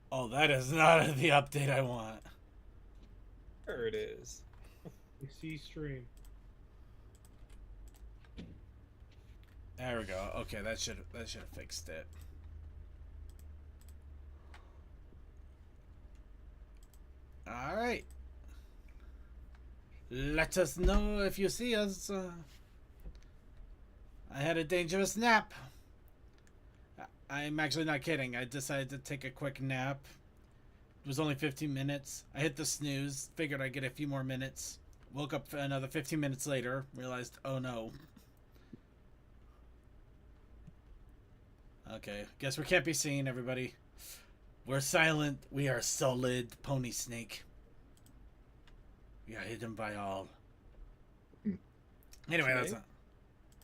Oh, that is not the update I want. There it is. We see stream. There we go. Okay, that should have fixed it. All right. Let us know if you see us. I had a dangerous nap. I'm actually not kidding. I decided to take a quick nap. It was only 15 minutes. I hit the snooze. Figured I'd get a few more minutes. Woke up another 15 minutes later. Realized, oh no. Okay, guess we can't be seen, everybody. We're silent. We are solid. Pony snake. We are hidden by all. Anyway, that's not.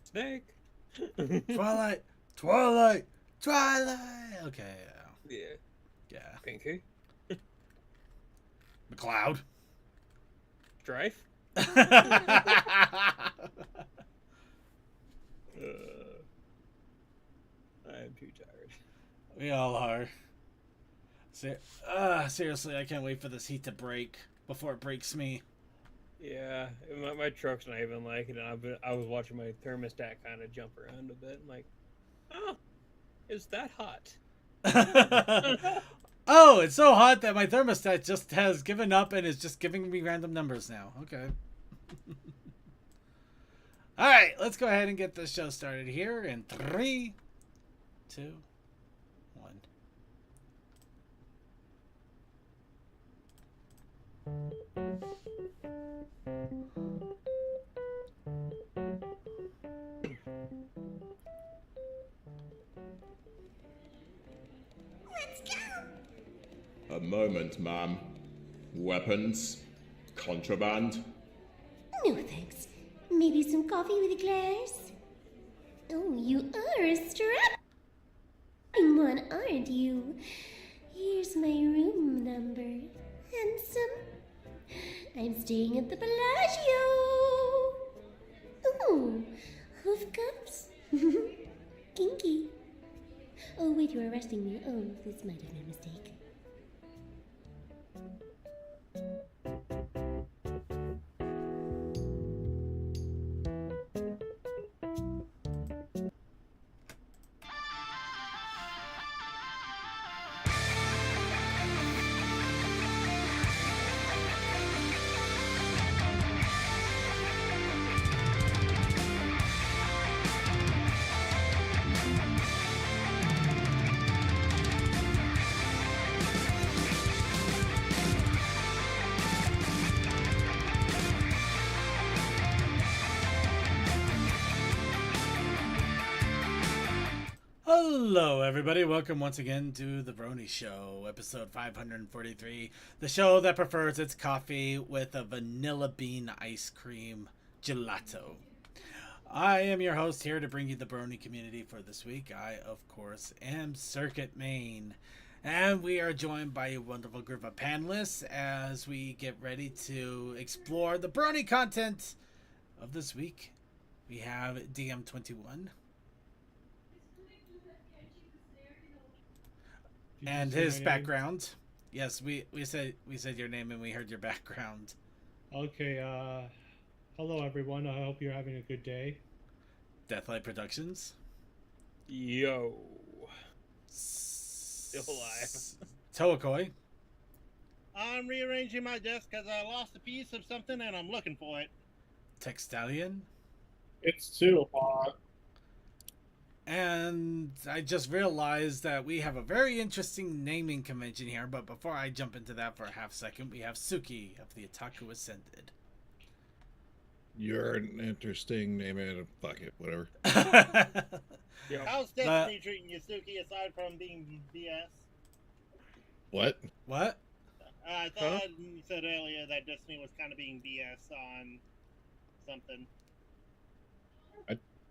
Snake. Twilight. Twilight. Twilight. Okay. Yeah. Yeah. Pinky. McLeod. Strife. uh, I'm too tired. we all are. Seriously, I can't wait for this heat to break before it breaks me. Yeah, my truck's not even like it, and I was watching my thermostat kind of jump around a bit. I'm like, oh, is that hot? Oh, it's so hot that my thermostat just has given up and is just giving me random numbers now. Okay. All right, let's go ahead and get this show started here in 3, 2, 1. Let's go! A moment, ma'am. Weapons? Contraband? No thanks. Maybe some coffee with a glass? Oh, you are a strapping one, aren't you? Here's my room number. Handsome. I'm staying at the Bellagio. Ooh, hoof cuffs. Kinky. Oh, wait, you're arresting me. Oh, this might have been a mistake. Hello, everybody. Welcome once again to The Brony Show, episode 543. The show that prefers its coffee with a vanilla bean ice cream gelato. I am your host here to bring you the Brony community for this week. I, of course, am Circuit Main. And we are joined by a wonderful group of panelists as we get ready to explore the Brony content of this week. We have DM21. And his background. Yes, we said your name and we heard your background. Okay, hello everyone. I hope you're having a good day. Deathlight Productions. Yo. Still alive. Toakoi. I'm rearranging my desk because I lost a piece of something and I'm looking for it. Textalion. It's too hot. And I just realized that we have a very interesting naming convention here, but before I jump into that for a half second, we have Suki of the Otaku Ascended. You're an interesting name, and fuck it, whatever. Yeah. How's Destiny treating you, Suki, aside from being BS? What? What? I thought you said earlier that Destiny was kind of being BS on something.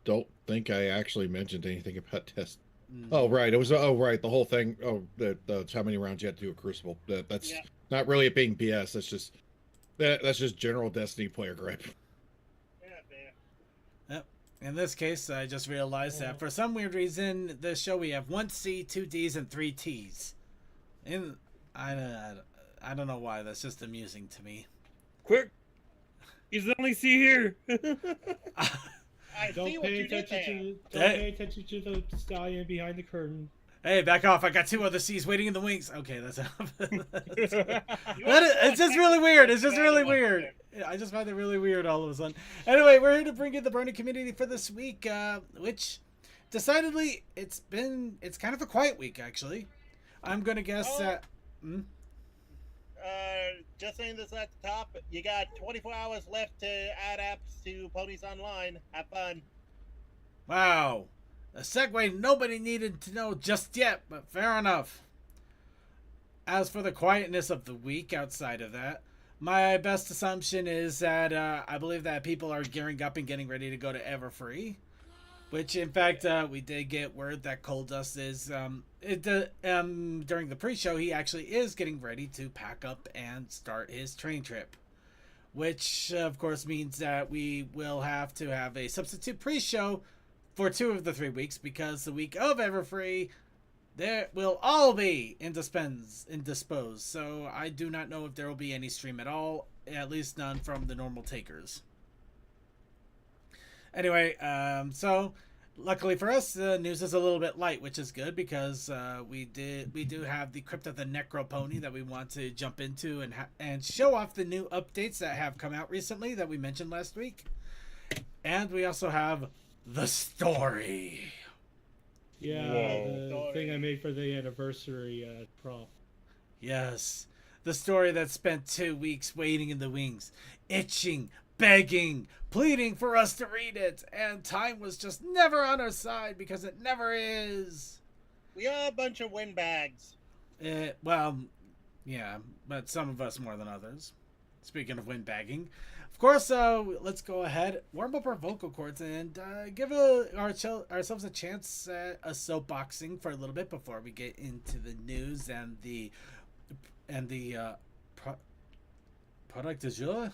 Don't think I actually mentioned anything about test. Mm. Oh, right. It was, right. The whole thing. Oh, that's how many rounds you had to do a Crucible. That's not really it being BS. That's just general Destiny player gripe. Yeah, fair. Yep. In this case, I just realized that for some weird reason, this show we have 1 C, 2 Ds, and 3 Ts. In I don't know why. That's just amusing to me. Quick! He's the only C here! I see what you did there. Don't pay attention to the stallion behind the curtain. Hey, back off. I got 2 other C's waiting in the wings. Okay, that's enough. It's just really weird. It's just really weird. I just find it really weird all of a sudden. Anyway, we're here to bring in the Brony community for this week, which decidedly it's kind of a quiet week, actually. I'm going to guess that... Just saying this at the top, you got 24 hours left to add apps to Ponies Online. Have fun. Wow. A segue nobody needed to know just yet, but fair enough. As for the quietness of the week outside of that, my best assumption is that I believe that people are gearing up and getting ready to go to Everfree. Which, in fact, we did get word that Coldust is, during the pre-show, he actually is getting ready to pack up and start his train trip. Which, of course, means that we will have to have a substitute pre-show for 2 of the 3 weeks, because the week of Everfree, there will all be indisposed. So I do not know if there will be any stream at all, at least none from the normal takers. Anyway, so luckily for us, the news is a little bit light, which is good, because we do have the Crypt of the Necro Pony that we want to jump into and show off the new updates that have come out recently that we mentioned last week. And we also have the story. Yeah, the thing I made for the anniversary prompt. Yes, the story that spent 2 weeks waiting in the wings, itching, begging, pleading for us to read it, and time was just never on our side, because it never is. We are a bunch of windbags. Well, yeah, but some of us more than others. Speaking of windbagging, of course, let's go ahead, warm up our vocal cords, and give ourselves a chance at a soapboxing for a little bit before we get into the news and the product du jour.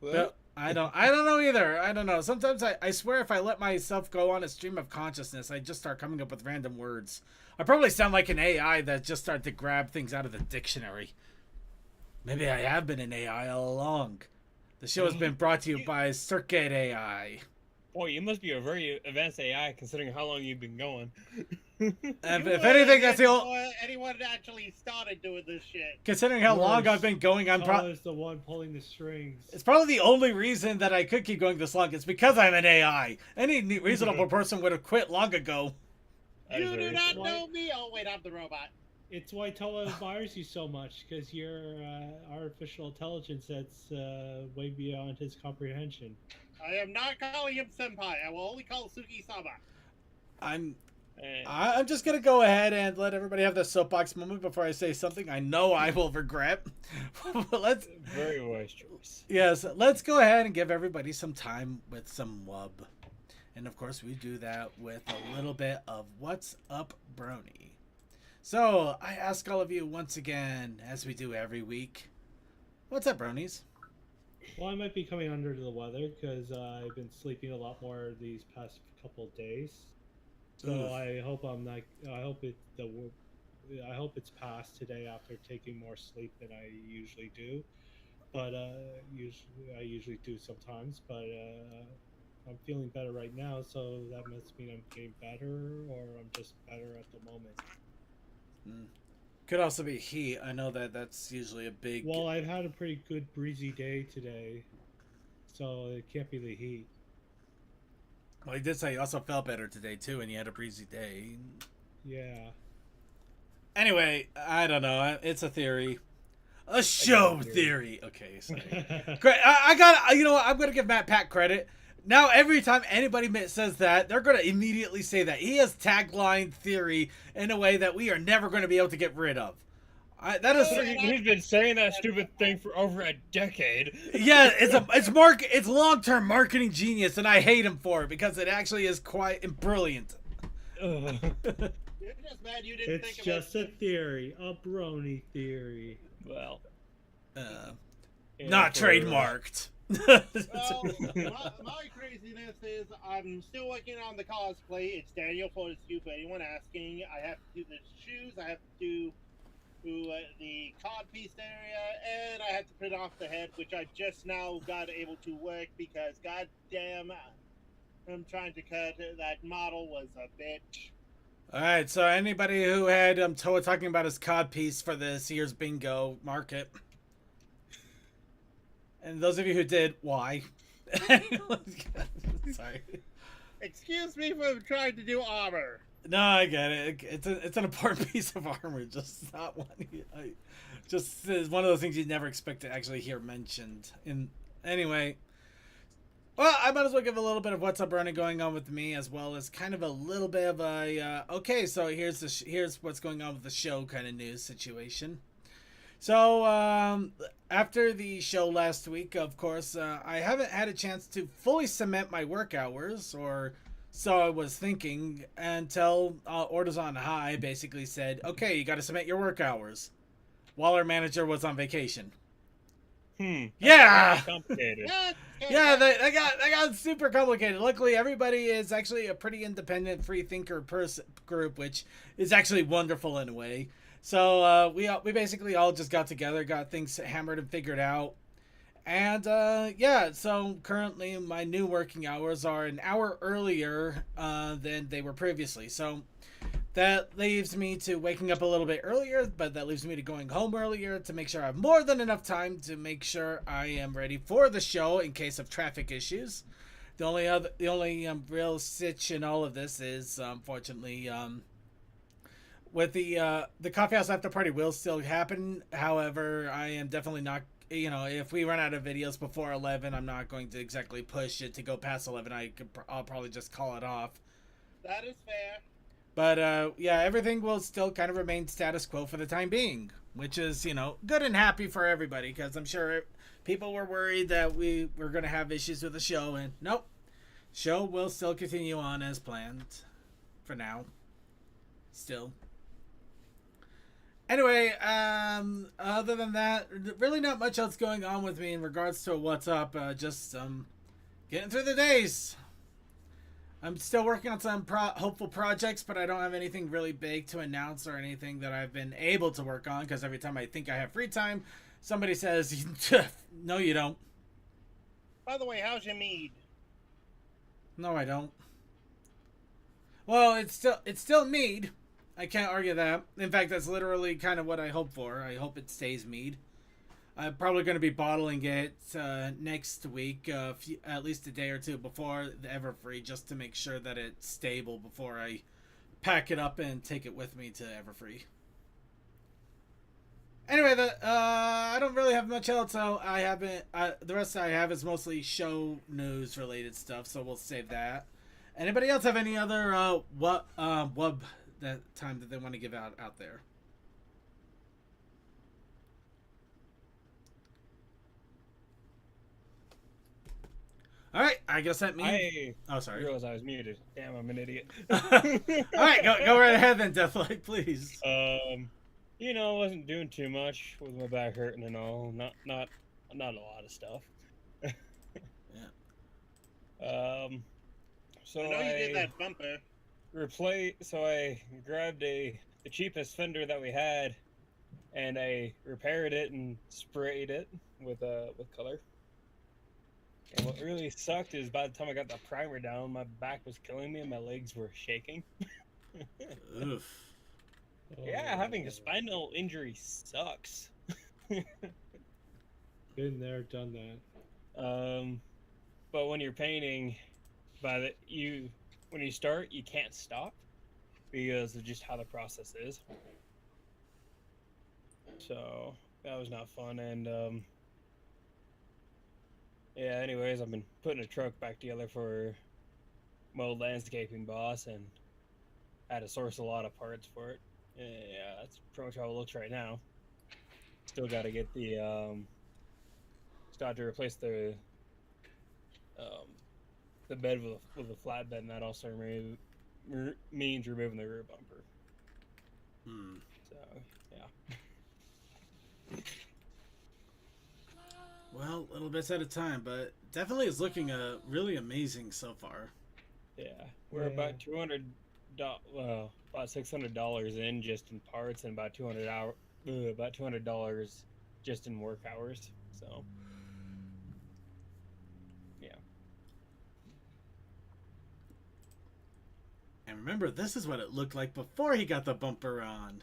What? But I don't know either. I don't know. Sometimes I swear if I let myself go on a stream of consciousness, I just start coming up with random words. I probably sound like an AI that just started to grab things out of the dictionary. Maybe I have been an AI all along. The show has been brought to you by Circuit AI. Boy, you must be a very advanced AI considering how long you've been going. If anything, that's the only... anyone actually started doing this shit. Considering how long I've been going, I'm probably the one pulling the strings. It's probably the only reason that I could keep going this long. It's because I'm an AI. Any reasonable person would have quit long ago. You do not know me. Oh wait, I'm the robot. It's why Toa admires you so much, because you're artificial intelligence that's way beyond his comprehension. I am not calling him senpai. I will only call Suki-sama. I'm just gonna go ahead and let everybody have the soapbox moment before I say something I know I will regret. But very wise choice. Yes, let's go ahead and give everybody some time with some wub, and of course we do that with a little bit of What's Up, Brony. So I ask all of you once again, as we do every week, what's up, Bronies? Well, I might be coming under the weather because I've been sleeping a lot more these past couple of days. So Oof. I hope it's past today after taking more sleep than I usually do. But I usually do sometimes. But I'm feeling better right now, so that must mean I'm getting better, or I'm just better at the moment. Could also be heat. I know that's usually a big... Well, I've had a pretty good breezy day today, so it can't be the heat. Well, he did say he also felt better today, too, and he had a breezy day. Yeah. Anyway, I don't know. It's a theory. A show theory. Okay, sorry. Great. I got... You know what? I'm going to give Matt Pat credit. Now, every time anybody says that, they're going to immediately say that. He has tagline theory in a way that we are never going to be able to get rid of. That is... He's been saying that stupid thing for over a decade. Yeah, it's long-term marketing genius, and I hate him for it because it actually is quite brilliant. You're just mad you didn't it's think just of it. a theory, a Brony theory. Well, not trademarked. Well, my craziness is I'm still working on the cosplay. It's Daniel Fortescue for anyone asking. I have to do the shoes. I have to do to the codpiece area, and I had to print off the head, which I just now got able to work because goddamn, I'm trying to cut that model was a bitch. All right, so anybody who had Toa talking about his cod piece for this year's bingo, mark it. And those of you who did, why? Sorry. Excuse me for trying to do armor. No, I get it. It's an important piece of armor, just not one. Just is one of those things you'd never expect to actually hear mentioned. Anyway, well, I might as well give a little bit of what's up, Brony, going on with me, as well as kind of a little bit of a okay. So here's what's going on with the show kind of news situation. So after the show last week, of course, I haven't had a chance to fully cement my work hours, or so I was thinking, until Orders on High basically said, okay, you got to cement your work hours, while our manager was on vacation. Yeah. Complicated. Yeah, they got super complicated. Luckily, everybody is actually a pretty independent, free thinker group, which is actually wonderful in a way. So we basically all just got together, got things hammered and figured out. And yeah, so currently my new working hours are an hour earlier than they were previously. So that leaves me to waking up a little bit earlier, but that leaves me to going home earlier to make sure I have more than enough time to make sure I am ready for the show in case of traffic issues. The only real sitch in all of this is, unfortunately, with the coffee house after party will still happen. However, I am definitely not. If we run out of videos before 11, I'm not going to exactly push it to go past 11. I'll probably just call it off. That is fair. But yeah, everything will still kind of remain status quo for the time being, which is, good and happy for everybody, because I'm sure people were worried that we were going to have issues with the show, and nope. Show will still continue on as planned for now. Still. Anyway, other than that, really not much else going on with me in regards to what's up. Just getting through the days. I'm still working on some hopeful projects, but I don't have anything really big to announce or anything that I've been able to work on, because every time I think I have free time, somebody says, no, you don't. By the way, how's your mead? No, I don't. Well, it's still mead. I can't argue that. In fact, that's literally kind of what I hope for. I hope it stays mead. I'm probably going to be bottling it next week, at least a day or two before the Everfree, just to make sure that it's stable before I pack it up and take it with me to Everfree. Anyway, I don't really have much else. So the rest I have is mostly show news related stuff, so we'll save that. Anybody else have any other wub that time that they want to give out there? All right, I guess that means. Oh, sorry. I realized I was muted. Damn, I'm an idiot. All right, go right ahead then, Deathlight, please. I wasn't doing too much with my back hurting and all. Not a lot of stuff. Yeah. So I know you did that bumper. So I grabbed the cheapest fender that we had, and I repaired it and sprayed it with color. And what really sucked is by the time I got the primer down, my back was killing me and my legs were shaking. Oof. Yeah, having a spinal injury sucks. Been there, done that. But when you're painting, when you start, you can't stop because of just how the process is. So that was not fun, and yeah. Anyways, I've been putting a truck back together for my old landscaping boss, and I had to source a lot of parts for it. Yeah, that's pretty much how it looks right now. Still got to get still have to replace the bed with a flat bed, and that also means removing the rear bumper. So yeah. Well, little bits at a time, but definitely is looking really amazing so far. Yeah, we're about $200, about $600 in just in parts, and about $200 about $200 just in work hours. So, yeah. And remember, this is what it looked like before he got the bumper on.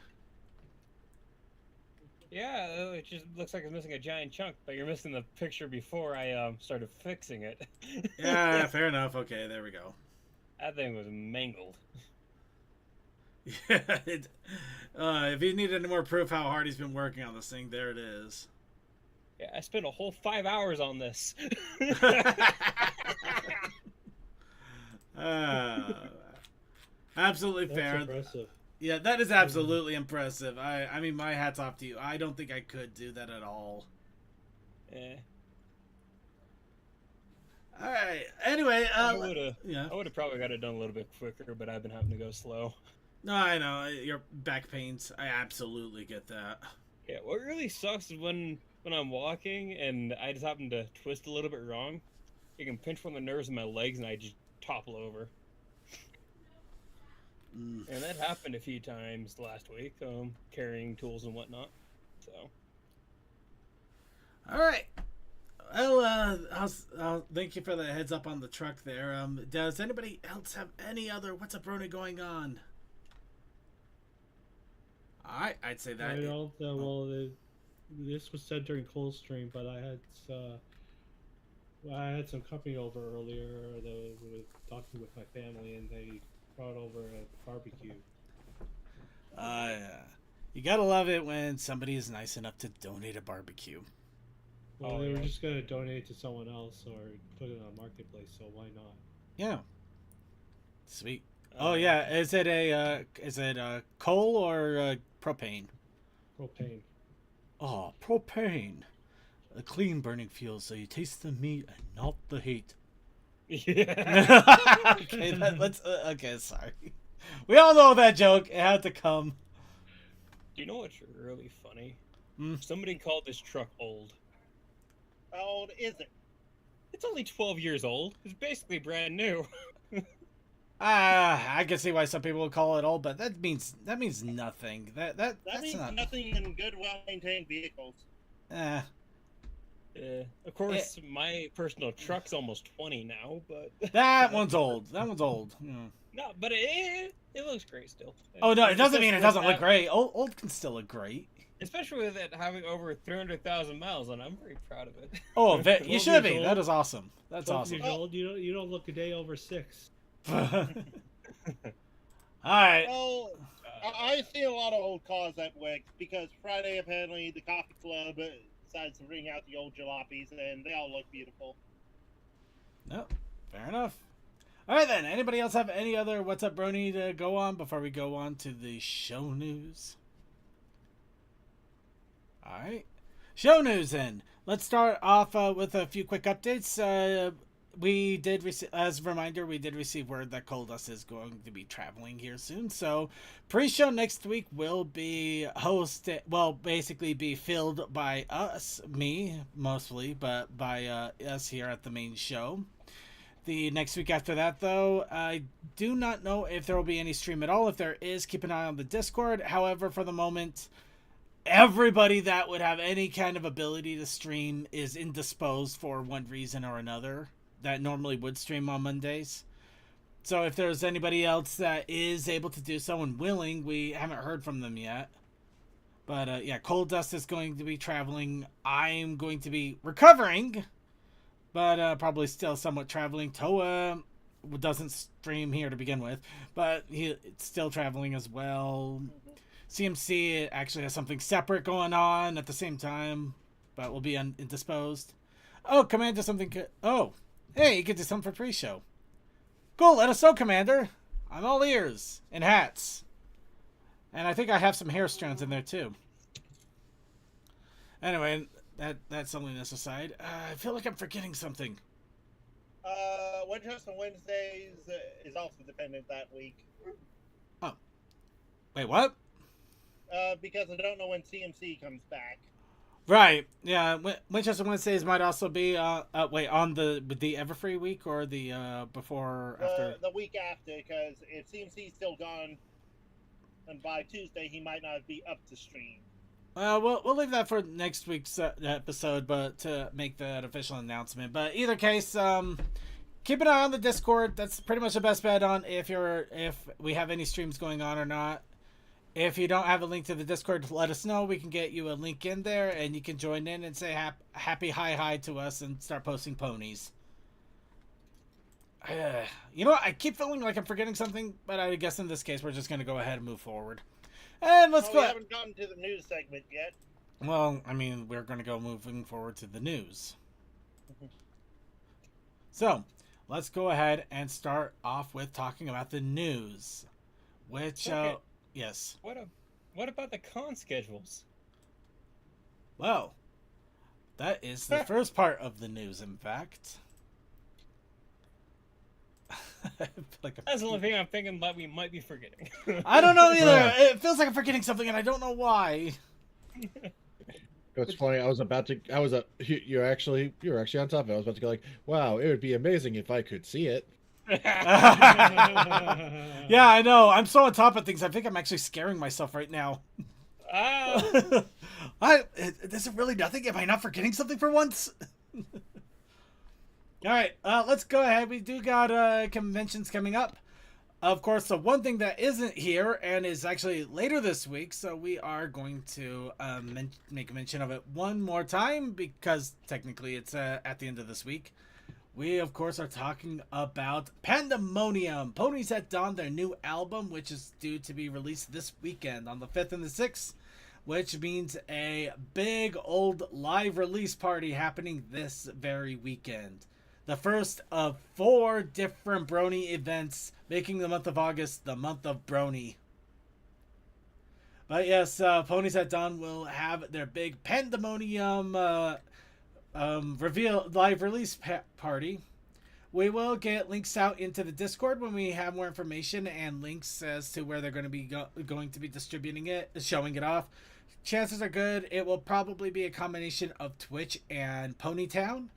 Yeah, it just looks like it's missing a giant chunk, but you're missing the picture before I started fixing it. Yeah, fair enough. Okay, there we go. That thing was mangled. Yeah, if you need any more proof how hard he's been working on this thing, there it is. Yeah, I spent a whole 5 hours on this. Absolutely That's fair. impressive. Yeah, that is absolutely impressive. I mean, my hat's off to you. I don't think I could do that at all. Eh. All right. Anyway, I would have yeah. probably got it done a little bit quicker, but I've been having to go slow. No, I know your back pains. I absolutely get that. Yeah, what really sucks is when I'm walking and I just happen to twist a little bit wrong. You can pinch one of the nerves in my legs and I just topple over. And that happened a few times last week, carrying tools and whatnot. So. All right. Well, I'll thank you for the heads up on the truck there. Does anybody else have any other What's Up Brony going on? All right, I'd say that. I don't. This was said during Coldstream, but I had some company over earlier that was talking with my family, and they brought over a barbecue. You gotta love it when somebody is nice enough to donate a barbecue. Well, they were just going to donate to someone else or put it on Marketplace, so why not? Yeah. Sweet. Oh yeah, is it coal or propane? Propane. Oh, propane. A clean burning fuel, so you taste the meat and not the heat. Yeah. Okay, let's. Okay, sorry. We all know that joke. It had to come. Do you know what's really funny? Hmm? Somebody called this truck old. How old is it? It's only 12 years old. It's basically brand new. I can see why some people would call it old, but that means nothing. That That's means not. nothing in good, well-maintained vehicles. Eh. Of course, my personal truck's almost 20 now, but That one's old. That one's old. Yeah. no, but it looks great still. Oh no, it doesn't Especially mean it with doesn't look that- great. Old can still look great. Especially with it having over 300,000 miles on it, I'm very proud of it. Oh, you 12 should be. years old. That is awesome. That's 12 awesome. years old, you don't look a day over 6. All right. Well, I see a lot of old cars at work because Friday apparently the coffee club decides to bring out the old jalopies and they all look beautiful. No, fair enough. All right then. Anybody else have any other What's Up Brony to go on before we go on to the show news? All right. Show news then. Let's start off with a few quick updates. We did receive, as a reminder, we did receive word that Coldust is going to be traveling here soon. So, pre-show next week will be basically be filled by us, me mostly, but by us here at the main show. The next week after that, though, I do not know if there will be any stream at all. If there is, keep an eye on the Discord. However, for the moment, everybody that would have any kind of ability to stream is indisposed for one reason or another that normally would stream on Mondays. So if there's anybody else that is able to do so and willing, we haven't heard from them yet. But yeah, Cold Dust is going to be traveling. I'm going to be recovering, but probably still somewhat traveling. Toa doesn't stream here to begin with, but he's still traveling as well. CMC actually has something separate going on at the same time, but will be indisposed. Oh, Commander, something. Oh, hey, you get to something for pre-show. Cool, let us know, Commander. I'm all ears and hats, and I think I have some hair strands in there too. Anyway, that silliness aside, I feel like I'm forgetting something. Winchester Wednesdays is also dependent that week. Oh, wait, what? Because I don't know when CMC comes back. Right. Yeah. Winchester Wednesdays might also be on the Everfree week or the before after the week after, because if CMC's still gone, and by Tuesday he might not be up to stream. We'll leave that for next week's episode, but to make that official announcement. But either case, keep an eye on the Discord. That's pretty much the best bet on if we have any streams going on or not. If you don't have a link to the Discord, let us know. We can get you a link in there, and you can join in and say happy hi to us and start posting ponies. You know what? I keep feeling like I'm forgetting something, but I guess in this case, we're just going to go ahead and move forward. And let's go. We haven't gotten to the news segment yet. Well, I mean, we're going to go moving forward to the news. So, let's go ahead and start off with talking about the news. Which, Okay. yes. What about the con schedules? Well, that is the first part of the news, in fact. That's the only thing I'm thinking that we might be forgetting. I don't know either. It feels like I'm forgetting something, and I don't know why. It's funny. You're actually on top of it. I was about to go like, wow, it would be amazing if I could see it. Yeah, I know. I'm so on top of things. I think I'm actually scaring myself right now. Is it really nothing? Am I not forgetting something for once? All right, let's go ahead. We do got conventions coming up. Of course, the one thing that isn't here and is actually later this week, so we are going to make mention of it one more time because technically it's at the end of this week. We, of course, are talking about Pandemonium, Ponies at Dawn, their new album, which is due to be released this weekend on the 5th and the 6th, which means a big old live release party happening this very weekend. The first of 4 different Brony events, making the month of August the month of Brony. But yes, Ponies at Dawn will have their big Pandemonium reveal live release party. We will get links out into the Discord when we have more information and links as to where they're going to be going to be distributing it, showing it off. Chances are good it will probably be a combination of Twitch and Ponytown.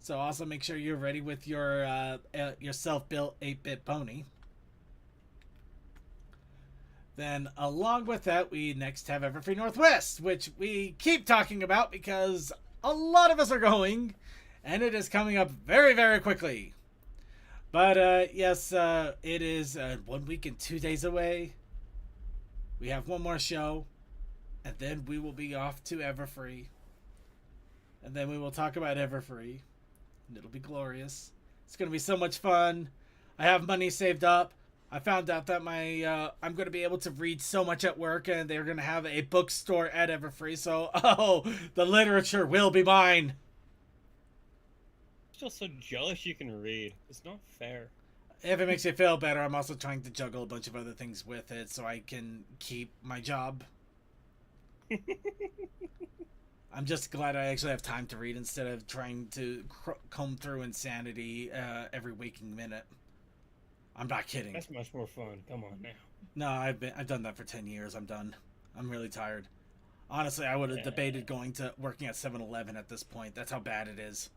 So also make sure you're ready with your self-built 8-bit pony. Then along with that, we next have Everfree Northwest, which we keep talking about because a lot of us are going, and it is coming up very, very quickly. But yes, it is 1 week and 2 days away. We have one more show, and then we will be off to Everfree. And then we will talk about Everfree. And it'll be glorious. It's going to be so much fun. I have money saved up. I found out that I'm going to be able to read so much at work, and they're going to have a bookstore at Everfree. So, the literature will be mine. Still so jealous you can read. It's not fair. If it makes you feel better, I'm also trying to juggle a bunch of other things with it so I can keep my job. I'm just glad I actually have time to read instead of trying to comb through insanity every waking minute. I'm not kidding. That's much more fun. Come on now. No, I've done that for 10 years. I'm done. I'm really tired. Honestly, I would have debated working at 7-Eleven at this point. That's how bad it is.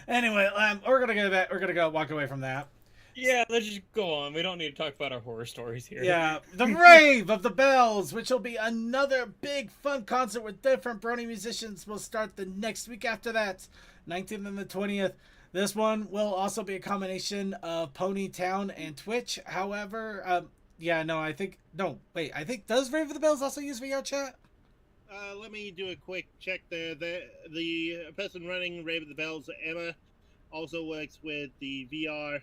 Anyway, we're gonna go walk away from that. Yeah, let's just go on. We don't need to talk about our horror stories here. Yeah, the Rave of the Bells, which will be another big fun concert with different Brony musicians, will start the next week after that, 19th and the 20th. This one will also be a combination of Ponytown and Twitch. However, I think does Rave of the Bells also use VR chat? Let me do a quick check there. The person running Rave of the Bells, Emma, also works with the VR.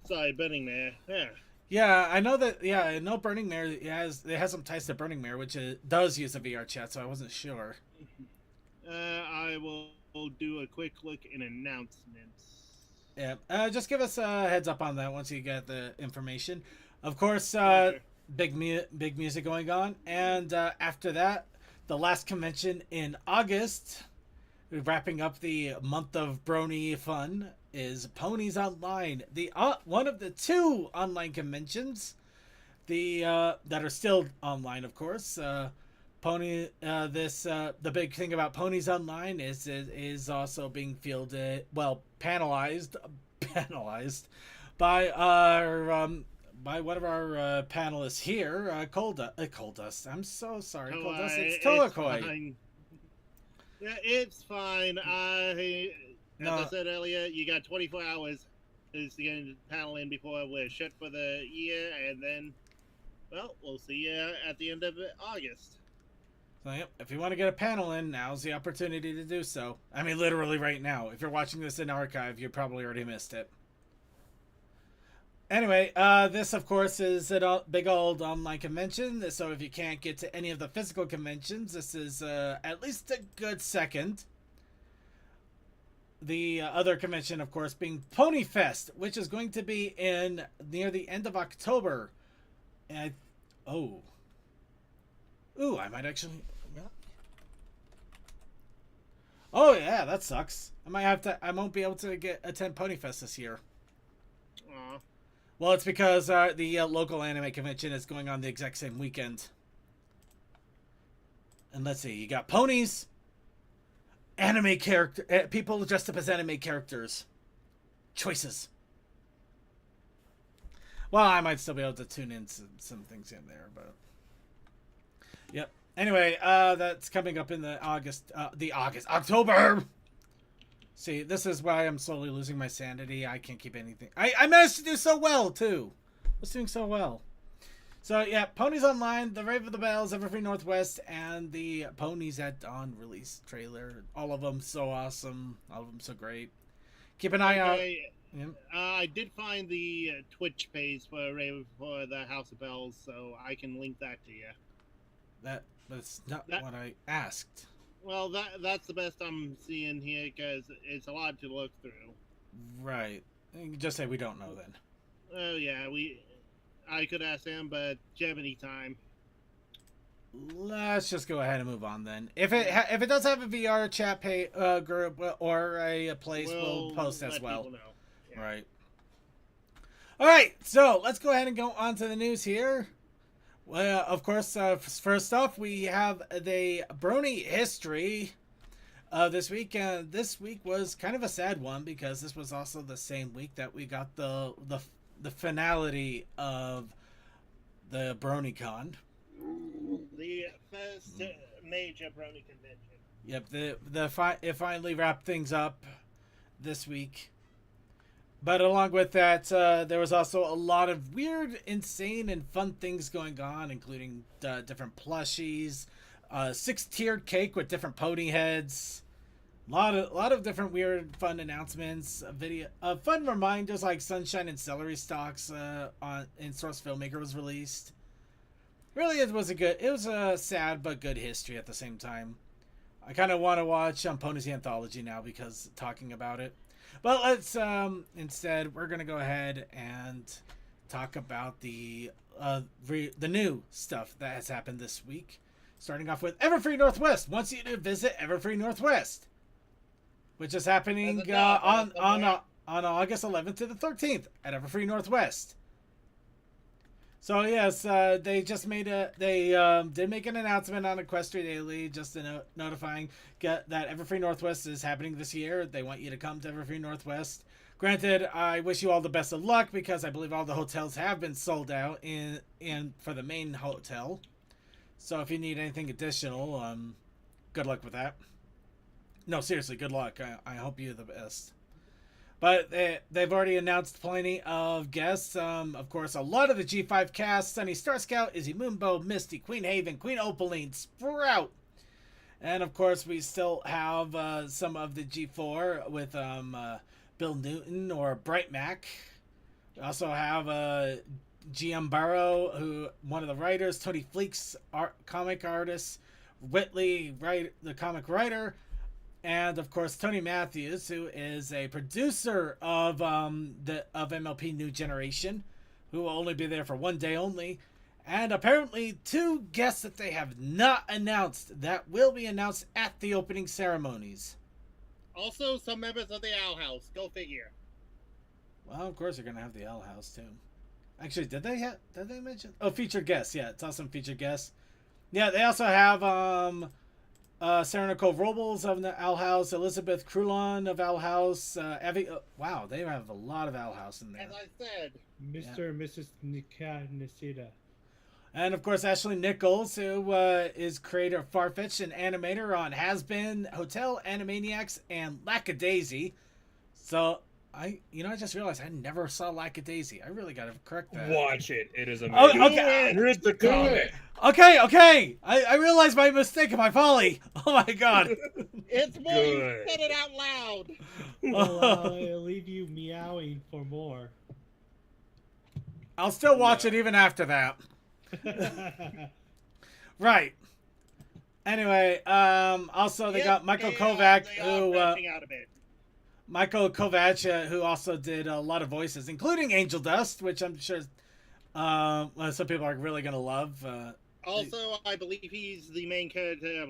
Sorry, Burning Mare. Yeah. Yeah, I know that. Yeah, I know Burning Mare has some ties to Burning Mare, which does use a VR chat, so I wasn't sure. I will do a quick look in announcements. Yeah, just give us a heads up on that once you get the information. Of course, big music going on, and after that, the last convention in August, wrapping up the month of Brony fun, is Ponies Online, the one of the 2 online conventions, that are still online, of course. The big thing about Ponies Online is it is also being panelized by our by one of our panelists here, Coal Dust. I'm so sorry, Coal Dust. It's It's Tolakoi. fine. Yeah, it's fine. As I said earlier, you got 24 hours to get the panel in before we're shut for the year, and then, well, we'll see you at the end of August. So, yep, if you want to get a panel in, now's the opportunity to do so. I mean, literally right now. If you're watching this in archive, you probably already missed it. Anyway, this, of course, is a big old online convention. So if you can't get to any of the physical conventions, this is at least a good second. The other convention, of course, being Pony Fest, which is going to be in near the end of October. And I might actually... Oh yeah, that sucks. I won't be able to attend Pony Fest this year. Aw. Well, it's because the local anime convention is going on the exact same weekend. And let's see, you got ponies, anime character, people dressed up as anime characters. Choices. Well, I might still be able to tune in some things in there, but yep. Anyway, that's coming up in the October. See, this is why I'm slowly losing my sanity. I can't keep anything. I managed to do so well, too. I was doing so well. So, yeah, Ponies Online, The Rave of the Bells, Everfree Northwest, and the Ponies at Dawn release trailer. All of them so awesome. All of them so great. Keep an eye out. Yep. I did find the Twitch page for the House of Bells, so I can link that to you. That's not what I asked. Well, that's the best I'm seeing here, because it's a lot to look through. Right. Just say we don't know then. Oh yeah, I could ask them, but Gemini time. Let's just go ahead and move on then. If it does have a VR chat group or a place, we'll post as well. Yeah. Right. All right. So let's go ahead and go on to the news here. Well, of course, first off, we have the Brony history this week. This week was kind of a sad one because this was also the same week that we got the finality of the BronyCon. The first major Brony convention. Yep, it finally wrapped things up this week. But along with that, there was also a lot of weird, insane, and fun things going on, including different plushies, 6-tiered cake with different pony heads, a lot of different weird, fun announcements, fun reminders like Sunshine and Celery Stalks in Source Filmmaker was released. Really, it was a sad but good history at the same time. I kind of want to watch Pony's Anthology now because talking about it. But let's instead we're gonna go ahead and talk about the new stuff that has happened this week. Starting off with Everfree Northwest wants you to visit Everfree Northwest, which is happening on August 11th to the 13th at Everfree Northwest. So yes, they did make an announcement on Equestria Daily, just notifying that Everfree Northwest is happening this year. They want you to come to Everfree Northwest. Granted, I wish you all the best of luck because I believe all the hotels have been sold out in for the main hotel. So if you need anything additional, good luck with that. No, seriously, good luck. I hope you're the best. But they've already announced plenty of guests. Of course, a lot of the G5 cast: Sunny Starscout, Izzy Moonbow, Misty, Queen Haven, Queen Opaline, Sprout. And of course, we still have some of the G4 with Bill Newton or Bright Mac. We also have GM Barrow, one of the writers, Tony Fleeks, comic artist, Whitley, the comic writer. And of course, Tony Matthews, who is a producer of MLP New Generation, who will only be there for one day only, and apparently 2 guests that they have not announced that will be announced at the opening ceremonies. Also, some members of the Owl House. Go figure. Well, of course, they're gonna have the Owl House too. Actually, did they mention? Oh, featured guests. Yeah, it's awesome featured guests. Yeah, they also have Sarah Nicole Robles of the Owl House, Elizabeth Crulon of Owl House, Evie. Wow, they have a lot of Owl House in there. As I said, Mr. and Mrs. Nisida. And of course, Ashley Nichols, who is creator of Farfetch and animator on Has Been, Hotel, Animaniacs, and Lackadaisy. So I just realized I never saw Lackadaisy. I really got to correct that. Watch it. It is amazing. Oh, okay. Read the comic. Okay. I realized my mistake and my folly. Oh my god. it's more you said it out loud. Well, I'll leave you meowing for more. I'll still watch it even after that. Right. Anyway, also they got Michael Kovac, who also did a lot of voices, including Angel Dust, which I'm sure some people are really gonna love. Also, I believe he's the main character.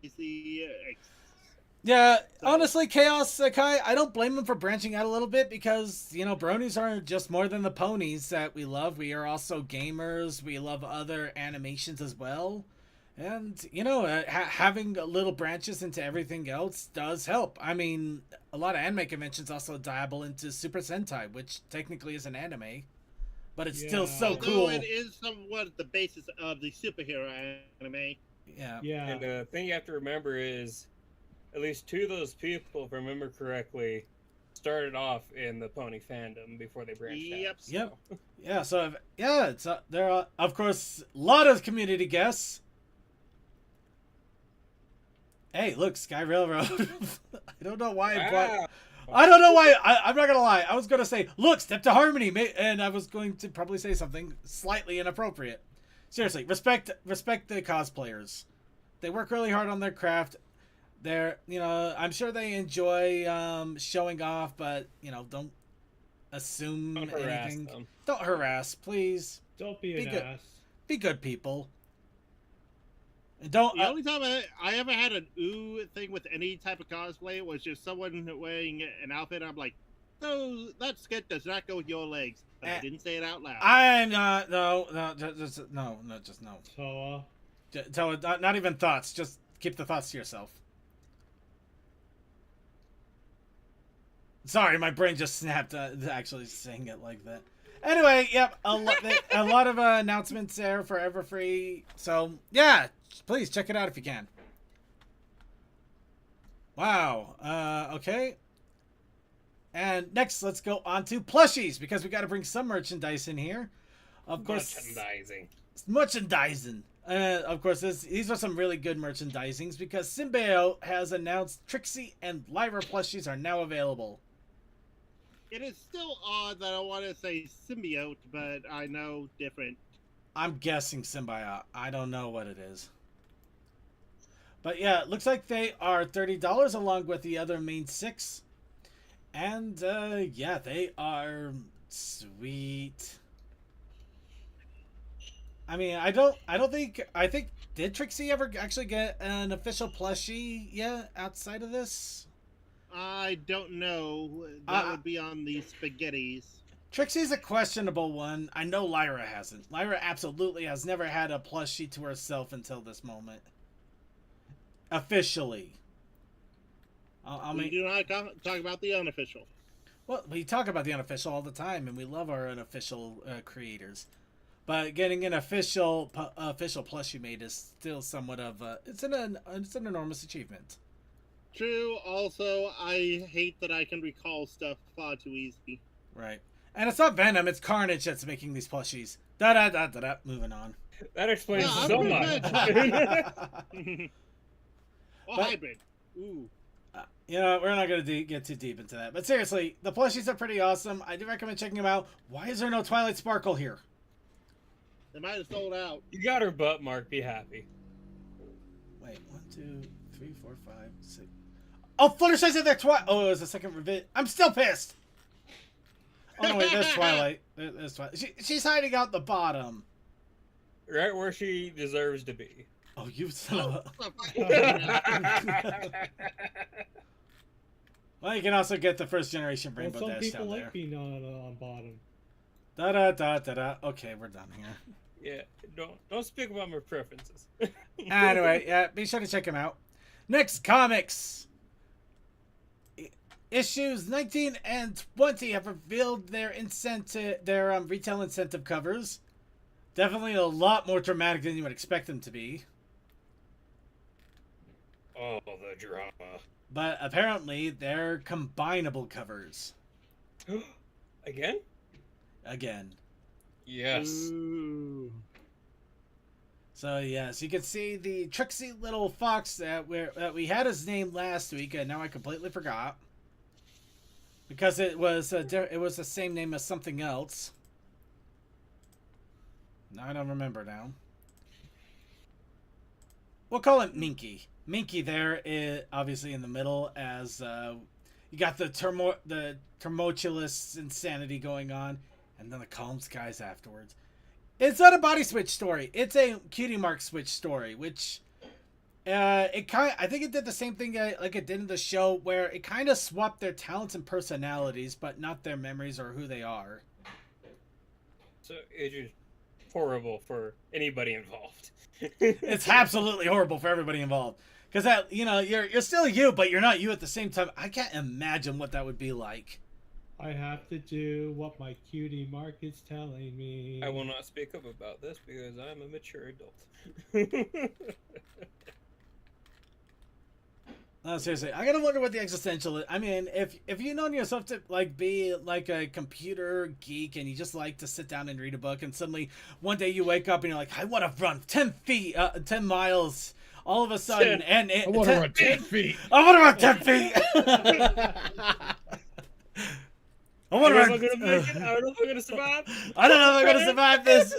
He's the yeah, honestly, Chaos Kai, I don't blame him for branching out a little bit because, bronies aren't just more than the ponies that we love. We are also gamers. We love other animations as well. And, having little branches into everything else does help. I mean, a lot of anime conventions also dabble into Super Sentai, which technically is an anime. But it's still so cool. It is somewhat the basis of the superhero anime. Yeah. And the thing you have to remember is, at least two of those people, if I remember correctly, started off in the pony fandom before they branched out. So. Yep. Yeah, so, there are, of course, a lot of community guests. Hey, look, Sky Railroad. I don't know why I brought... I don't know why. I'm not going to lie. I was going to say, look, Step to Harmony. And I was going to probably say something slightly inappropriate. Seriously, respect the cosplayers. They work really hard on their craft. They're, I'm sure they enjoy showing off, but, don't assume anything. Don't harass, please. Don't be an ass. Be good people. And don't. The only time I ever had an ooh thing with any type of cosplay was just someone wearing an outfit. I'm like, no, that skirt does not go with your legs. But I didn't say it out loud. I'm not. No. Just no. So, not even thoughts. Just keep the thoughts to yourself. Sorry, my brain just snapped actually saying it like that. Anyway, yep, a lot of announcements there for Everfree. So, yeah, please check it out if you can. Wow. Okay. And next, let's go on to plushies, because we got to bring some merchandise in here. Of course. Merchandising. Of course, these are some really good merchandisings, because Symbio has announced Trixie and Lyra plushies are now available. It is still odd that I want to say symbiote, but I know different. I'm guessing symbiote. I don't know what it is. But yeah, it looks like they are $30 along with the other main 6. And yeah, they are sweet. I mean, I think did Trixie ever actually get an official plushie yet outside of this? I don't know. That would be on the spaghettis. Trixie's a questionable one. I know Lyra hasn't. Lyra absolutely has never had a plushie to herself until this moment. Officially. We do not talk about the unofficial. Well, we talk about the unofficial all the time, and we love our unofficial creators. But getting an official plushie made is still somewhat of it's an enormous achievement. True. Also, I hate that I can recall stuff far too easily. Right. And it's not Venom, it's Carnage that's making these plushies. Da-da-da-da-da. Moving on. That explains so much. Hybrid. Ooh. We're not going to get too deep into that. But seriously, the plushies are pretty awesome. I do recommend checking them out. Why is there no Twilight Sparkle here? They might have sold out. You got her butt, Mark. Be happy. Wait, 1, 2, 3, 4, 5, 6. Oh, Fluttershy's in there twice. Oh, it was a second revisit. I'm still pissed. Oh, no, wait, there's Twilight. There's Twilight. She's hiding out the bottom. Right where she deserves to be. Oh, you son of a... Well, you can also get the first generation Rainbow some Dash people down like there. being on bottom. Da-da-da-da-da. Okay, we're done here. Yeah, don't speak about my preferences. Anyway, yeah, be sure to check him out. Next, comics. Issues 19 and 20 have revealed their retail incentive covers. Definitely a lot more dramatic than you would expect them to be. Oh, the drama. But apparently, they're combinable covers. Again? Again. Yes. Ooh. So yes, you can see the tricksy little fox that we had his name last week, and now I completely forgot because it was the same name as something else. I don't remember now. We'll call it Minky. Minky there is obviously in the middle as you got the tumultuous insanity going on, and then the calm skies afterwards. It's not a body switch story. It's a cutie mark switch story, which I think it did the same thing like it did in the show, where it kind of swapped their talents and personalities, but not their memories or who they are. So it's just horrible for anybody involved. It's absolutely horrible for everybody involved, because you're still you, but you're not you at the same time. I can't imagine what that would be like. I have to do what my cutie mark is telling me. I will not speak up about this because I'm a mature adult. No, seriously, I gotta wonder what the existential is. I mean, if you known yourself to like be like a computer geek and you just like to sit down and read a book, and suddenly one day you wake up and you're like, I want to run 10 miles. All of a sudden, I want to run 10 feet. I want to run 10 feet. I want to run. I'm gonna make it. I don't know if I'm gonna survive. I don't know if I'm gonna survive this.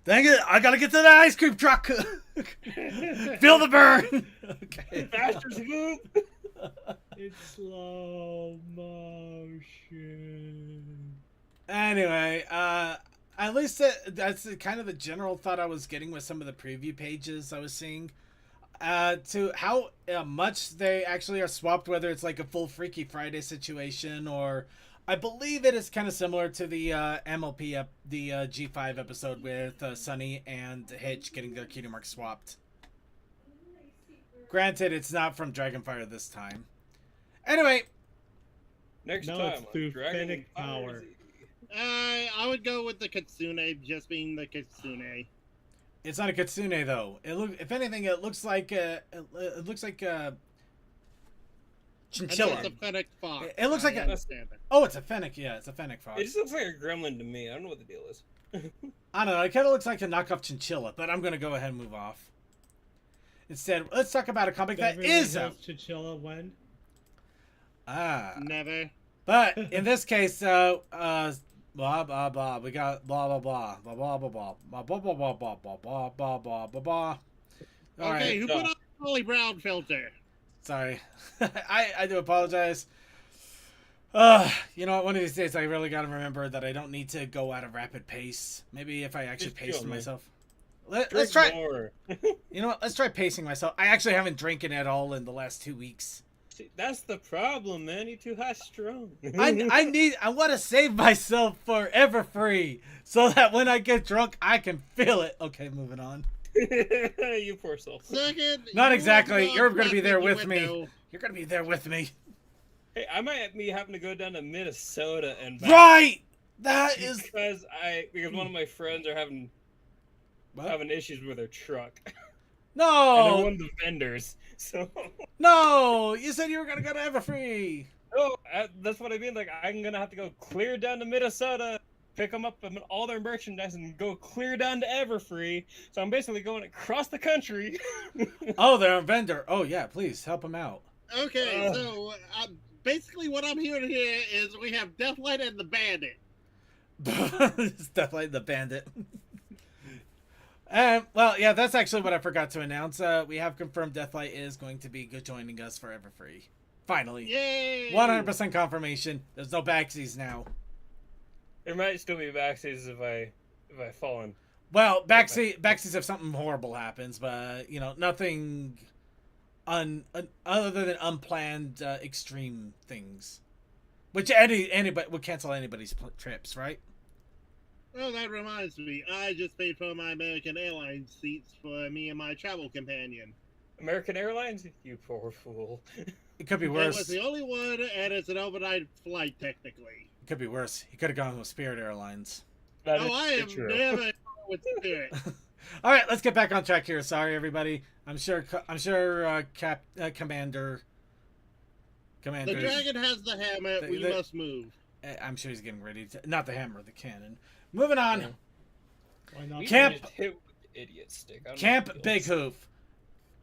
Dang it! I gotta get to the ice cream truck. Feel the burn. Okay. Faster move. It's slow motion. Anyway, at least that's kind of the general thought I was getting with some of the preview pages I was seeing. To how much they actually are swapped, whether it's like a full Freaky Friday situation, or I believe it is kind of similar to the MLP, the G5 episode with Sunny and Hitch getting their cutie mark swapped. Granted, it's not from Dragonfire this time. Anyway. Next No, time. it's through Dragon Fennec power. I would go with the Kitsune just being the Kitsune. It's not a Kitsune though. If anything, it looks like chinchilla. It's a Fennec fox. It looks like I a. understand it. Oh, it's a Fennec. Yeah, it's a Fennec fox. It just looks like a gremlin to me. I don't know what the deal is. I don't know. It kind of looks like a knockoff chinchilla, but I'm gonna go ahead and move off. Instead, let's talk about a comic that is out. Chinchilla when? Never. But in this case, blah blah blah. We got blah blah blah blah blah blah blah blah blah blah blah blah blah blah blah blah blah. All Okay, right. who put on the Holly Brown filter? Sorry, I do apologize. You know what? One of these days, I really gotta remember that I don't need to go at a rapid pace. Maybe if I actually Just pace chill, man. myself. Let's try. More. You know what? Let's try pacing myself. I actually haven't drinking at all in the last 2 weeks. See, that's the problem, man. You're too high strung. I want to save myself for Everfree so that when I get drunk, I can feel it. Okay, moving on. You poor soul. Second, Not you exactly. walk You're gonna be out there the with me. window. You're gonna be there with me. Hey, I might be having to go down to Minnesota and back Right. That is. because one of my friends are having What? issues with their truck. And they're one No. of the vendors. So No. You said you were gonna go to Everfree. no, that's what I mean. Like I'm gonna have to go clear down to Minnesota, pick them up and all their merchandise, and go clear down to Everfree. So I'm basically going across the country. Oh, they're a vendor. Oh yeah, please help them out. Okay, so basically what I'm hearing here is we have Deathlight and the Bandit. It's definitely the bandit. Well, yeah, that's actually what I forgot to announce. We have confirmed Deathlight is going to be joining us for Everfree. Finally. Yay! 100% confirmation. There's no backsies now. There might still be backstays if I fall in. Well, backsies if something horrible happens, but nothing other than unplanned extreme things, which anybody would cancel anybody's trips, right? Oh, that reminds me. I just paid for my American Airlines seats for me and my travel companion. American Airlines? You poor fool. It could be It worse. was the only one, and it's an overnight flight, technically. It could be worse. He could have gone with Spirit Airlines. That Oh, is I am true. never with Spirit. All right, let's get back on track here. Sorry, everybody. I'm sure Commander. The dragon has the hammer. We must move. I'm sure he's getting ready to. Not the hammer, the cannon. Moving on. Yeah. Why not? Camp- Hit with the idiot stick. I don't Camp know. Big Hoof.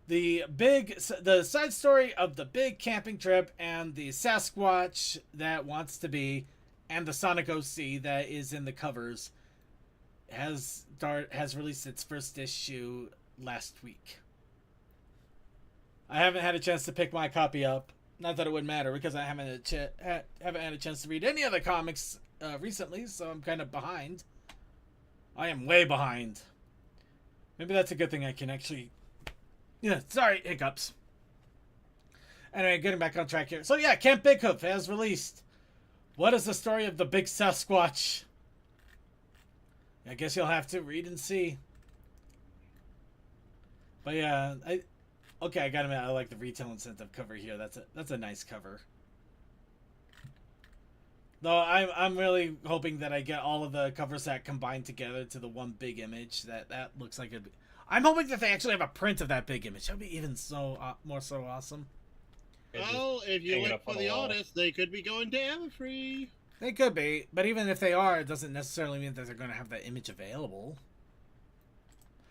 The side story of the big camping trip and the Sasquatch that wants to be, and the Sonic OC that is in the covers, has released its first issue last week. I haven't had a chance to pick my copy up. Not that it would matter, because I haven't had a chance to read any other comics recently, so I'm kind of behind. I am way behind. Maybe that's a good thing. I can actually... Yeah, sorry, hiccups. Anyway, getting back on track here. So yeah, Camp Big Hoof has released. What is the story of the big Sasquatch? I guess you'll have to read and see. But yeah, I gotta admit, I like the retail incentive cover here. That's a nice cover. Though I'm really hoping that I get all of the covers that combined together to the one big image. That looks like it. I'm hoping that they actually have a print of that big image. That would be even more so awesome. Well, if you hang it look up on for the the wall. artists, they could be going to Everfree. They could be, but even if they are, it doesn't necessarily mean that they're going to have that image available.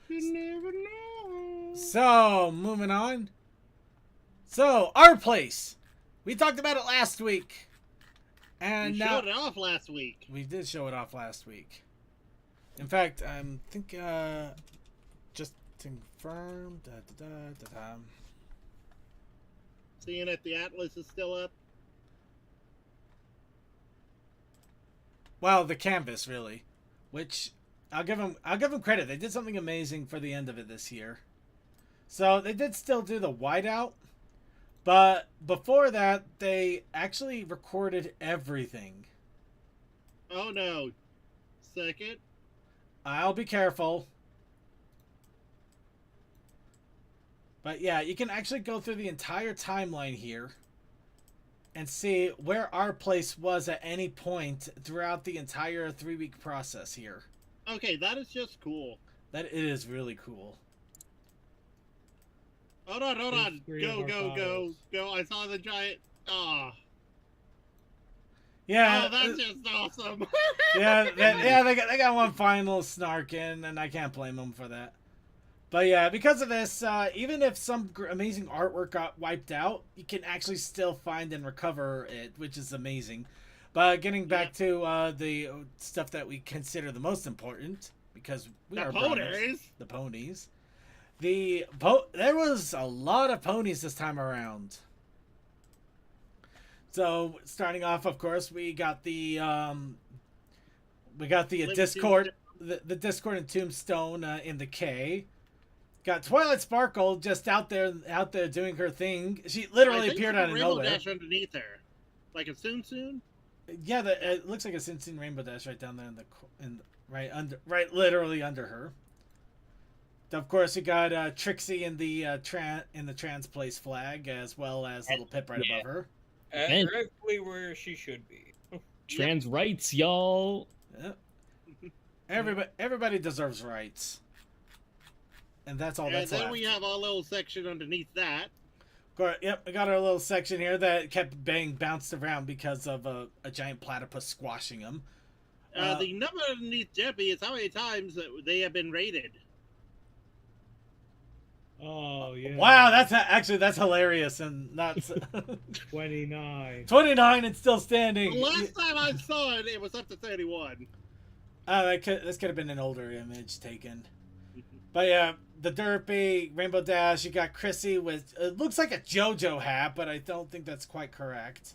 You never know. So, moving on. So, Our Place. We talked about it last week. And We now showed it off last week. we did show it off last week. In fact, I think just to confirm. Seeing that the Atlas is still up. Well, the canvas really, which I'll give them credit. They did something amazing for the end of it this year. So they did still do the whiteout, but before that they actually recorded everything. Oh no. Second. I'll be careful. But yeah, you can actually go through the entire timeline here and see where Our Place was at any point throughout the entire 3-week process here. Okay, that is just cool. That it is really cool. Hold on. There's 3 of our Go. files. I saw the giant. Ah. Yeah, Oh, that's just awesome. they got one final snark in, and I can't blame them for that. But yeah, because of this, even if some amazing artwork got wiped out, you can actually still find and recover it, which is amazing. But getting back to the stuff that we consider the most important, because we The are ponies. The ponies. There was a lot of ponies this time around. So starting off, of course, we got the Discord, the Discord and Tombstone in the K. Got Twilight Sparkle just out there doing her thing. She literally appeared out of Rainbow nowhere. Dash underneath her, like a soon. Yeah, it looks like a Sin Rainbow Dash right down there literally under her. Of course, you got Trixie in the trans place flag, as well as little Pip right above her. And- Exactly where she should be. Trans rights, y'all. Yep. Everybody deserves rights, and that's all And that's then left. we have our little section underneath that. Yep, we got our little section here that kept being bounced around because of a giant platypus squashing him. The number underneath Jeppy is how many times they have been raided. Oh yeah. Wow, that's hilarious and not 29. 29 and still The standing. last time I saw it, it was up to 31. This could have been an older image taken. But yeah, the Derpy, Rainbow Dash, you got Chrissy with, it looks like a JoJo hat, but I don't think that's quite correct.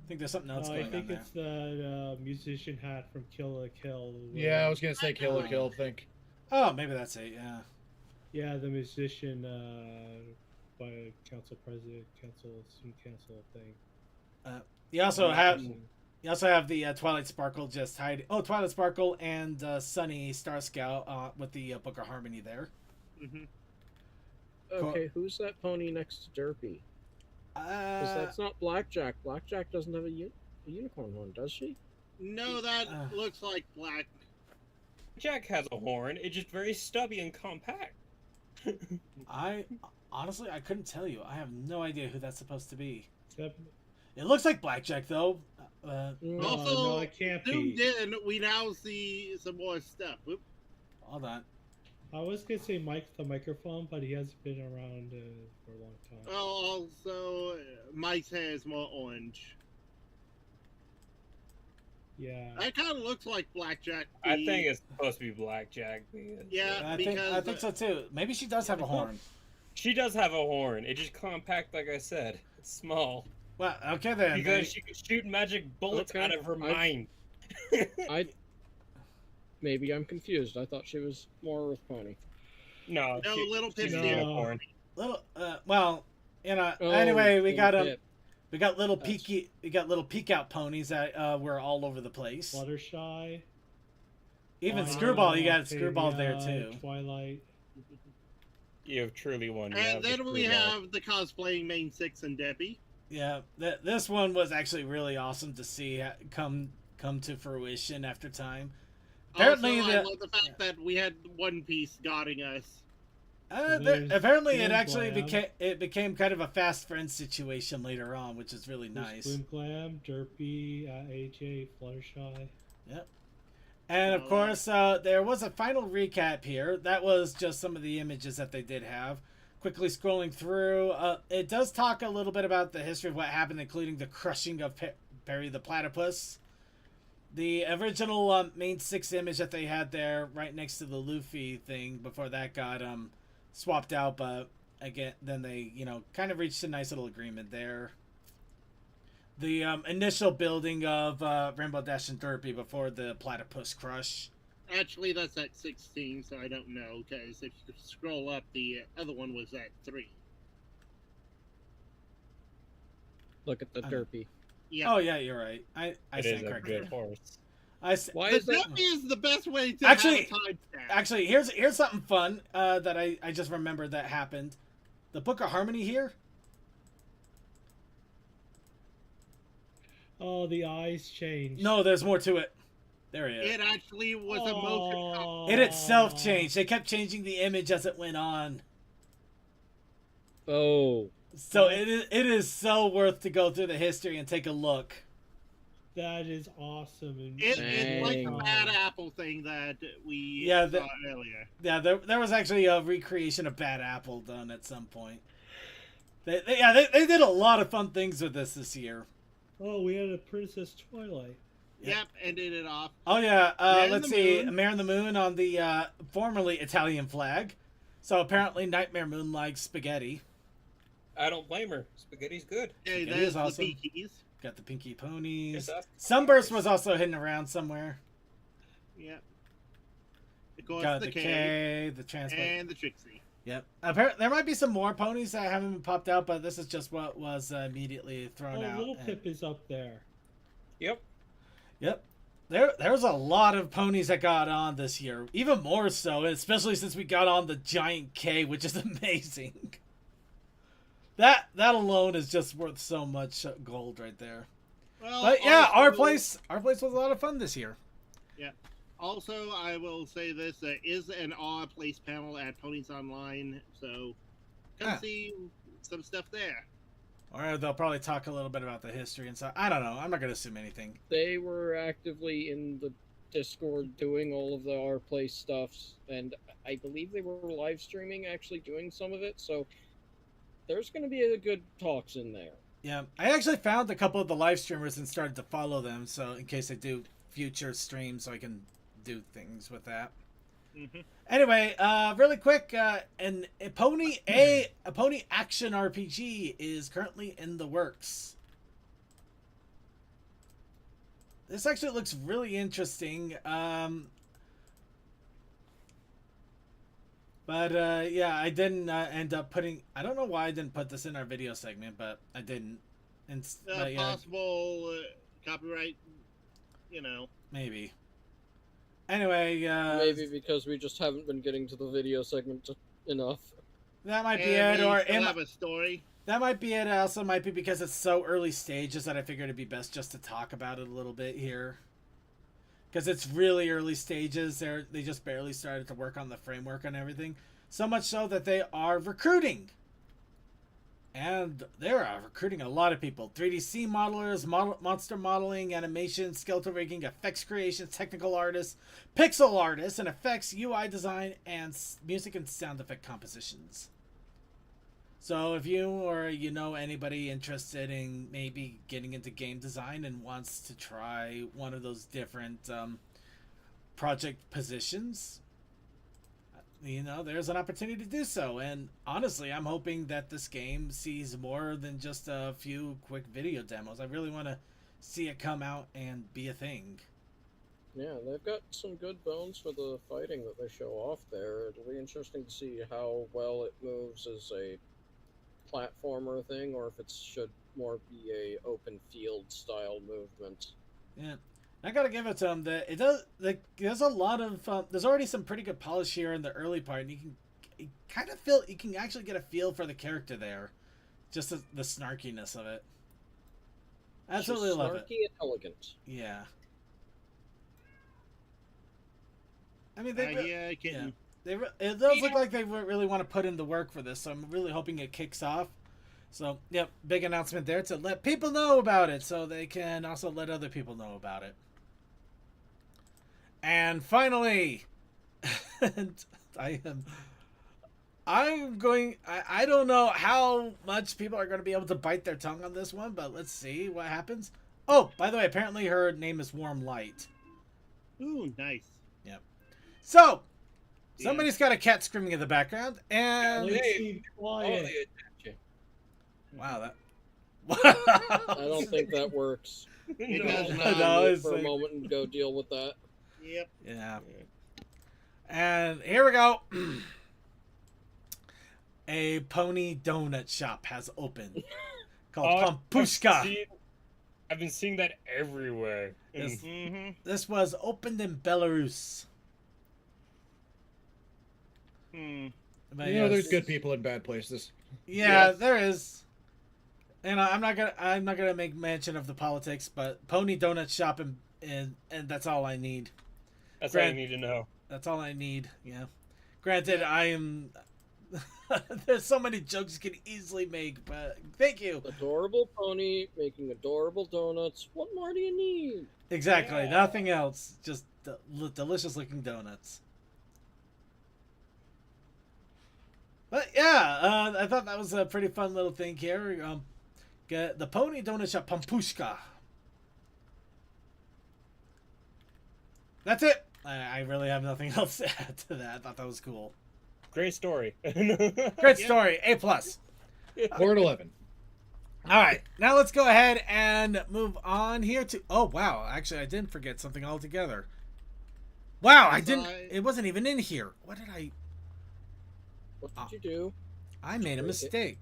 I think there's something else I going on think there. it's the musician hat from Kill la Kill. Yeah, I was gonna say Kill la Kill. Think. Oh, maybe that's it, yeah. Yeah, the musician by council president, council student council thing. You also have You also have the Twilight Sparkle just hiding. Oh, Twilight Sparkle and Sunny Star Scout with the Book of Harmony there. Hmm. Okay, who's that pony next to Derpy? Because that's not Blackjack. Blackjack doesn't have a unicorn horn, does she? No, that looks like Black. Jack has a horn. It's just very stubby and compact. I honestly I couldn't tell you. I have no idea who that's supposed to be. That, It looks like Blackjack though. no, Also, no, it can't zoomed be. in, we now see some more stuff. Whoop. Hold on. I was gonna say Mike the microphone, but he hasn't been around for a long time. Oh, also, Mike's hair is more orange. Yeah. That kind of looks like Blackjack. I think it's supposed to be Blackjack. Because, Yeah, I because think so too. Maybe she does have a horn. She does have a horn. It's just compact, like I said. It's small. Well, okay then. Because she can shoot magic bullets Okay, out of her mind. Maybe I'm confused. I thought she was more with pony. No, No, Little she's Pip's a the- unicorn. Little well, Oh, anyway, we got Pip. we got little peek out ponies that were all over the place. Fluttershy. Even Twilight, Screwball, you got Screwball there Octavia, too. Twilight. You have truly won. You And have the then we screwball. have the cosplaying main six and Debbie. Yeah, this one was actually really awesome to see come to fruition after time. Apparently, Also, I love the fact that we had One Piece guarding us. There's apparently it Glam actually Glam. became kind of a fast friend situation later on, which is really There's nice. Glim Glam, Derpy, AJ, Fluttershy. Yep. And of Oh, course, there was a final recap here. That was just some of the images that they did have. Quickly scrolling through, it does talk a little bit about the history of what happened, including the crushing of Perry the Platypus. The original main six image that they had there, right next to the Luffy thing, before that got swapped out, but again, then they kind of reached a nice little agreement there. The initial building of Rainbow Dash and Derpy before the Platypus crush. Actually, that's at 16, so I don't know, because if you scroll up, the other one was at 3. Look at the Derpy. Yeah. Oh yeah, you're right. I It is stand a corrected. good horse. Why The is that? Debbie is the best way to Actually- have a timestamp. Actually, here's something fun that I just remembered that happened. The Book of Harmony here. Oh, the eyes changed. No, there's more to it. There he is. It actually was a motion Oh. It itself changed. They kept changing the image as it went on. Oh, So it is so worth to go through the history and take a look. That is awesome. And It's like the Dang. bad apple thing that we Yeah, saw earlier. Yeah, there was actually a recreation of Bad Apple done at some point. They did a lot of fun things with this year. Oh, we had a Princess Twilight. Yeah. Yep, ended it off. Oh yeah, Man let's the see, Moon. Mare in the Moon on the formerly Italian flag. So apparently Nightmare Moon likes spaghetti. I don't blame her. Spaghetti's good. Hey, It there's is awesome. the Peakies. Got the Pinky Ponies. Yes, that's- Sunburst was also hidden around somewhere. Yep. Of course, Got the the K K, the Transport. and the Trixie. Yep. Apparently, there might be some more ponies that haven't been popped out, but this is just what was immediately thrown Oh, out. Little And- Pip is up there. Yep. Yep. There's a lot of ponies that got on this year. Even more so, especially since we got on the giant K, which is amazing. That alone is just worth so much gold right there. Well, But yeah, our also- place was a lot of fun this year. Also, I will say this: there is an Our Place panel at Ponies Online, so come Ah. see some stuff there. Or they'll probably talk a little bit about the history and stuff. I don't know. I'm not gonna assume anything. they were actively in the Discord doing all of the our place stuffs, and I believe they were live streaming, actually doing some of it. So there's going to be a good talks in there. Yeah, I actually found a couple of the live streamers and started to follow them. So in case they do future streams, so I can do things with that. Mm-hmm. Anyway, really quick, a pony action RPG is currently in the works. This actually looks really interesting. But yeah, I didn't end up putting. I don't know why I didn't put this in our video segment, but I didn't. And but, yeah, Possible copyright, you know. Maybe. Anyway, Maybe because we just haven't been getting to the video segment enough. that might be And it. we Or still have a story. that might be it. It also might be because it's so early stages that I figured it'd be best just to talk about it a little bit here. Because it's really early stages. They just barely started to work on the framework and everything. So much so that they are recruiting. And they are recruiting a lot of people. 3D modelers, monster modeling, animation, skeletal rigging, effects creation, technical artists, pixel artists, and effects, UI design, and music and sound effect compositions. So if you or you know anybody interested in maybe getting into game design and wants to try one of those different project positions, you know, there's an opportunity to do so. And honestly, I'm hoping that this game sees more than just a few quick video demos. I really want to see it come out and be a thing. Yeah, they've got some good bones for the fighting that they show off there. It'll be interesting to see how well it moves as a platformer thing, or if it should more be a open field style movement. Yeah, I gotta give it to them that it does. Like, there's a lot of there's already some pretty good polish here in the early part, and you kind of feel you can actually get a feel for the character there, just the snarkiness of it. Absolutely She's love it. snarky and elegant. Yeah. I mean, they it does look like they really want to put in the work for this, so I'm really hoping it kicks off. So, yep, big announcement there to let people know about it so they can also let other people know about it. And finally, I don't know how much people are going to be able to bite their tongue on this one, but let's see what happens. Oh, by the way, apparently her name is Warm Light. Ooh, nice. Yep. So, somebody's got a cat screaming in the background, and Quiet. wow, I don't think that works. It I'll does have not. No, to it's for like- a moment and go deal with that. Yep. yeah. And here we go. A pony donut shop has opened called Pampushka. I've been seeing that everywhere. Yes. Mm-hmm. This was opened in Belarus. But You know, yes. there's good people in bad places. Yeah, Yes. there is. And I'm not gonna make mention of the politics, but pony donut shop and that's all I need. That's all you need to know. That's all I need. Yeah. Granted, I am. There's so many jokes you can easily make, but thank you. Adorable pony making adorable donuts. What more do you need? Exactly. Yeah. Nothing else. Just delicious looking donuts. But yeah, I thought that was a pretty fun little thing here. Get the pony donut shop Pampushka. That's it. I really have nothing else to add to that. I thought that was cool. Great story. Great story. A+. Port 11. All right, now let's go ahead and move on here to. Oh wow, actually I didn't forget something altogether. Wow, I didn't. It wasn't even in here. What did I? What did you do? I made a Break it. mistake.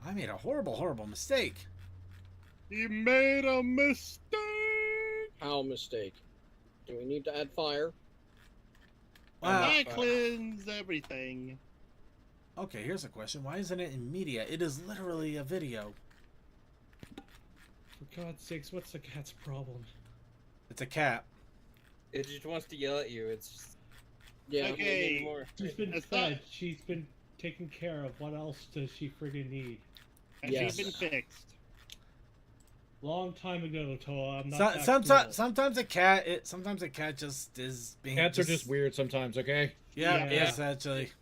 I made a horrible mistake. You made a mistake. How mistake? Do we need to add fire? Wow. I cleanse everything. Okay, here's a question. Why isn't it in media? It is literally a video. For God's sakes, what's the cat's problem? It's a cat. It just wants to yell at you. It's just Yeah. Okay. more. She's been That's fed. not- She's been taken care of. What else does she friggin' need? Has Yes. she been fixed? Long time ago, Toa. I'm not that Sometimes a cat. Sometimes a cat just is being. Cats are just weird sometimes, okay? Yeah, Yeah. yes, actually.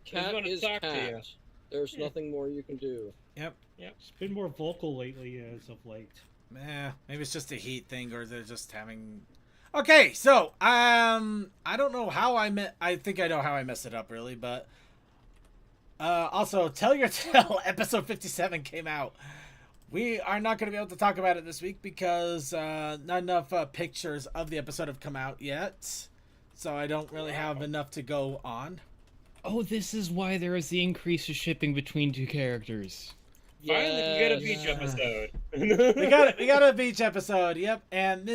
Cat gonna is talk to you. cat. There's nothing more you can do. She's been more vocal lately as of late. Maybe it's just a heat thing, or they're just having. Okay, so I don't know how I think I know how I messed it up, really, but also Tell Your Tale episode 57 came out. We are not going to be able to talk about it this week because not enough pictures of the episode have come out yet, so I don't really have enough to go on. Oh, this is why there is the increase of shipping between two characters. Finally, we get a beach Yeah. episode. We got a beach episode. Yep, and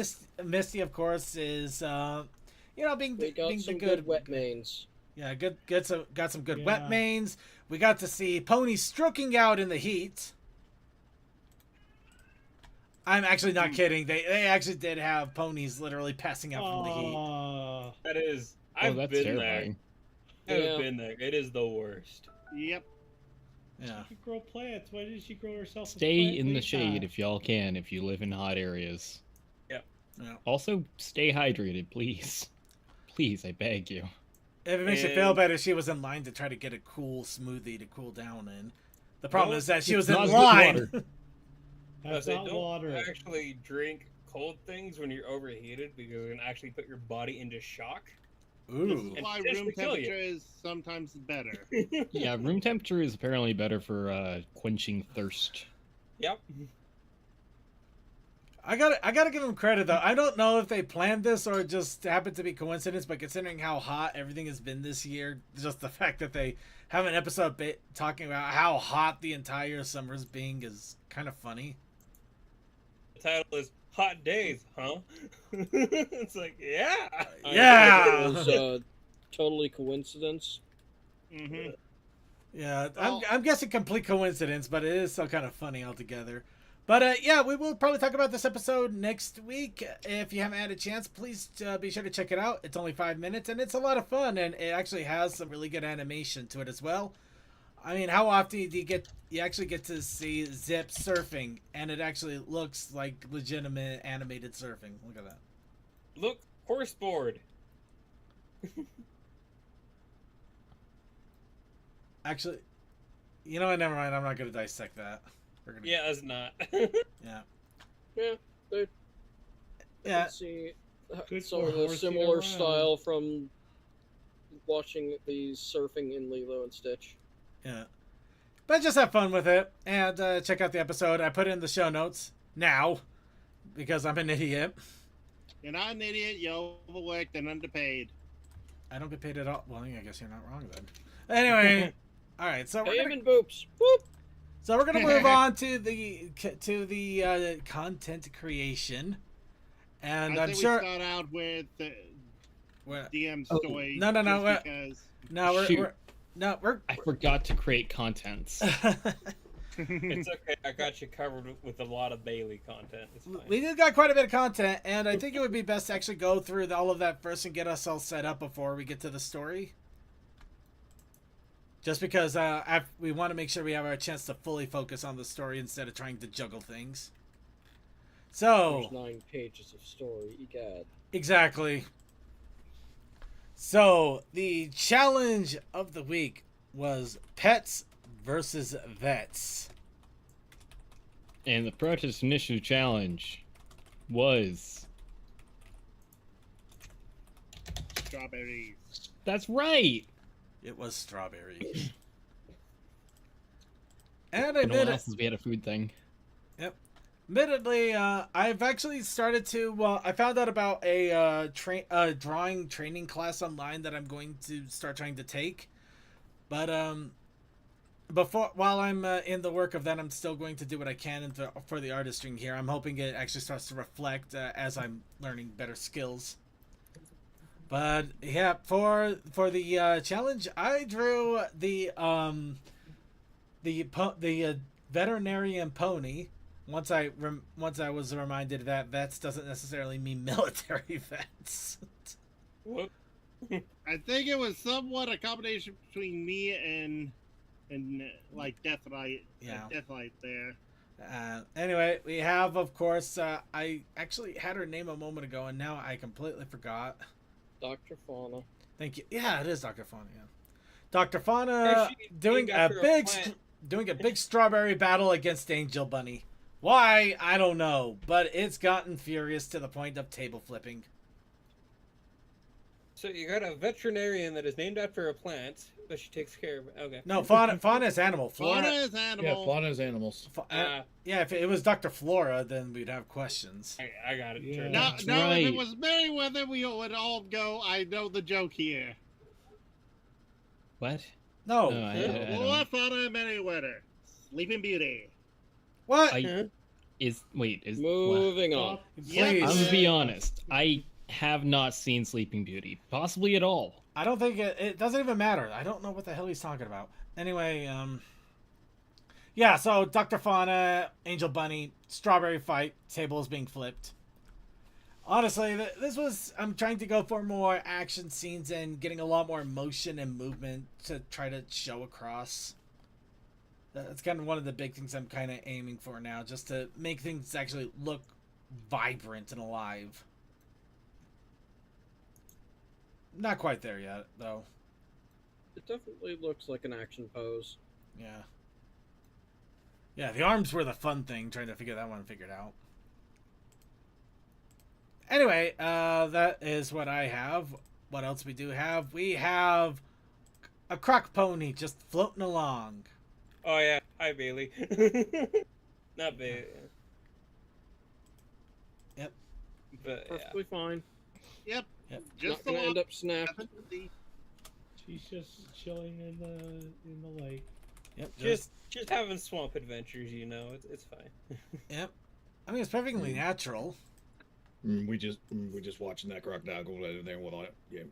Misty, of course, is being We got being some the good wet mains. Yeah, got some good wet Yeah. mains. We got to see Pony stroking out in the heat. I'm actually not kidding. They actually did have ponies literally passing out from the heat. Aw. That is, Oh, I've that's been terrifying. there. Yeah. I've been there. It is the worst. Yep. Yeah. She could grow plants. Why did she grow herself? a Stay plant in the like shade that? if y'all can, if you live in hot areas. Yep. Yeah. Also, stay hydrated, please. Please, I beg you. If it makes you feel And- better, she was in line to try to get a cool smoothie to cool down in. The problem Nope, is that she was it's in not good line. water. That's They not don't water. actually drink cold things when you're overheated because it can actually put your body into shock. This Ooh. is why Just room to kill you. temperature is sometimes better. Yeah, room temperature is apparently better for quenching thirst. Yep. I gotta give them credit though. I don't know if they planned this or it just happened to be coincidence, but considering how hot everything has been this year, just the fact that they have an episode talking about how hot the entire summer's being is kind of funny. The title is Hot Days, huh? It's like, yeah. I Yeah! think it was totally coincidence. Mm-hmm. Yeah, Well- I'm guessing complete coincidence, but it is still kind of funny altogether. But yeah, we will probably talk about this episode next week. If you haven't had a chance, please be sure to check it out. It's only 5 minutes, and it's a lot of fun, and it actually has some really good animation to it as well. I mean, how often do you actually get to see Zip surfing, and it actually looks like legitimate animated surfing? Look at that. Look, horse board. Actually, you know what? Never mind. I'm not going to dissect that. We're gonna, Yeah, it's not. Yeah. Yeah, they Yeah. can see Good some for of the horsing similar around. style from watching these surfing in Lilo and Stitch. Yeah. But just have fun with it and check out the episode. I put it in the show notes now because I'm an idiot. You're not an idiot. You're overworked and underpaid. I don't get paid at all. Well, I guess you're not wrong then. Anyway, all right. So Pay we're him gonna, in boops. Whoop! move on to the content creation, and I I'm think sure. we start out with the We're, DM Oh, story. no, just we're- because no, we're, Shoot. we're no, we're. I forgot to create contents. It's okay. I got you covered with a lot of Bailey content. It's fine. We did got quite a bit of content, and I think it would be best to actually go through all of that first and get us all set up before we get to the story. Just because we want to make sure we have our chance to fully focus on the story instead of trying to juggle things. There's So, 9 pages of story. Egad. exactly. So, the challenge of the week was pets versus vets. And the Protest Initiative Challenge was... strawberries. That's right! It was strawberry. And No one admittedly, else, we had a food thing. I've actually started to. I found out about a drawing training class online that I'm going to start trying to take. But while I'm in the work of that, I'm still going to do what I can for the artistry here. I'm hoping it actually starts to reflect as I'm learning better skills. But yeah, for the challenge, I drew the veterinarian pony. Once I was reminded that vets doesn't necessarily mean military vets. Whoop. I think it was somewhat a combination between me and like Deathlight. Yeah. Deathlight there. Anyway, we have, of course, I actually had her name a moment ago, and now I completely forgot. Dr. Fauna. Thank you. Yeah, it is Dr. Fauna. Yeah. Dr. Fauna She doing named a after a big plant. strawberry battle against Angel Bunny. Why? I don't know, but it's gotten furious to the point of table flipping. So you got a veterinarian that is named after a plant that she takes care of. Okay. No, Fauna is animal. Fauna Flora. is Yeah, animal. fauna is animals. Yeah, if it was Dr. Flora, then we'd have questions. I got it. Yeah. turned No, out. That's no, if right. it was Merryweather, we would all go, I know the joke here. What? No. No, I What Fauna and Merryweather? Sleeping Beauty. What? Wait, is what? Moving on. Please. I'm gonna be honest. I have not seen Sleeping Beauty, possibly at all. I don't think it doesn't even matter. I don't know what the hell he's talking about. Anyway, yeah, so Dr. Fauna, Angel Bunny, strawberry fight, table is being flipped. Honestly, this was, I'm trying to go for more action scenes and getting a lot more motion and movement to try to show across. That's kind of one of the big things I'm kind of aiming for now, just to make things actually look vibrant and alive. Not quite there yet, though. It definitely looks like an action pose. Yeah. Yeah, the arms were the fun thing, trying to figure that one figured out. Anyway, that is what I have. What else we do have? We have a croc pony just floating along. Oh yeah, hi Bailey. Not Bailey. Yep. But yeah. Perfectly fine. Yep. Yep. Just Not gonna the end one. up snapped. She's just chilling in the lake. Yep. Just having swamp adventures, you know. It's fine. Yep. I mean, it's perfectly natural. We just watching that crocodile go in there with it. Yeah.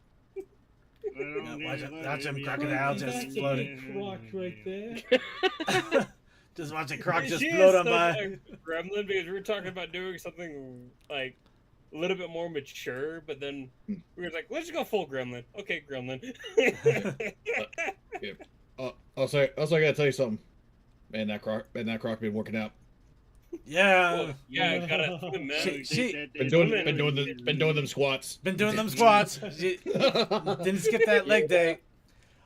Watch him crocodile just That's a floating. big croc right there. Just watch a croc just She float is on by. such a gremlin, because we were talking about doing something like a little bit more mature, but then we were like, let's just go full gremlin. Okay, gremlin. Also, I gotta tell you something. Man, that croc been working out. Yeah. Well, yeah, gotta She Been doing them squats. been doing them squats. She didn't skip that leg day.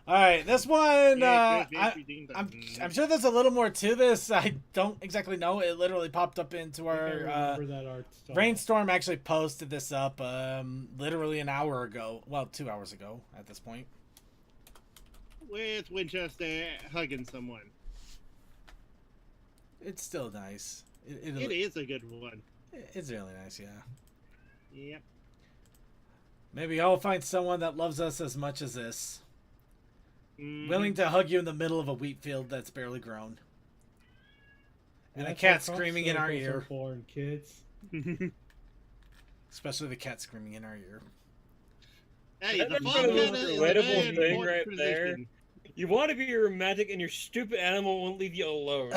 All right, this one. I'm sure there's a little more to this. I don't exactly know. It literally popped up into I our remember that art style. Rainstorm. Actually posted this up literally an hour ago. Well, 2 hours ago at this point. With Winchester hugging someone. It's still nice. It is a good one. It's really nice, yeah. Yep. Maybe I'll find someone that loves us as much as this. Mhm. Willing to hug you in the middle of a wheat field that's barely grown. And a That's cat how crop screaming in our circles are ear. born, kids. Especially the cat screaming in our ear. Hey, That's the a fun really is a relatable very thing important right there. position. You want to be romantic, and your stupid animal won't leave you alone.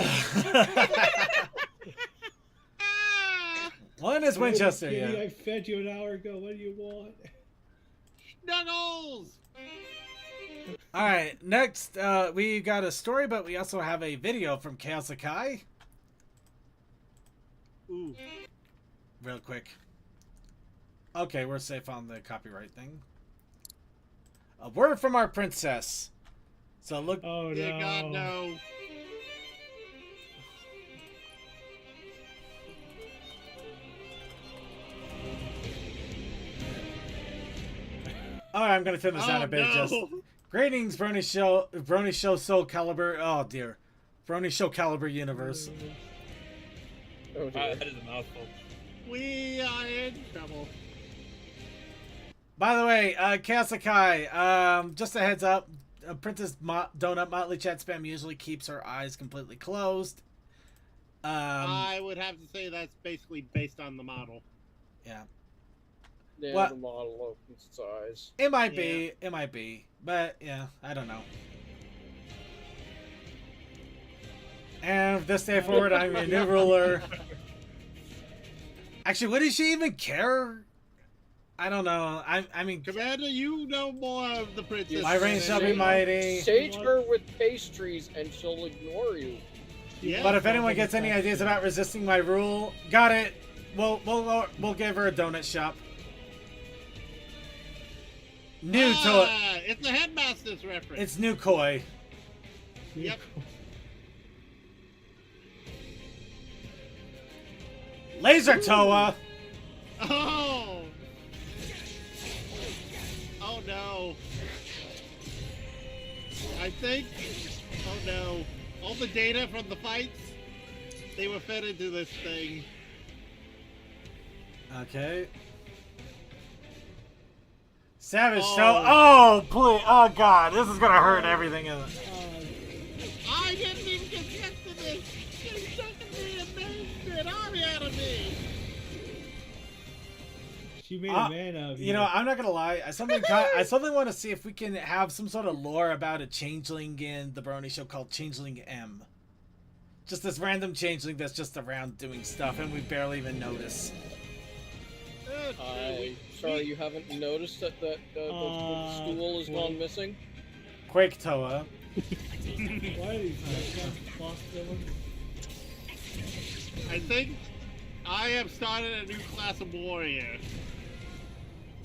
One is Winchester, Kitty, yeah. I fed you an hour ago. What do you want? Snuggles! Alright, next, we got a story, but we also have a video from Chaos Akai. Ooh. Real quick. Okay, we're safe on the copyright thing. A word from our princess. So look. Oh no! Dear God, no. Alright, I'm gonna turn this down a bit. no. Just greetings, Brony Show Soul Caliber. Oh dear, Brony Show Caliber Universe. Oh dear. That is a mouthful. We are in trouble. By the way, Chaos Akai, just a heads up. Princess Donut Motley Chat Spam usually keeps her eyes completely closed. I would have to say that's basically based on the model. Yeah. Yeah, What? the model opens its eyes. It might be, but yeah, I don't know. And from this day forward, I'm your new ruler. Actually, what does she even care? I don't know. I mean, Commander, you know more of the princess. my reign shall be mighty. Sage her with pastries, and she'll ignore you. Yeah. But if anyone gets any ideas about resisting my rule, got it. We'll give her a donut shop. New to it's a headmaster's reference. it's new koi. Yep. Laser Toa. Oh. Oh no. I think. Oh no. All the data from the fights, they were fed into this thing. Okay. Savage Oh. Toe. Oh, please. Oh, God. This is going to hurt everything. I didn't even consent to this. Getting stuck in She made a man of you. You know, I'm not gonna lie. I suddenly want to see if we can have some sort of lore about a changeling in the Brony show called Changeling M. Just this random changeling that's just around doing stuff, and we barely even notice. Sorry, you haven't noticed that the stool has gone missing? Quake Toa. Why are these boss villains? I think I have started a new class of warrior.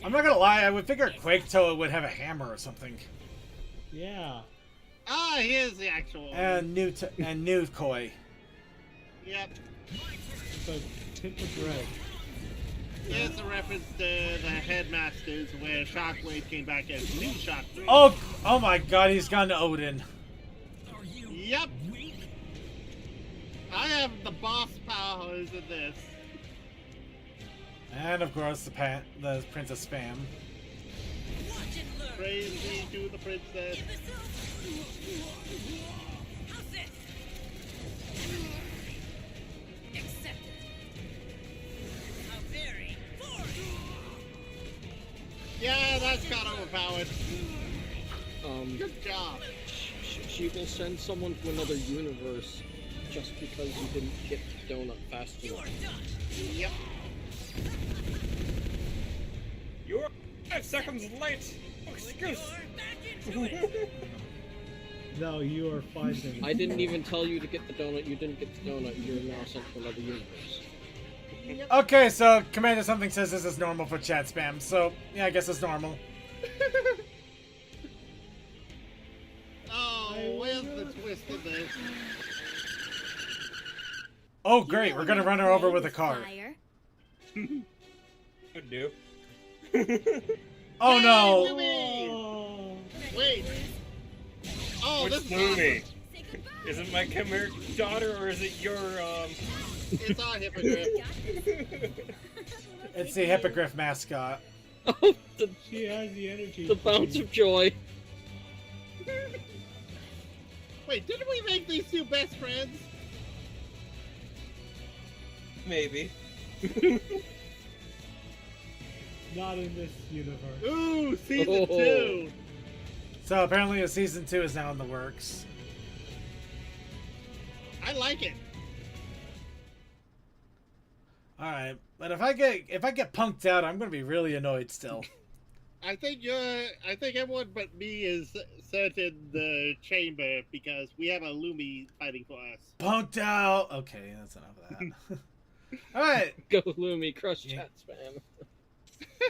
I'm not gonna lie. I would figure Quake Toa would have a hammer or something. Yeah. Ah, here's the actual. And new Koi. Yep. So tip of bread. Here's a reference to the Headmasters where Shockwave came back as new Shockwave. Oh my God, he's gone to Odin. Yep. I have the boss powers in this. And of course the Princess Spam. Praise be to the princess. Yeah, that's got overpowered. Good job. She will send someone to another universe just because you didn't get the donut fast enough. Yep. You're 5 seconds late. Excuse. No, you are 5 minutes. I didn't even tell you to get the donut. You didn't get the donut. You're now sent to another universe. Okay, so Commander something says this is normal for chat spam. So yeah, I guess it's normal. Oh, where's the twist in this? Oh great, we're gonna run her over with a car. Could do. Oh no! Oh. Wait. Oh, Which this is movie? Is it my chimeric daughter or is it your It's our hippogriff. It's the Hippogriff mascot. Oh, She has the energy. the bounce of joy. Wait, didn't we make these two best friends? maybe? Not in this universe. Ooh, season Oh. 2. So apparently a season 2 is now in the works. I like it. Alright. But if I get punked out, I'm gonna be really annoyed still. I think everyone but me is sent in the chamber because we have a Lumi fighting for us. Punked out! Okay, that's enough of that. Alright. Go Lumi, crush Yeah. chat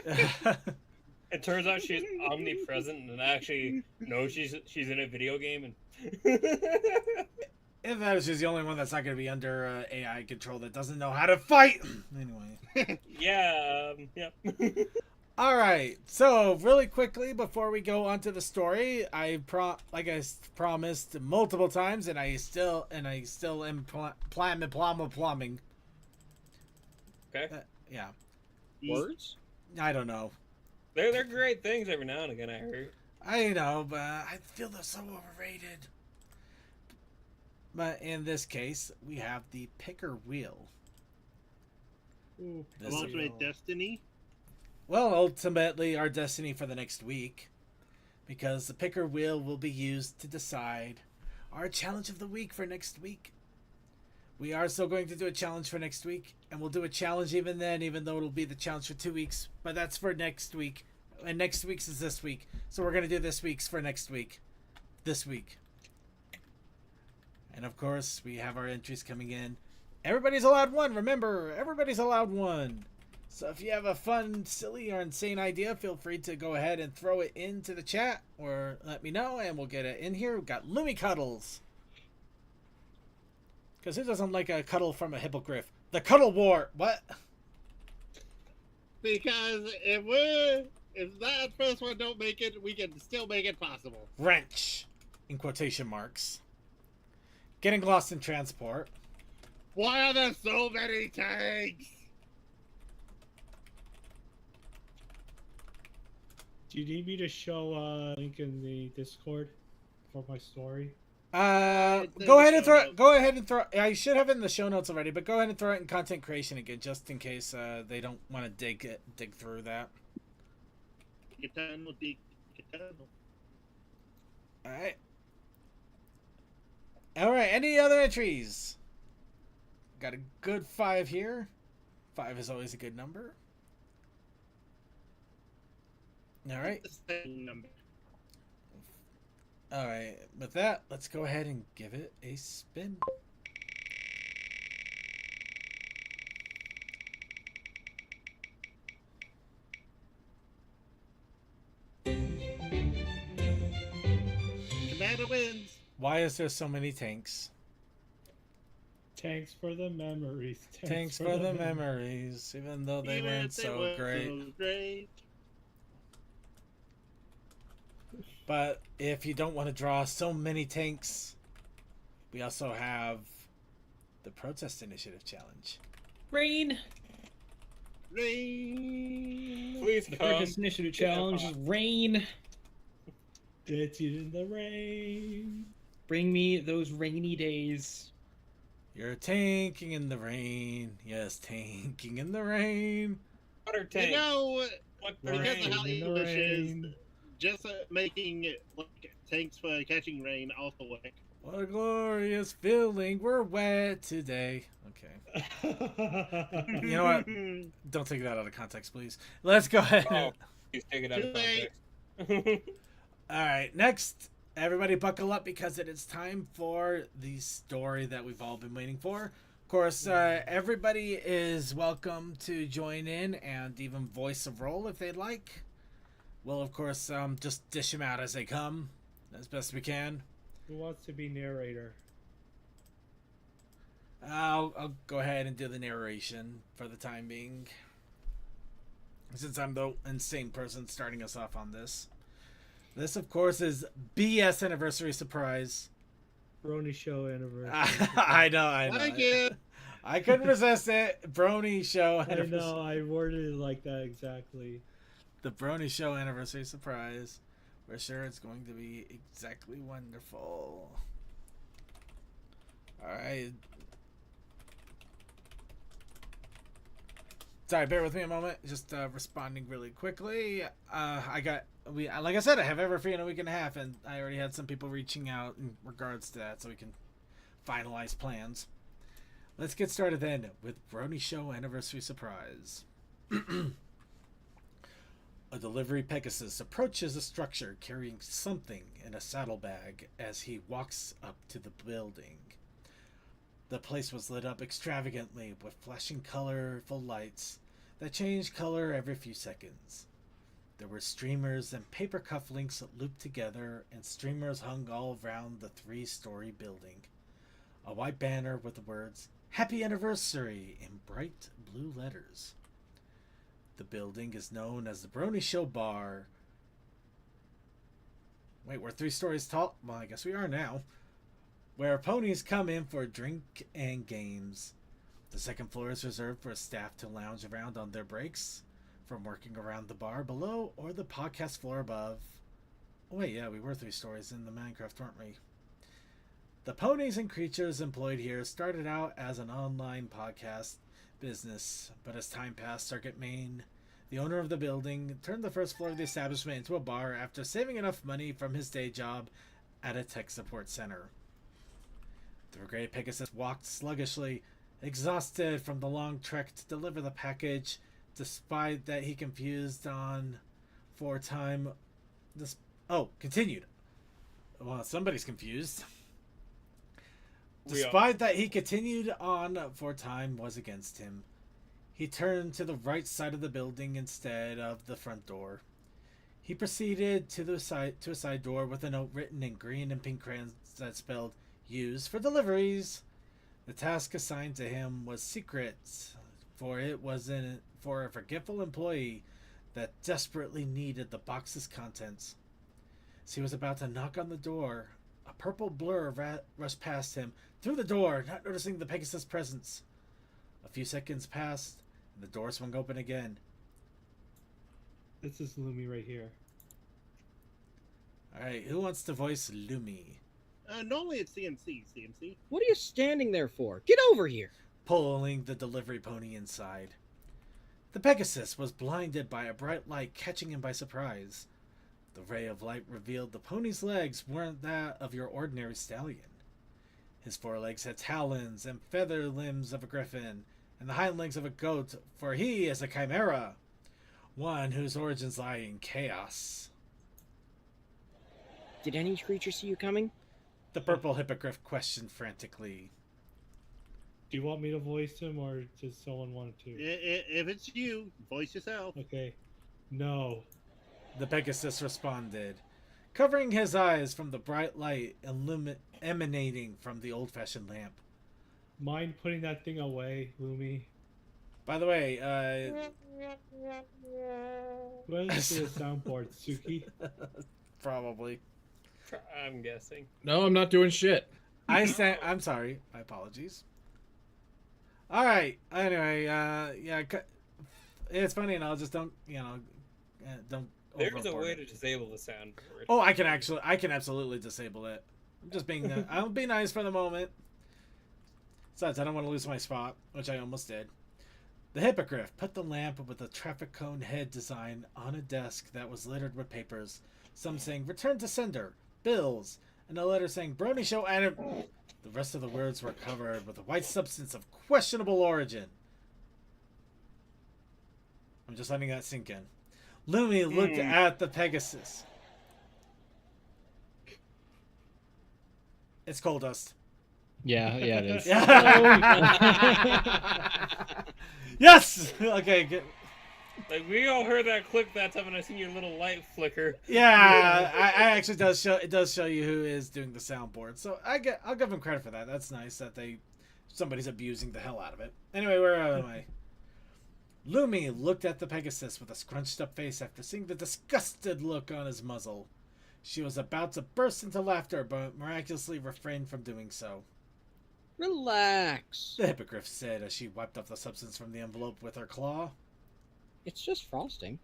spam. It turns out she's omnipresent and I actually know she's in a video game and If that is she's the only one that's not going to be under AI control that doesn't know how to fight. Anyway. yeah, yep. All right. So really quickly before we go on to the story, like I promised multiple times, and I still am plumbing. Okay. Yeah. Words? I don't know. They're great things every now and again. I heard. I know, but I feel they're so overrated. But in this case, we have the picker wheel. Ooh, This Ultimate Destiny. Well, ultimately, our destiny for the next week. Because the picker wheel will be used to decide our challenge of the week for next week. We are still going to do a challenge for next week. And we'll do a challenge even then, even though it'll be the challenge for 2 weeks. But that's for next week. And next week's is this week. So we're going to do this week's for next week. This week. And of course, we have our entries coming in. Everybody's allowed one. Remember, everybody's allowed one. So if you have a fun, silly, or insane idea, feel free to go ahead and throw it into the chat or let me know and we'll get it in here. We've got Lumi Cuddles. Because who doesn't like a cuddle from a hippogriff? The Cuddle War. What? Because if that first one don't make it, we can still make it possible. Wrench. In quotation marks. Getting lost in transport. Why are there so many tanks? Do you need me to show a link in the Discord for my story? It's in Go the ahead and show throw. notes. Go ahead and throw. I should have it in the show notes already, but go ahead and throw it in content creation again, just in case they don't want to dig through that. Eternal, eternal. All right. All right. Any other entries? Got a good 5 here. 5 is always a good number. All right. The same number. All right. With that, let's go ahead and give it a spin. Commander wins. Why is there so many tanks? Tanks for the memories. Tanks for the memories, even though they Even weren't if they so weren't great. so great. But if you don't want to draw so many tanks, we also have the Protest Initiative Challenge. Rain. Rain. Please The come. Purchase Initiative Challenge is rain. Dancing in the rain. Bring me those rainy days. You're tanking in the rain. Yes, tanking in the rain. Water tank. You know, What because Rain of how in the English is, rain. just making it like tanks for catching rain also work. What a glorious feeling. We're wet today. Okay. You know what? Don't take that out of context, please. Let's go ahead. Oh, please take it out of Too late. context. All right, next, everybody buckle up because it is time for the story that we've all been waiting for. Of course, everybody is welcome to join in and even voice a role if they'd like. We'll, of course, just dish them out as they come, as best we can. Who wants to be narrator? I'll go ahead and do the narration for the time being, since I'm the insane person starting us off on this. This, of course, is BS Anniversary Surprise. Brony show anniversary. I know. Thank you. I couldn't resist it. Brony Show I Anniversary. know, I worded it like that exactly. The Brony Show Anniversary Surprise. We're sure it's going to be exactly wonderful. Alright. Sorry, bear with me a moment. Just responding really quickly. Like I said, I have Everfree in a week and a half, and I already had some people reaching out in regards to that, so we can finalize plans. Let's get started then with Brony Show Anniversary Surprise. A delivery Pegasus approaches a structure carrying something in a saddlebag as he walks up to the building. The place was lit up extravagantly with flashing colorful lights that changed color every few seconds. There were streamers and paper cufflinks looped together, and streamers hung all around the 3-story building. A white banner with the words, "Happy Anniversary" in bright blue letters. The building is known as the Brony Show Bar. Wait, we're 3 stories tall? Well, I guess we are now. Where ponies come in for a drink and games. The second floor is reserved for staff to lounge around on their breaks, from working around the bar below or the podcast floor above. Oh, wait, yeah, we were 3 stories in the Minecraft, weren't we? The ponies and creatures employed here started out as an online podcast business, but as time passed, Circuit Main, the owner of the building, turned the first floor of the establishment into a bar after saving enough money from his day job at a tech support center. The gray Pegasus walked sluggishly, exhausted from the long trek to deliver the package, despite that he continued. Well, somebody's confused. Despite that he continued on for time was against him. He turned to the right side of the building instead of the front door. He proceeded to a side door with a note written in green and pink crayons that spelled "Use for deliveries." The task assigned to him was secret, for it was for a forgetful employee that desperately needed the box's contents. As he was about to knock on the door, a purple blur rushed past him through the door, not noticing the Pegasus' presence. A few seconds passed, and the door swung open again. This is Lumi right here. Alright, who wants to voice Lumi? Normally it's CMC. What are you standing there for? Get over here. Pulling the delivery pony inside. The Pegasus was blinded by a bright light catching him by surprise. The ray of light revealed the pony's legs weren't that of your ordinary stallion. His forelegs had talons and feather limbs of a griffin, and the hind legs of a goat, for he is a chimera, one whose origins lie in chaos. Did any creature see you coming? The purple hippogriff questioned frantically. Do you want me to voice him, or does someone want to? If it's you, voice yourself. Okay. No. The Pegasus responded, covering his eyes from the bright light emanating from the old-fashioned lamp. Mind putting that thing away, Lumi? By the way, What is the soundboard, Suki? probably. I'm guessing. No, I'm not doing shit. I'm sorry. My apologies. All right. Anyway, yeah, it's funny, and I'll just don't. Don't. There's a overboard way it. to disable the soundboard. Oh, I can absolutely disable it. I'm just being. I'll be nice for the moment. Besides, I don't want to lose my spot, which I almost did. The hippogriff put the lamp with a traffic cone head design on a desk that was littered with papers. Some saying "Return to sender," bills, and a letter saying "Brony show," and the rest of the words were covered with a white substance of questionable origin. I'm just letting that sink in. Lumi looked at the Pegasus. It's coal dust. Yeah, it is. Yes. Okay. Good. Like, we all heard that click that time, and I seen your little light flicker. Yeah, I actually does show you who is doing the soundboard. So I'll give him credit for that. That's nice that somebody's abusing the hell out of it. Anyway, where am I? Lumi looked at the Pegasus with a scrunched up face after seeing the disgusted look on his muzzle. She was about to burst into laughter, but miraculously refrained from doing so. Relax. The hippogriff said as she wiped off the substance from the envelope with her claw. It's just frosting.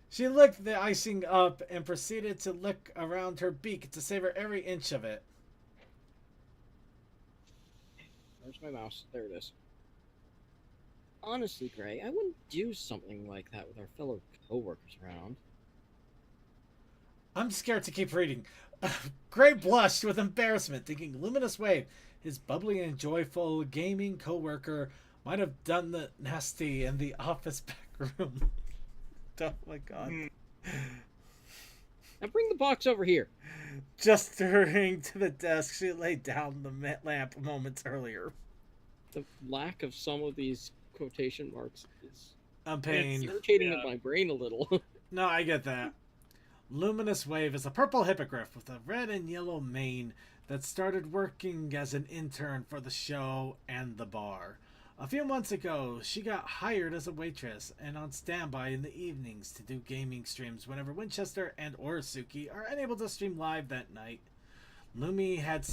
She licked the icing up and proceeded to lick around her beak to savor every inch of it. Where's my mouse? There it is. Honestly, Gray, I wouldn't do something like that with our fellow co-workers around. I'm scared to keep reading. Gray blushed with embarrassment, thinking Luminous Wave, his bubbly and joyful gaming co-worker, might have done the nasty in the office back room. Oh my god. Now bring the box over here. Just hurrying to the desk, she laid down the lamp moments earlier. The lack of some of these quotation marks is I'm pained. it's irritating at my brain a little. No, I get that. Luminous Wave is a purple hippogriff with a red and yellow mane that started working as an intern for the show and the bar. A few months ago, she got hired as a waitress and on standby in the evenings to do gaming streams whenever Winchester and or Suki are unable to stream live that night. Lumi has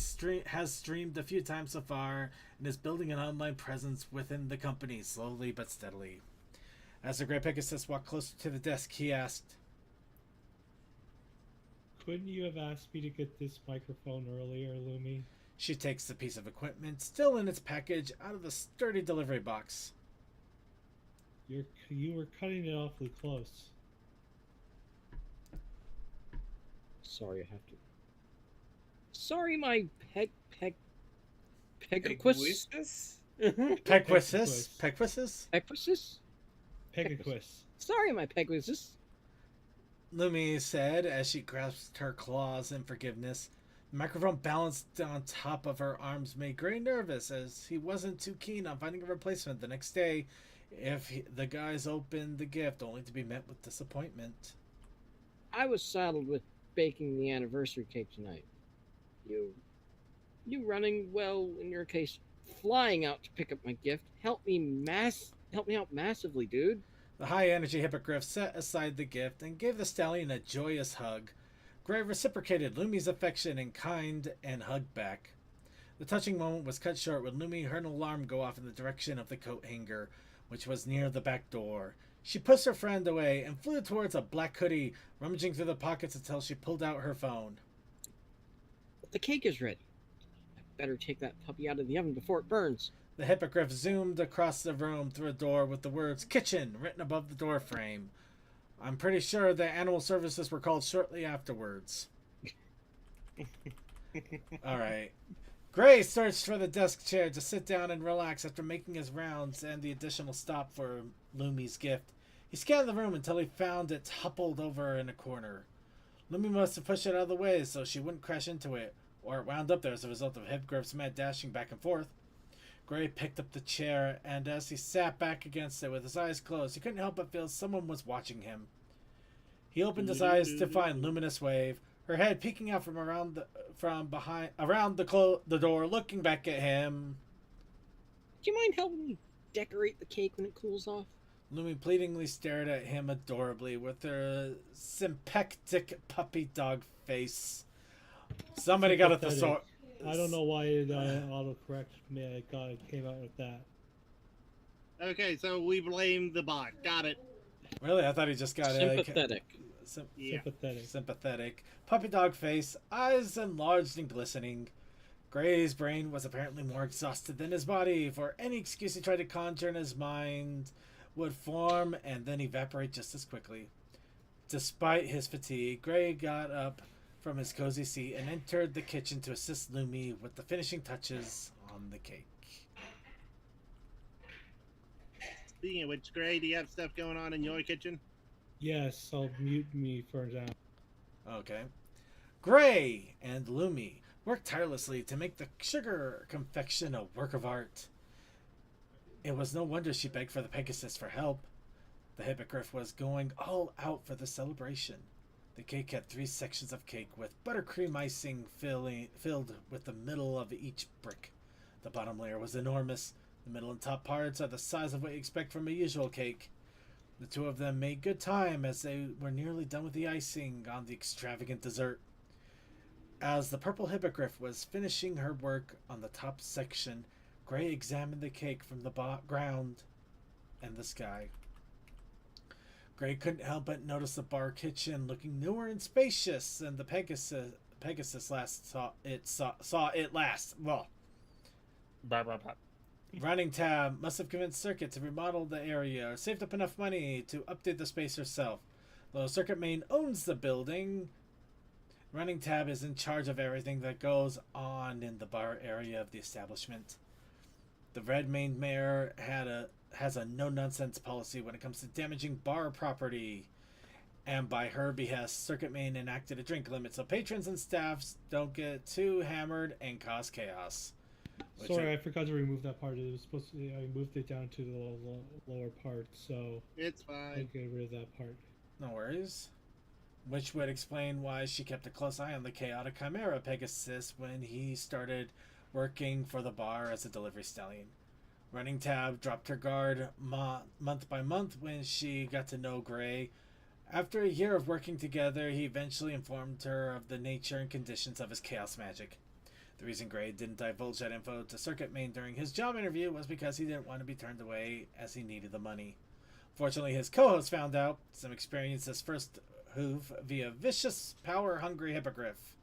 streamed a few times so far and is building an online presence within the company slowly but steadily. As the Grey Pegasus walked closer to the desk, he asked, Couldn't you have asked me to get this microphone earlier, Lumi? She takes the piece of equipment, still in its package, out of the sturdy delivery box. You were cutting it awfully close. Sorry, I have to. Sorry, my Pegasus? Pegasus? Pegasus? Pegasus. Sorry, my Pegasus. Lumi said as she grasped her claws in forgiveness. The microphone balanced on top of her arms made Gray nervous as he wasn't too keen on finding a replacement the next day if the guys opened the gift only to be met with disappointment. I was saddled with baking the anniversary cake tonight. You running, well, in your case, flying out to pick up my gift helped me out massively, dude. The high-energy hippogriff set aside the gift and gave the stallion a joyous hug. Gray reciprocated Lumi's affection in kind and hugged back. The touching moment was cut short when Lumi heard an alarm go off in the direction of the coat hanger, which was near the back door. She pushed her friend away and flew towards a black hoodie, rummaging through the pockets until she pulled out her phone. the cake is ready. I better take that puppy out of the oven before it burns. The hippogriff zoomed across the room through a door with the words kitchen written above the door frame. I'm pretty sure the animal services were called shortly afterwards. Alright. Gray searched for the desk chair to sit down and relax after making his rounds and the additional stop for Lumi's gift. He scanned the room until he found it toppled over in a corner. Lumi must have pushed it out of the way so she wouldn't crash into it, or it wound up there as a result of Hippogriff's mad dashing back and forth. Gray picked up the chair, and as he sat back against it with his eyes closed, he couldn't help but feel someone was watching him. He opened his eyes to find Luminous Wave, her head peeking out from behind the door, looking back at him. Do you mind helping me decorate the cake when it cools off? Lumi pleadingly stared at him adorably with her sympathetic puppy dog face. Somebody got a thesaurus. I don't know why it autocorrect came out with that. Okay, so we blame the bot. Got it. Really? I thought he just got sympathetic. Sympathetic. Puppy dog face, eyes enlarged and glistening. Gray's brain was apparently more exhausted than his body, for any excuse he tried to conjure in his mind would form and then evaporate just as quickly. Despite his fatigue, Gray got up from his cozy seat and entered the kitchen to assist Lumi with the finishing touches on the cake. Speaking of which, Gray, do you have stuff going on in your kitchen? Yes, I'll mute me for now. Okay. Gray and Lumi worked tirelessly to make the sugar confection a work of art. It was no wonder she begged for the Pegasus for help. The hippogriff was going all out for the celebration. The cake had 3 sections of cake with buttercream icing filled with the middle of each brick. The bottom layer was enormous. The middle and top parts are the size of what you expect from a usual cake. The two of them made good time as they were nearly done with the icing on the extravagant dessert. As the purple hippogriff was finishing her work on the top section, Gray examined the cake from the ground and the sky. Gray couldn't help but notice the bar kitchen looking newer and spacious, and the Pegasus saw it last. Well, Running Tab must have convinced Circuit to remodel the area or saved up enough money to update the space herself. Though Circuit Main owns the building, Running Tab is in charge of everything that goes on in the bar area of the establishment. The Red Main Mayor has a no-nonsense policy when it comes to damaging bar property. And by her behest, Circuit Main enacted a drink limit so patrons and staffs don't get too hammered and cause chaos. Sorry, I forgot to remove that part. It was supposed to. I moved it down to the lower part, so it's fine. I get rid of that part. No worries. Which would explain why she kept a close eye on the chaotic Chimera Pegasus when he started working for the bar as a delivery stallion. Running Tab dropped her guard month by month when she got to know Gray. After a year of working together, he eventually informed her of the nature and conditions of his chaos magic. The reason Gray didn't divulge that info to Circuit Main during his job interview was because he didn't want to be turned away as he needed the money. Fortunately, his co-host found out some experienced his first hoof via vicious, power-hungry hippogriff.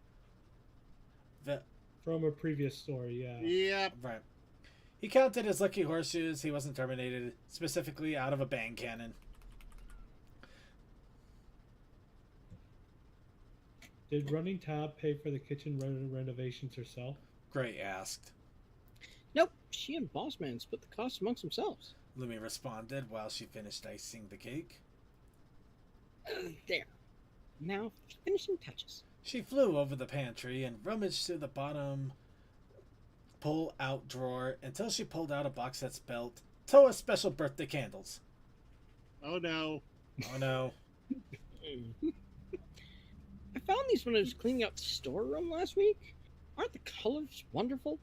From a previous story, yeah. Yep. Right. He counted his lucky horseshoes he wasn't terminated, specifically out of a bang cannon. Did Running Tab pay for the kitchen renovations herself? Gray asked. Nope, she and Bossman split the cost amongst themselves. Lumi responded while she finished icing the cake. There. Now, finishing touches. She flew over the pantry and rummaged through the bottom pull-out drawer until she pulled out a box that spelled Toa Special Birthday Candles. Oh no. Oh no. I found these when I was cleaning out the storeroom last week. Aren't the colors wonderful?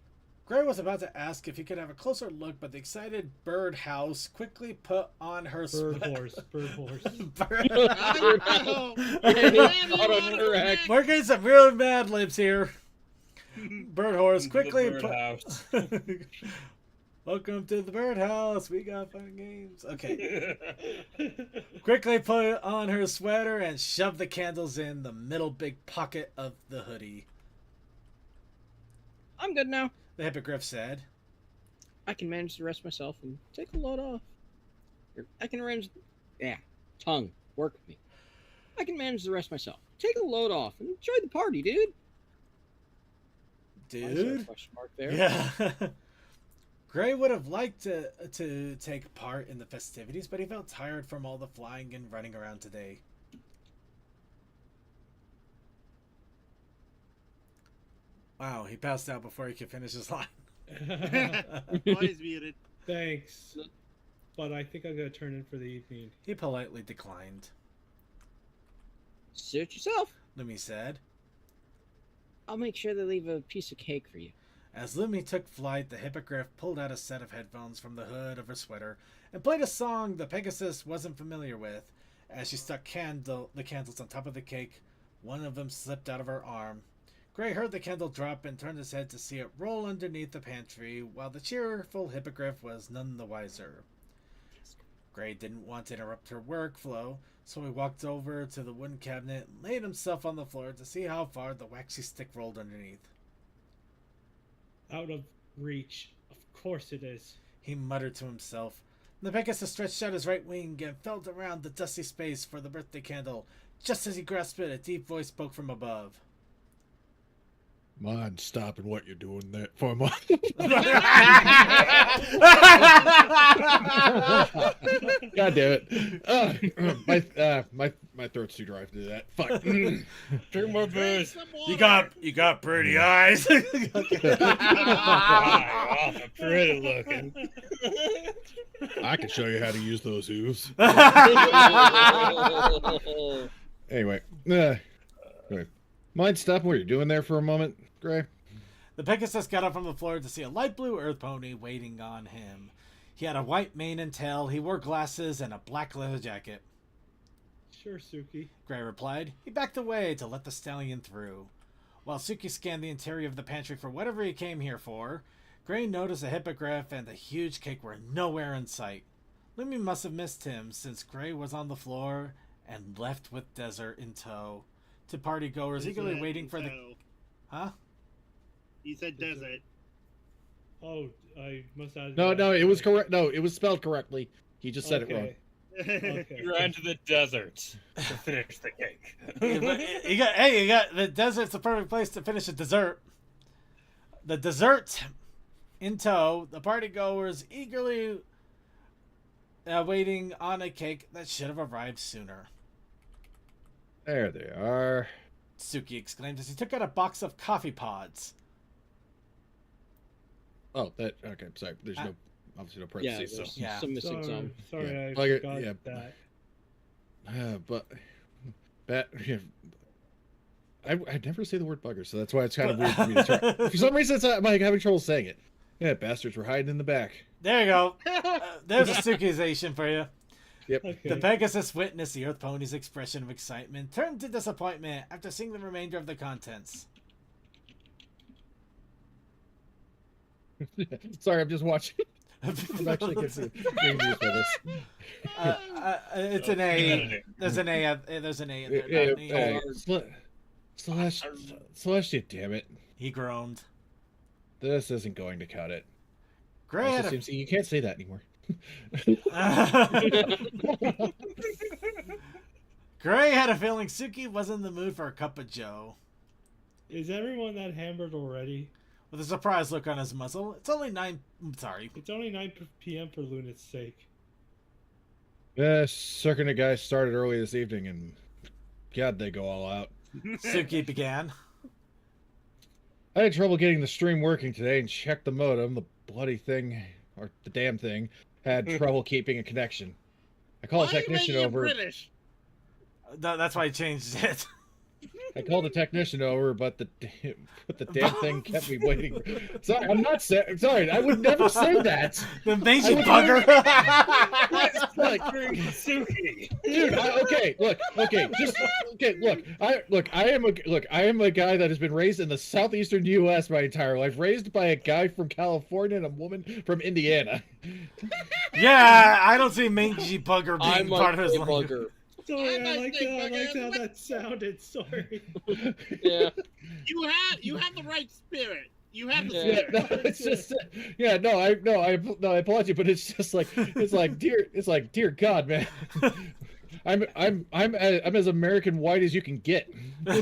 Gray was about to ask if he could have a closer look, but the excited Birdhouse quickly put on her Bird horse. We're getting some real Mad Libs here. Birdhorse quickly put. Welcome to the Birdhouse. We got fun games. Okay. Quickly put on her sweater and shoved the candles in the middle big pocket of the hoodie. I'm good now. The hippogriff said. I can manage the rest myself and take a load off. I can arrange. Yeah, tongue, work with me. I can manage the rest myself. Take a load off and enjoy the party, dude. I saw a Dude? question mark there. Yeah. Gray would have liked to take part in the festivities, but he felt tired from all the flying and running around today. Wow, he passed out before he could finish his line. Always muted. Thanks. But I think I'm going to turn in for the evening. He politely declined. Suit yourself. Lumi said. I'll make sure they leave a piece of cake for you. As Lumi took flight, the hippogriff pulled out a set of headphones from the hood of her sweater and played a song the Pegasus wasn't familiar with. As she stuck the candles on top of the cake, one of them slipped out of her arm. Gray heard the candle drop and turned his head to see it roll underneath the pantry, while the cheerful hippogriff was none the wiser. Gray didn't want to interrupt her workflow, so he walked over to the wooden cabinet and laid himself on the floor to see how far the waxy stick rolled underneath. Out of reach. Of course it is. He muttered to himself. The Pegasus stretched out his right wing and felt around the dusty space for the birthday candle. Just as he grasped it, a deep voice spoke from above. Mind stopping what you're doing there for a moment. God damn it! My throat's too dry to do that. Fuck. Drink more booze. You got pretty eyes. Pretty looking. I can show you how to use those hooves. Anyway, right. Mind stopping what you're doing there for a moment, Gray? The Pegasus got up from the floor to see a light blue earth pony waiting on him. He had a white mane and tail, he wore glasses, and a black leather jacket. Sure, Suki. Gray replied. He backed away to let the stallion through. While Suki scanned the interior of the pantry for whatever he came here for, Gray noticed a hippogriff and the huge cake were nowhere in sight. Lumi must have missed him since Gray was on the floor and left with Desert in tow. To partygoers eagerly waiting for the... Huh? You said desert. Oh, I must have... No, it was correct. No, it was spelled correctly. He just said it wrong. Okay. You ran to the desert to finish the cake. you got the desert's the perfect place to finish a dessert. The dessert in tow, the partygoers eagerly waiting on a cake that should have arrived sooner. There they are. Suki exclaimed as he took out a box of coffee pods. Oh, that okay. Sorry, there's no obviously no Yeah, parentheses. there's so. Yeah. some missing some. Sorry, Yeah. I Like, forgot yeah. that. But yeah, I never say the word bugger, so that's why it's kind of weird for me to try. For some reason, I'm like having trouble saying it. Yeah, bastards were hiding in the back. There you go. There's a Sukization for you. Yep. Okay. The Pegasus witnessed the Earth Pony's expression of excitement turned to disappointment after seeing the remainder of the contents. Sorry, I'm just watching. I'm actually getting used to this. It's an A. There's an A. There's an A in there. not an E. Celestia, damn it. He groaned. This isn't going to cut it. Gray had, You can't say that anymore. Gray had a feeling Suki was in the mood for a cup of joe. Is everyone that hammered already? With a surprised look on his muzzle, it's only 9. Sorry. It's only 9 p.m. for Luna's sake. Circuit guys started early this evening, and God, they go all out. Suki began. I had trouble getting the stream working today and checked the modem. The bloody thing, or the damn thing, had trouble keeping a connection. I called a technician over. British? That's why he changed it. I called a technician over, but the damn thing kept me waiting. Sorry, I'm not sorry. I would never say that. The mangy bugger. Suki. Dude, I am a guy that has been raised in the southeastern U.S. my entire life, raised by a guy from California and a woman from Indiana. Yeah, I don't see mangy bugger being I'm part of his like language. bugger. Sorry, I I like like how that sounded. Sorry. Yeah. You have the right spirit. You have the Yeah. Yeah, no, it's just yeah, no, I applaud you, but it's just like dear God, man. I'm as American white as you can get. I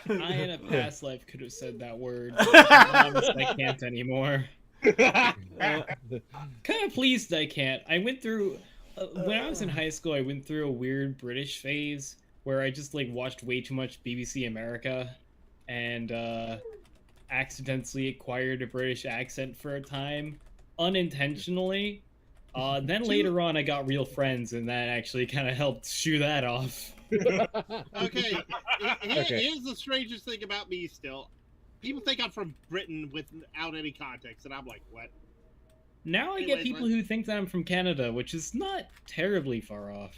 in a past life could have said that word. But I promise I can't anymore. Kind of pleased I can't. I went through when I was in high school. I went through a weird British phase where I just like watched way too much BBC America, and accidentally acquired a British accent for a time, unintentionally. Then later on, I got real friends, and that actually kind of helped shoo that off. Okay. Okay. Here's the strangest thing about me still. People think I'm from Britain without any context, and I'm like, what? Now I get Anyways, people who think that I'm from Canada, which is not terribly far off.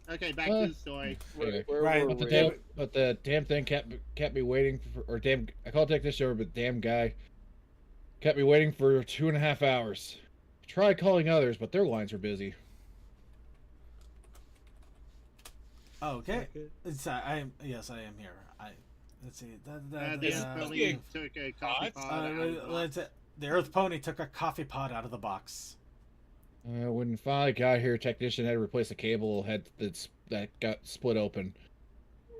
Okay, back to the story. Okay. Where Right, were But we? the damn thing kept me waiting for, or damn, I called technician over, but damn guy kept me waiting for 2.5 hours. Tried calling others, but their lines were busy. Okay. It's, I am here. Let's see. The Pony took a coffee pot. The Earth Pony took a coffee pot out of the box. When finally got here, technician had to replace a cable that got split open.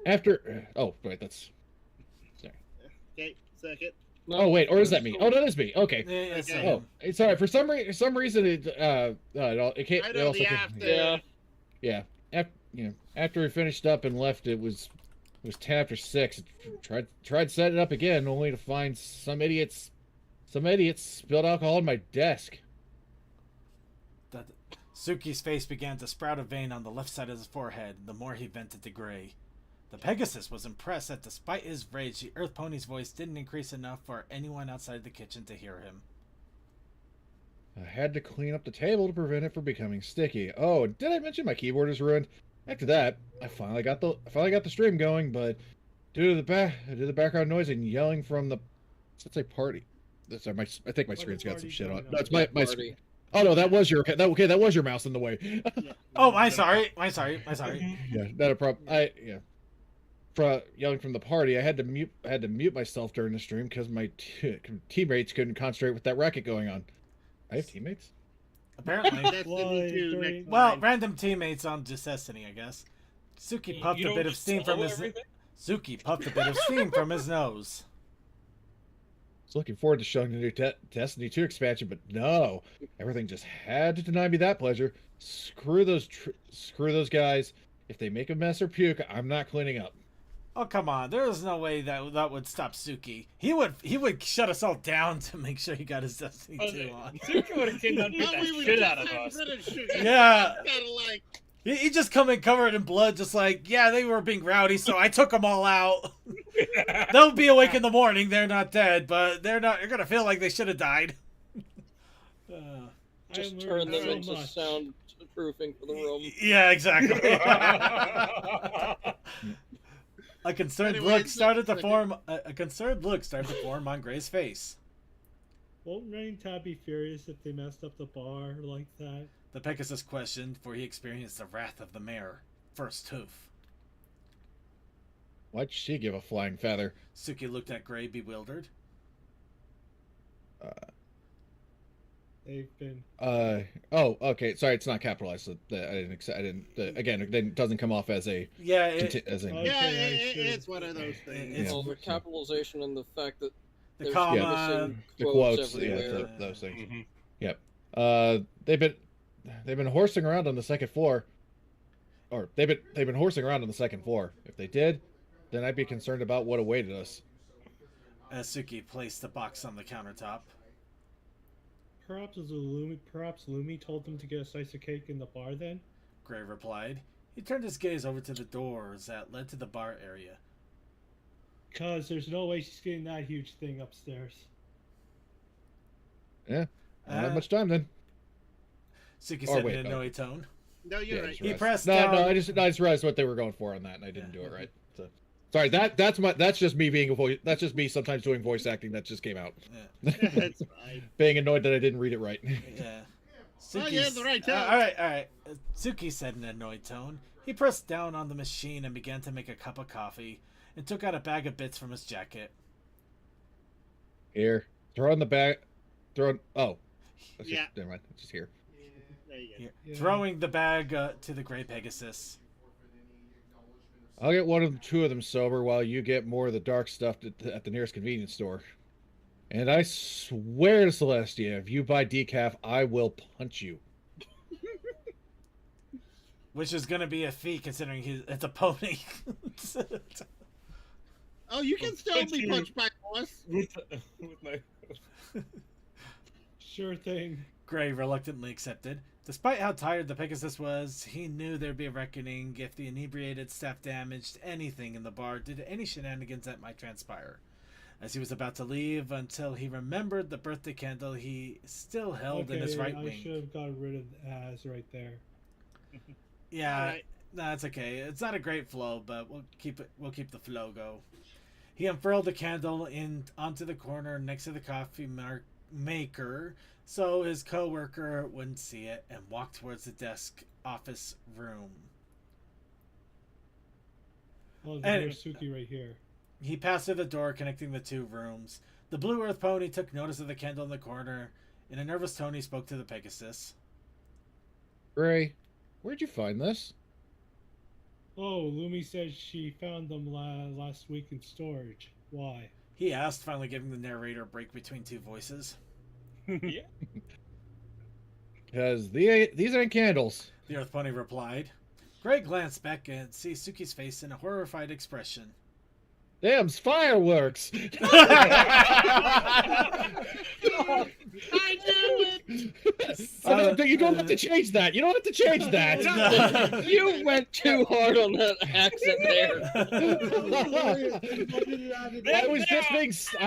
After wait, that's Okay, second. oh wait, or is that me? Oh no, that's me. Okay. Yeah, yes, Okay. I Oh, am. it's all right. For some reason it came. I It know also the came, after. yeah. After we finished up and left, it was 6:10. Tried setting it up again, only to find some idiots spilled alcohol on my desk. Suki's face began to sprout a vein on the left side of his forehead, the more he vented to Gray. The Pegasus was impressed that despite his rage, the Earth Pony's voice didn't increase enough for anyone outside the kitchen to hear him. I had to clean up the table to prevent it from becoming sticky. Oh, and did I mention my keyboard is ruined? After that, I finally got the stream going, but due to the background noise and yelling from the party. Sorry, I think my screen's got some shit on. No, it's my Party. Oh no, that was your that was your mouse in the way. Oh, I'm sorry. Yeah, not a problem. Yelling from the party, I had to mute myself during the stream because my teammates couldn't concentrate with that racket going on. I have teammates. Apparently. Destiny 2 next Well, line. random teammates on just Destiny, I guess. Suki puffed a bit of steam from his nose. I was looking forward to showing the new Destiny 2 expansion, but no, everything just had to deny me that pleasure. Screw those guys. If they make a mess or puke, I'm not cleaning up. Oh, come on. There is no way that would stop Suki. He would shut us all down to make sure he got his Destiny 2 on. Suki would have came down and beat that shit out of us. Yeah. Kinda like, He just come in covered in blood, just like, yeah, they were being rowdy, so I took them all out. They'll be awake in the morning. They're not dead, but they're gonna feel like they should have died. Just turn them into soundproofing for the room. Yeah, exactly. A concerned look started to form on Gray's face. Won't Rain Tab be furious if they messed up the bar like that? The Pegasus questioned, for he experienced the wrath of the mayor. First hoof. Why'd she give a flying feather? Suki looked at Gray, bewildered. They've been. Oh, okay. Sorry, it's not capitalized. So again, it doesn't come off as a. Yeah, as a. yeah, it's one of those things. Well, the capitalization and the fact that the there's comma, missing the quotes, everywhere. those things. Mm-hmm. Yep. They've been horsing around on the second floor. Or they've been horsing around on the second floor. If they did, then I'd be concerned about what awaited us. As Suki placed the box on the countertop. Perhaps Lumi told them to get a slice of cake in the bar then? Gray replied. He turned his gaze over to the doors that led to the bar area. Cause there's no way she's getting that huge thing upstairs. Yeah. I don't have much time then. Suki Or said wait, in an annoyed tone. No, you're right. He pressed no, down. no, I just realized what they were going for on that, and I didn't do it right. So, sorry, that's just me being a voice. That's just me sometimes doing voice acting. That just came out. Yeah. That's fine. Being annoyed that I didn't read it right. Yeah. Oh, you had the right tone. All right. Suki said in an annoyed tone. He pressed down on the machine and began to make a cup of coffee, and took out a bag of bits from his jacket. Here, throw in the bag. Throw in. Oh, that's Yeah. just, never mind. It's just here. There you go. Here. Yeah. Throwing the bag to the Gray Pegasus. I'll get one of them, two of them sober, while you get more of the dark stuff at the nearest convenience store. And I swear to Celestia, if you buy decaf, I will punch you. Which is going to be a feat considering it's a pony. Oh, you can still be punched by a horse. With my Sure thing. Gray reluctantly accepted. Despite how tired the Pegasus was, he knew there'd be a reckoning if the inebriated staff damaged anything in the bar due to any shenanigans that might transpire. As he was about to leave, until he remembered the birthday candle he still held in his right I wing. should have got rid of the as right there. Yeah, Alright. that's okay. It's not a great flow, but we'll keep it. We'll keep the flow go. He unfurled the candle onto the corner next to the coffee maker, so his co-worker wouldn't see it, and walked towards the desk office room. Oh, And- there's Suki right here. He passed through the door connecting the two rooms. The Blue Earth pony took notice of the candle in the corner. In a nervous tone, he spoke to the Pegasus. Gray, where'd you find this? Oh, Lumi said she found them last week in storage. Why? He asked, finally giving the narrator a break between two voices. yeah. Because these ain't candles. The Earth pony replied. Gray glanced back and see Suki's face in a horrified expression. Them's fireworks. I knew it. You don't have to change that. You don't have to change that. You went too hard on that accent there. I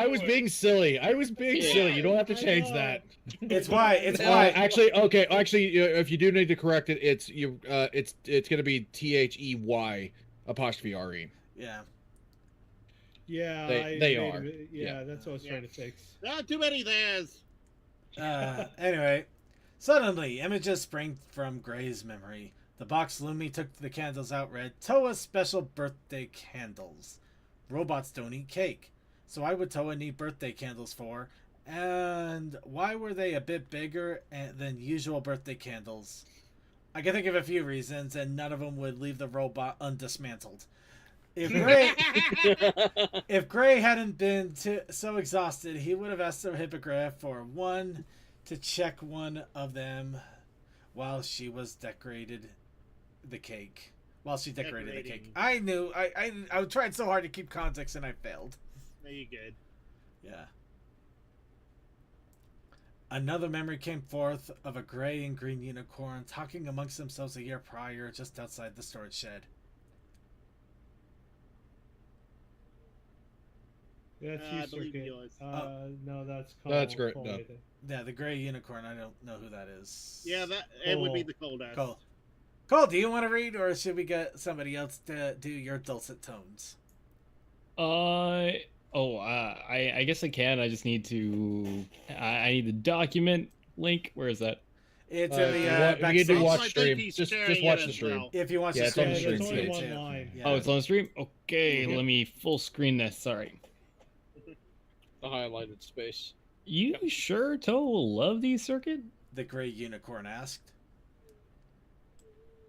was being silly. I was being silly. You don't have to change that. It's why. Actually, okay. Actually, if you do need to correct it, it's gonna be THEY apostrophe RE. Yeah. Yeah, They are. Yeah, that's what I was trying to fix. Not too many there's. Anyway, suddenly, images sprang from Gray's memory. The box Lumi took the candles out read, Toa special birthday candles. Robots don't eat cake. So why would Toa need birthday candles for? And why were they a bit bigger than usual birthday candles? I can think of a few reasons, and none of them would leave the robot undismantled. If Gray hadn't been so exhausted, he would have asked the hippogriff for one to check one of them while she decorated the cake. I knew I tried so hard to keep context and I failed. There you good. Yeah. Another memory came forth of a gray and green unicorn talking amongst themselves a year prior just outside the storage shed. That's I you, believe Circuit. yours. No, that's No, that's great. Cole, No. I think. Yeah, the gray unicorn. I don't know who that is. Yeah, it would be Cool. the cold ass. Cole. Cole, do you want to read, or should we get somebody else to do your dulcet tones? I guess I can. I just need to. I need the document link. Where is that? It's Uh, in the you back need to stage. watch I think stream. he's Just sharing watch it the as stream. well. If you want Yeah, to it's on the stream, It's stream only page. one line. Yeah. Oh, it's on the stream. Okay, Mhm. let me full screen this. Sorry. The highlighted space. You sure Toe will love these, Circuit? The gray unicorn asked.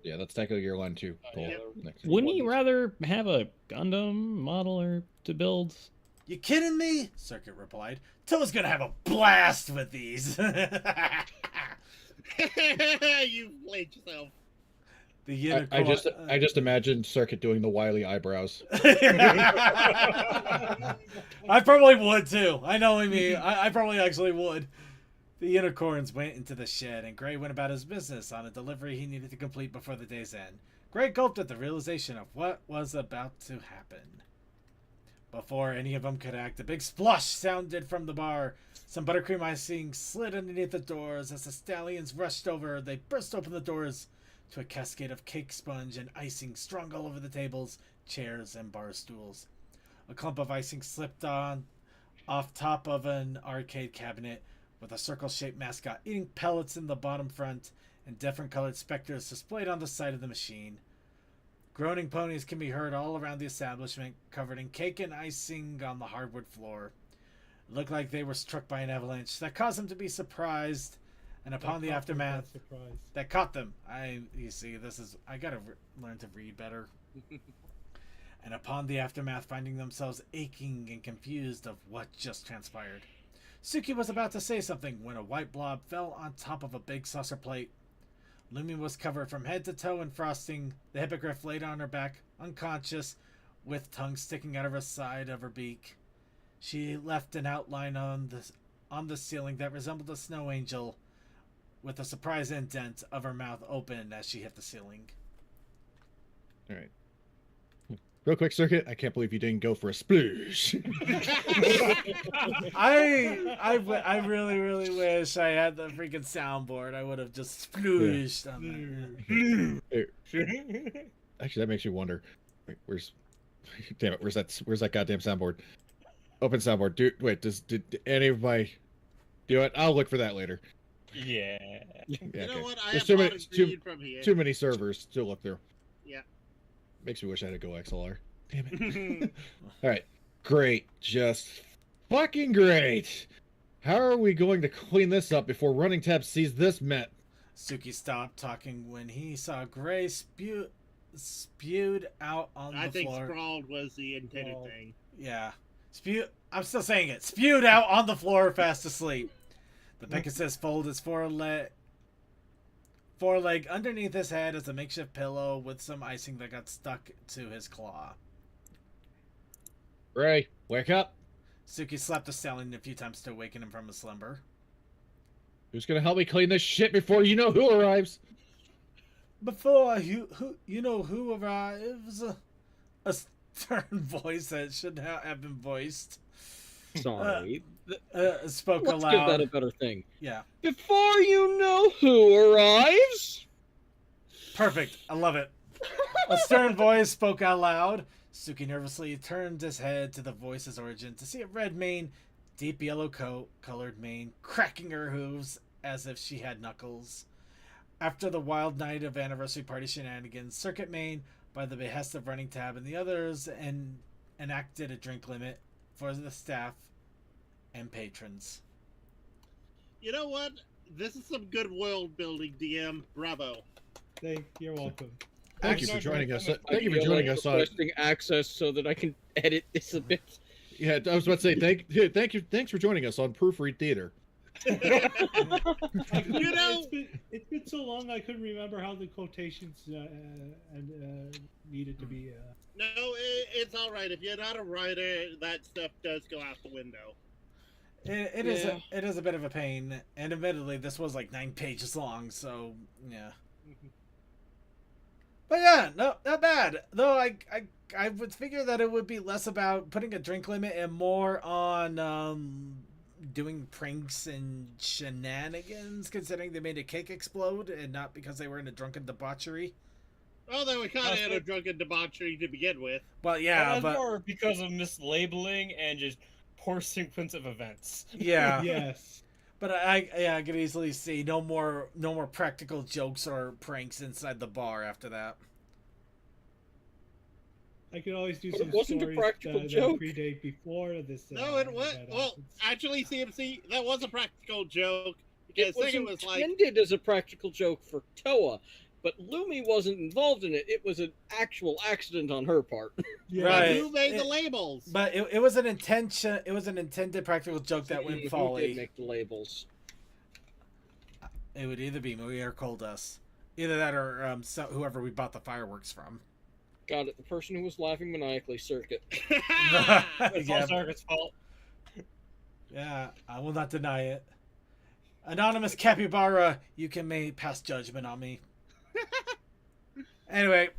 Yeah, that's technically your line too. Cole. Yeah, Next. Wouldn't he rather have a Gundam modeler to build? You kidding me? Circuit replied. Toa's gonna have a blast with these. You played yourself. The unicorn. I just imagined Circuit doing the wily eyebrows. I probably would too. I know what I mean. I probably actually would. The unicorns went into the shed, and Gray went about his business on a delivery he needed to complete before the day's end. Gray gulped at the realization of what was about to happen. Before any of them could act, a big splosh sounded from the bar. Some buttercream icing slid underneath the doors. As the stallions rushed over, they burst open the doors to a cascade of cake sponge and icing strung all over the tables, chairs, and bar stools. A clump of icing slipped off top of an arcade cabinet with a circle-shaped mascot eating pellets in the bottom front and different colored specters displayed on the side of the machine. Groaning ponies can be heard all around the establishment, covered in cake and icing on the hardwood floor. It looked like they were struck by an avalanche that caused them to be surprised, and upon the aftermath, that caught them. You see, I gotta learn to read better. And upon the aftermath, finding themselves aching and confused of what just transpired. Suki was about to say something when a white blob fell on top of a big saucer plate. Lumi was covered from head to toe in frosting. The hippogriff laid on her back, unconscious, with tongue sticking out of her side of her beak. She left an outline on the ceiling that resembled a snow angel, with a surprise indent of her mouth open as she hit the ceiling. All right. Real quick, Circuit. I can't believe you didn't go for a sploosh. I really, really wish I had the freaking soundboard. I would have just splooshed on that. Actually, that makes you wonder. Wait, damn it, where's that goddamn soundboard? Open soundboard. Did any of my... Do it. I'll look for that later. Yeah. You know what? I There's have too many servers to look through. Yeah. Makes me wish I had a Go XLR. Damn it. All right. Great. Just fucking great. How are we going to clean this up before Running Tab sees this met? Suki stopped talking when he saw Gray spewed out on the floor. I think sprawled was the intended thing. Yeah. I'm still saying it. Spewed out on the floor, fast asleep. The Pegasus folded his foreleg underneath his head as a makeshift pillow with some icing that got stuck to his claw. Ray, wake up. Suki slapped the stallion a few times to awaken him from his slumber. Who's gonna help me clean this shit before you know who arrives? Before you know who arrives? A stern voice that should have been voiced. Sorry. Spoke Let's aloud. give that a better thing. Yeah. Before you know who arrives. Perfect. I love it. A stern voice spoke out loud. Suki nervously turned his head to the voice's origin to see a red mane, deep yellow coat, colored mane, cracking her hooves as if she had knuckles. After the wild night of anniversary party shenanigans, Circuit Mane, by the behest of Running Tab and the others, enacted a drink limit for the staff and patrons. You know what? This is some good world building, DM. Bravo. You're welcome. Thank you for joining us. Thank you for joining us on requesting access so that I can edit this a bit. Yeah, I was about to say thanks for joining us on Proofread Theater. You know, it's been so long I couldn't remember how the quotations needed to be. No, it's all right. If you're not a writer, that stuff does go out the window. It is a bit of a pain, and admittedly, this was like 9 pages long, so yeah. But yeah, no, not bad. Though I would figure that it would be less about putting a drink limit and more on doing pranks and shenanigans, considering they made a cake explode and not because they were in a drunken debauchery. Well, they were kind of in a drunken debauchery to begin with. Well, yeah, but more because of mislabeling and just poor sequence of events. Yeah. Yes. But I could easily see no more practical jokes or pranks inside the bar after that. I could always do some wasn't stories a practical that joke. predate before this. No, it was. Well, actually, CMC, that was a practical joke. It was intended as a practical joke for Toa, but Lumi wasn't involved in it. It was an actual accident on her part. Yeah. Right. Who made the labels? But it was an intention. It was an intended practical joke that went folly. Who did make the labels? It would either be me or Coldust. Either that or whoever we bought the fireworks from. Got it. The person who was laughing maniacally, Circuit. It's all Circuit's fault. Yeah, I will not deny it. Anonymous Capybara, you can pass judgment on me. Anyway,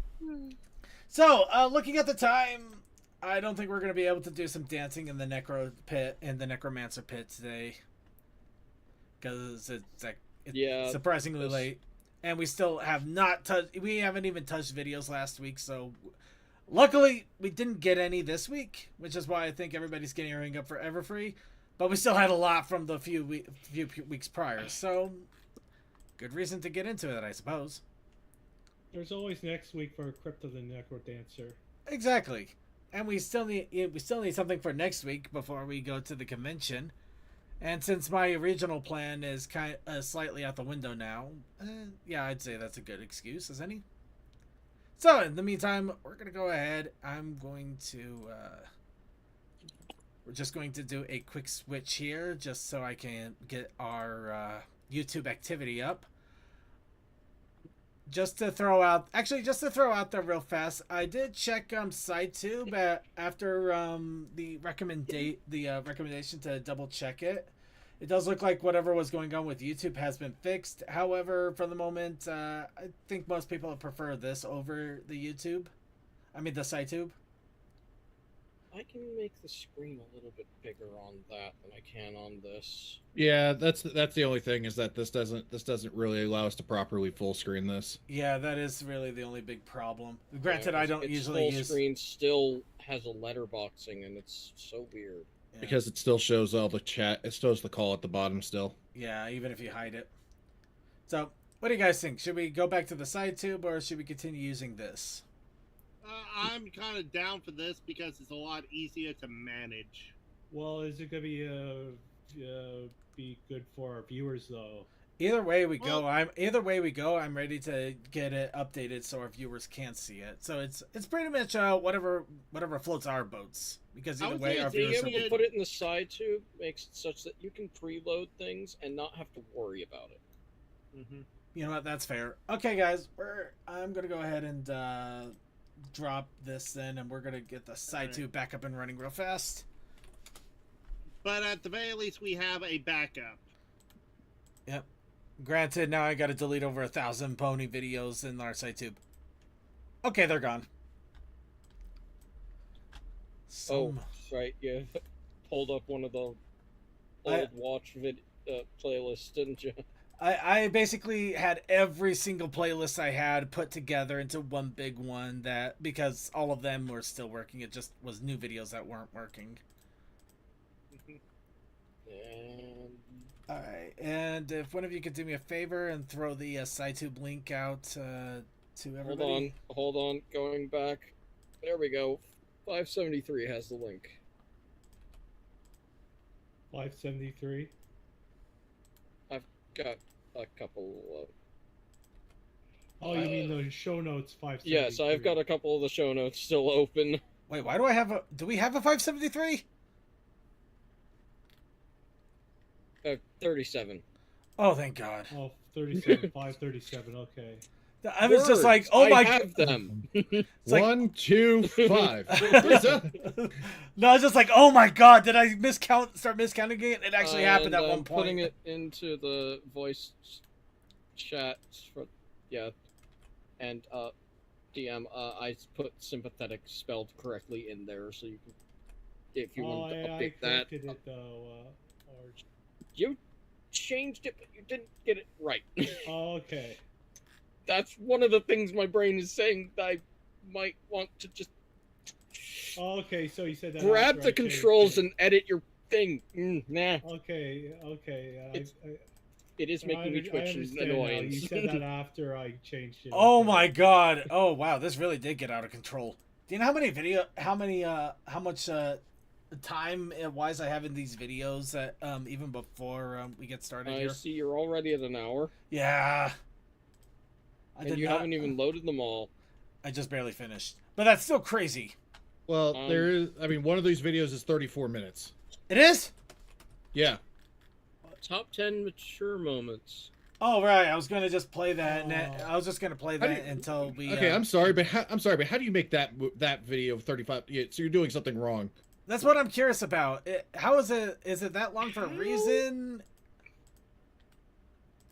so looking at the time, I don't think we're going to be able to do some dancing in the Necromancer pit today, because it's surprisingly late, and we still have not we haven't even touched videos last week, so luckily we didn't get any this week, which is why I think everybody's gearing up for Everfree. But we still had a lot from the few weeks prior, so good reason to get into it, I suppose. There's always next week for Crypt of the Necrodancer. Exactly. and we still need something for next week before we go to the convention. And since my original plan is slightly out the window now, yeah, I'd say that's a good excuse as any. So in the meantime, we're gonna go ahead. We're just going to do a quick switch here, just so I can get our YouTube activity up. Just to throw out there real fast, I did check SciTube after the recommendation to double check it. It does look like whatever was going on with YouTube has been fixed. However, for the moment, I think most people prefer this over the the SciTube. I can make the screen a little bit bigger on that than I can on this. Yeah, that's the only thing, is that this doesn't really allow us to properly full screen this. Yeah, that is really the only big problem. Granted, Yeah, I don't usually full use screen still has a letterboxing, and it's so weird. Yeah. Because it still shows all the chat. It shows the call at the bottom still. Yeah, even if you hide it. So, what do you guys think? Should we go back to the SciTube, or should we continue using this? I'm kind of down for this because it's a lot easier to manage. Well, is it gonna be good for our viewers though? Either way we go, I'm ready to get it updated so our viewers can see it. So it's pretty much whatever floats our boats, because either way our viewers Being able to put it in the SciTube makes it such that you can preload things and not have to worry about it. Mm-hmm. You know what? That's fair. Okay, guys, I'm gonna go ahead and drop this then, and we're gonna get the SciTube back up and running real fast. But at the very least, we have a backup. Yep. Granted, now I gotta delete over 1,000 pony videos in our SciTube. Okay, they're gone. Oh, right, you pulled up one of the old watch playlists, didn't you? I basically had every single playlist I had put together into one big one, because all of them were still working. It just was new videos that weren't working. Alright, and if one of you could do me a favor and throw the SciTube link out to everybody. Hold on, going back. There we go. 573 has the link. 573? I've got a couple of... Oh, you mean the show notes 573? Yes, I've got a couple of the show notes still open. Wait, why do I have do we have a 573? 37. Oh, thank God. Oh, 37, 537, okay. I was just like, oh my God. I have them. 1, 2, 5. No, I was just like, oh my God, did I start miscounting it? It actually happened at one point. Putting it into the voice chat for, yeah, and DM, I put sympathetic spelled correctly in there, so you can, if you want to update that. I corrected it though, You changed it, but you didn't get it right. Okay. That's one of the things my brain is saying that I might want to just... Okay, so you said that. Grab the controls and edit your thing. Nah. Okay. It is making me twitch and annoyance. You said that after I changed it. Oh my God. Oh wow, this really did get out of control. Do you know how much time wise I have in these videos that even before we get started here? I see you're already at an hour. Yeah. And you haven't even loaded them all. I just barely finished. But that's still crazy. Well, there is, one of these videos is 34 minutes. It is? Yeah. Top 10 mature moments. Oh right, I was gonna just play that. I was just gonna play that until we. Okay, I'm sorry, but how do you make that video 35? Yeah, so you're doing something wrong. That's what I'm curious about. How is it? Is it that long for a reason?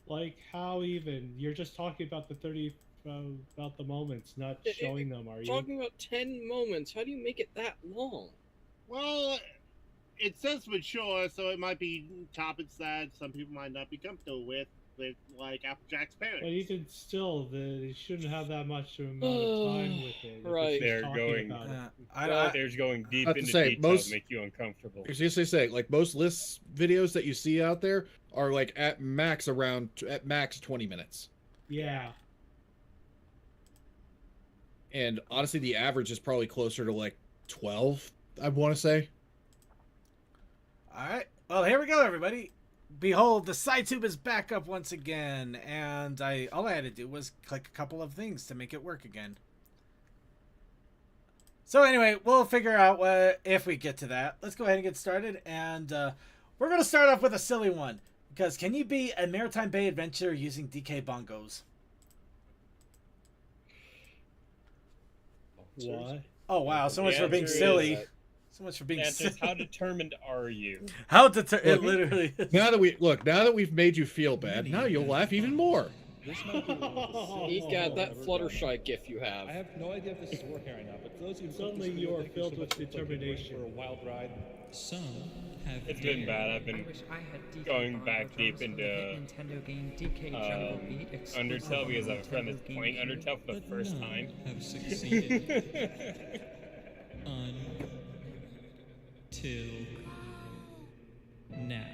Like how even? You're just talking about about the moments, not showing them. Are you talking about 10 moments? How do you make it that long? Well, it says mature, so it might be topics that some people might not be comfortable with like Applejack's parents. But even still, they shouldn't have that much amount of time with it. Right. They're going deep into detail to make you uncomfortable. I was just say, like most lists videos that you see out there are like at max 20 minutes. Yeah. And honestly, the average is probably closer to like 12, I want to say. All right. Well, here we go, everybody. Behold, the side tube is back up once again, and all I had to do was click a couple of things to make it work again. So anyway, we'll figure out if we get to that. Let's go ahead and get started, and we're going to start off with a silly one, because can you be a Maritime Bay adventure using DK bongos? What? Oh wow, so much The for being answer silly. is- So much for being The answer is, silly. how determined are you? How it literally is. Now that we've made you feel bad, now you'll laugh even more. This might be one of the He got that Fluttershy gif you I have. have no idea if this is working right now, but for those who Suddenly you are filled with determination. for a wild ride. Some have It's been bad. I've been going back deep into Undertale because I have a friend that's playing Undertale for the but first none time. have succeeded until now.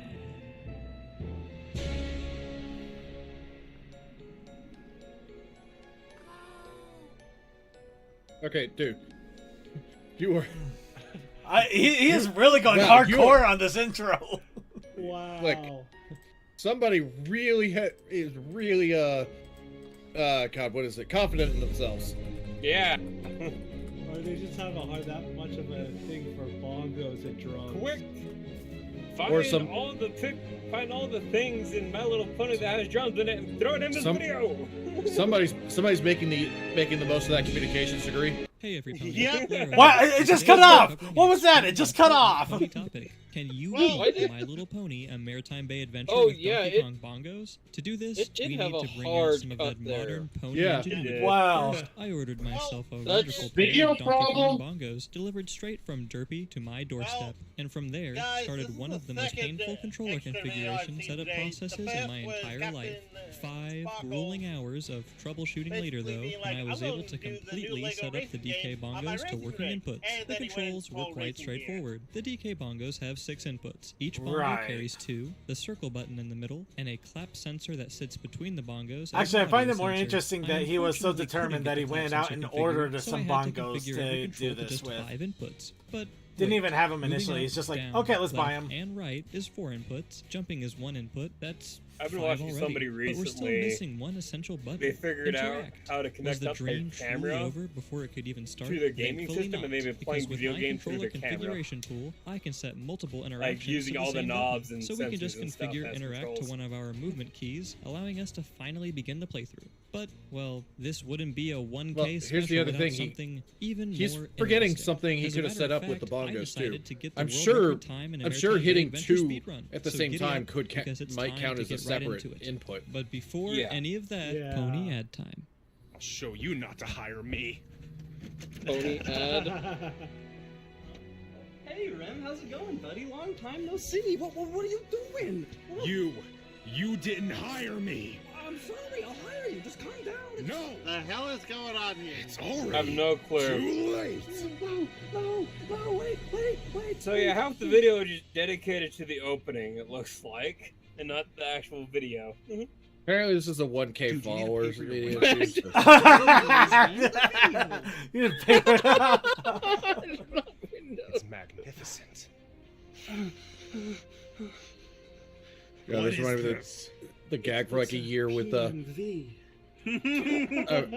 Okay, dude. You were He is really going Wow, hardcore on this intro. Wow. Like, somebody really is really God, what is it? Confident in themselves. Yeah. Or they just have that much of a thing for bongos and drums. Quick! Or Find all the things in My Little Pony that has drums in it and throw it in this video. Somebody's making the most of that communications degree. Hey everybody. Yeah. What? It just cut off. What was that? It just cut off. Pony topic. Can you Whoa, beat I did- My Little Pony, a Maritime Bay adventure Oh, with yeah, Donkey it- Kong bongos? To do this, it did we have need a to bring out hard some of cut that there. modern pony Yeah. ingenuity. Wow. First, I ordered myself a That's vertical pair video of Donkey Kong problem. bongos delivered straight from Derpy to my doorstep, and from there Guys, this started is one the of the most second, painful controller extra video I've configuration seen setup today. processes The in first my was entire Captain, life. 5 Sparkle grueling hours of troubleshooting later, basically though, being and like, I I'm was going able to to do the new completely Lego set up the racing DK game on my bongos to racing working rig. inputs. And The then he went controls full were quite racing gear. straightforward. The DK bongos have 6 inputs. Each bongo Right. carries 2, the circle button in the middle, and a clap sensor that sits between the bongos. as Actually, I an find audio it more sensor. interesting I that he was so unfortunately determined couldn't that get he the went clap out sensor and configured, ordered so some I had to bongos configure to every control do to this just with. 5 inputs. But Didn't wait, even have them moving initially. up, He's just like, down, okay, let's buy left, them. And right is 4 inputs. Jumping is 1 input. That's I've been 5 watching already, somebody but we're still recently. missing one essential button. They figured out Interact. how to Was connect the up their dream truly camera over before it could even start? to their gaming Thankfully system, and not, they've been because playing with video my games through controller their camera. configuration tool, I can set multiple interactions using to the all the same knobs button. and So we can just sensors and stuff configure as interact controls. to one of our movement keys, allowing us to finally begin the playthrough. But, well, this wouldn't be a 1K Well, here's special the other without thing, something even He's more forgetting interesting. something he As a could have matter set of up with the fact, I bongos too. decided to get the I'm world sure record time in a I'm sure Maritime Bay hitting Adventure 2 speedrun. at the So same giddy time up, could because it's might time count to as a get right separate into it. input. But before Yeah. any of that, Yeah. Pony ad time. I'll show you not to hire me. Pony ad. Hey, Rem, how's it going, buddy? Long time no see. What are you doing? You didn't hire me. I'm sorry, I'll hire you. Just calm down. No, The hell is going on here? it's already I have no clue. too late. No, wait. So yeah, half the video is just dedicated to the opening, it looks like, and not the actual video. Apparently, this is a 1K Dude, you need to followers pay for your video. windows. too. You didn't pay for it. It's magnificent. Yeah, What this is reminded me of this? the gag for like a year with PNV. I'm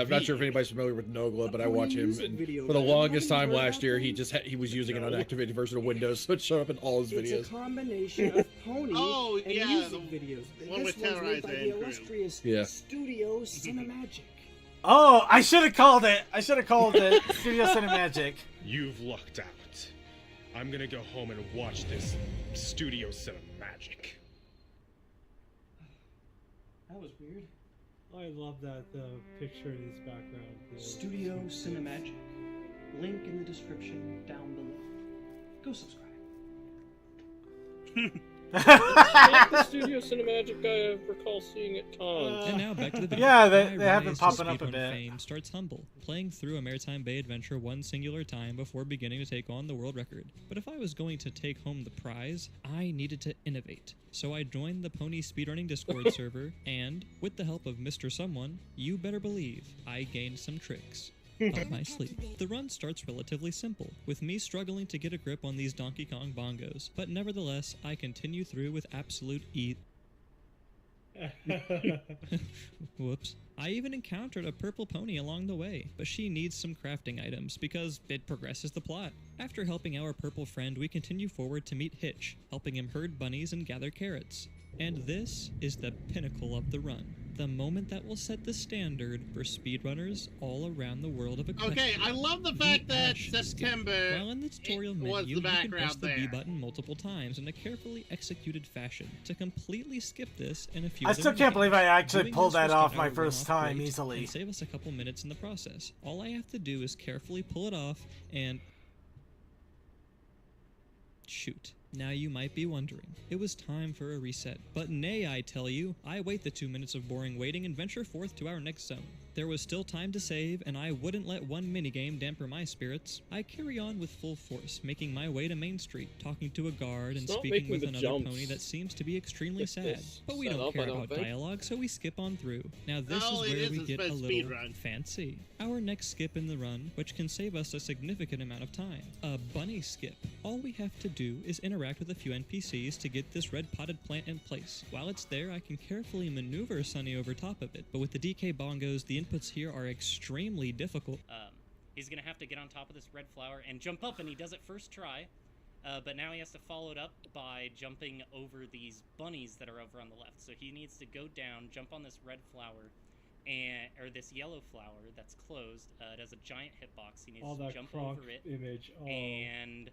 not sure if anybody's familiar with Nogla, but I watch him. And for the longest time last year, he was using an unactivated version of Windows, so it showed up in all his It's videos. a combination of pony Oh, and yeah, music the videos. one This with one's made Terrorize by and the Crew. illustrious Yeah. Studio Cinemagic. Oh, I should have called it. I should have called it Studio Cinemagic. You've lucked out. I'm gonna go home and watch this Studio Cinemagic. That was weird. I love that picture in his background. Studio Cinemagic. Link in the description down below. Go subscribe. Like the Studio Cinemagic, I recall seeing it tons. And now back to the video. Yeah, they My have been rise to popping up a speedrun bit. Fame starts humble, playing through a Maritime Bay adventure one singular time before beginning to take on the world record. But if I was going to take home the prize, I needed to innovate. So I joined the Pony Speedrunning Discord server, and, with the help of Mr. Someone, you better believe I gained some tricks. of my sleep. The run starts relatively simple, with me struggling to get a grip on these Donkey Kong bongos, but nevertheless, I continue through with absolute ease. Whoops. I even encountered a purple pony along the way, but she needs some crafting items because it progresses the plot. After helping our purple friend, we continue forward to meet Hitch, helping him herd bunnies and gather carrots. And this is the pinnacle of the run. The moment that will set the standard for speedrunners all around the world of Equestria. Okay, I love the fact that September While in the tutorial was menu, the you can press background the B there. button multiple times in a carefully executed fashion to completely skip this in a few I of the still can't believe I minigames. actually Doing pulled this that will off start my our first run off time great easily. and save us a couple minutes in the process. All I have to do is carefully pull it off and... shoot. Now you might be wondering, it was time for a reset. But nay, I tell you, I wait the 2 minutes of boring waiting and venture forth to our next zone. There was still time to save, and I wouldn't let one minigame damper my spirits. I carry on with full force, making my way to Main Street, talking to a guard and Stop speaking making with the another jumps. pony that seems to be extremely With sad. this But we setup, don't care I don't about think. dialogue, so we skip on through. Now this All is it where is we is get a a little speedrun. fancy. Our next skip in the run, which can save us a significant amount of time. A bunny skip. All we have to do is interact with a few NPCs to get this red potted plant in place. While it's there, I can carefully maneuver Sunny over top of it, but with the DK bongos, the inputs here are extremely difficult. He's gonna have to get on top of this red flower and jump up, and he does it first try. But now he has to follow it up by jumping over these bunnies that are over on the left. So he needs to go down, jump on this red flower, or this yellow flower that's closed. It has a giant hitbox. He needs All to that jump Kronk over it. image. Oh. And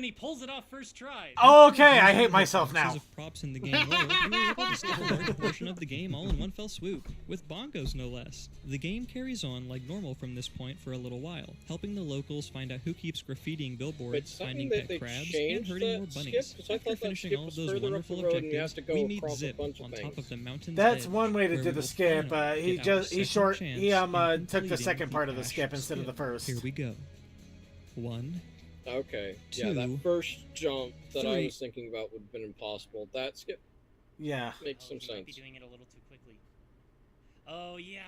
he pulls it off first try. Okay, I hate myself now. Of props in the game world, we were able to skip a large portion of the game all in one fell swoop, with bongos no less. The game carries on like normal from this point for a little while, helping the locals find out who keeps graffitiing billboards, It's finding something that pet they crabs, and changed herding that more skip, bunnies. 'cause I After thought that finishing skip all of was those further up wonderful the road and you objectives, have to go we meet across a Zip bunch of on top things. of the mountain's That's edge, one way to where do we the will skip. finally He get our just he second took chance the in second part of the completing skip the instead of the first. Here we go. 1, Okay. Yeah, that 2, first jump that I 3. was thinking about would have been impossible. That skip Yeah. makes some He might be sense. doing it a little too quickly. Oh yeah.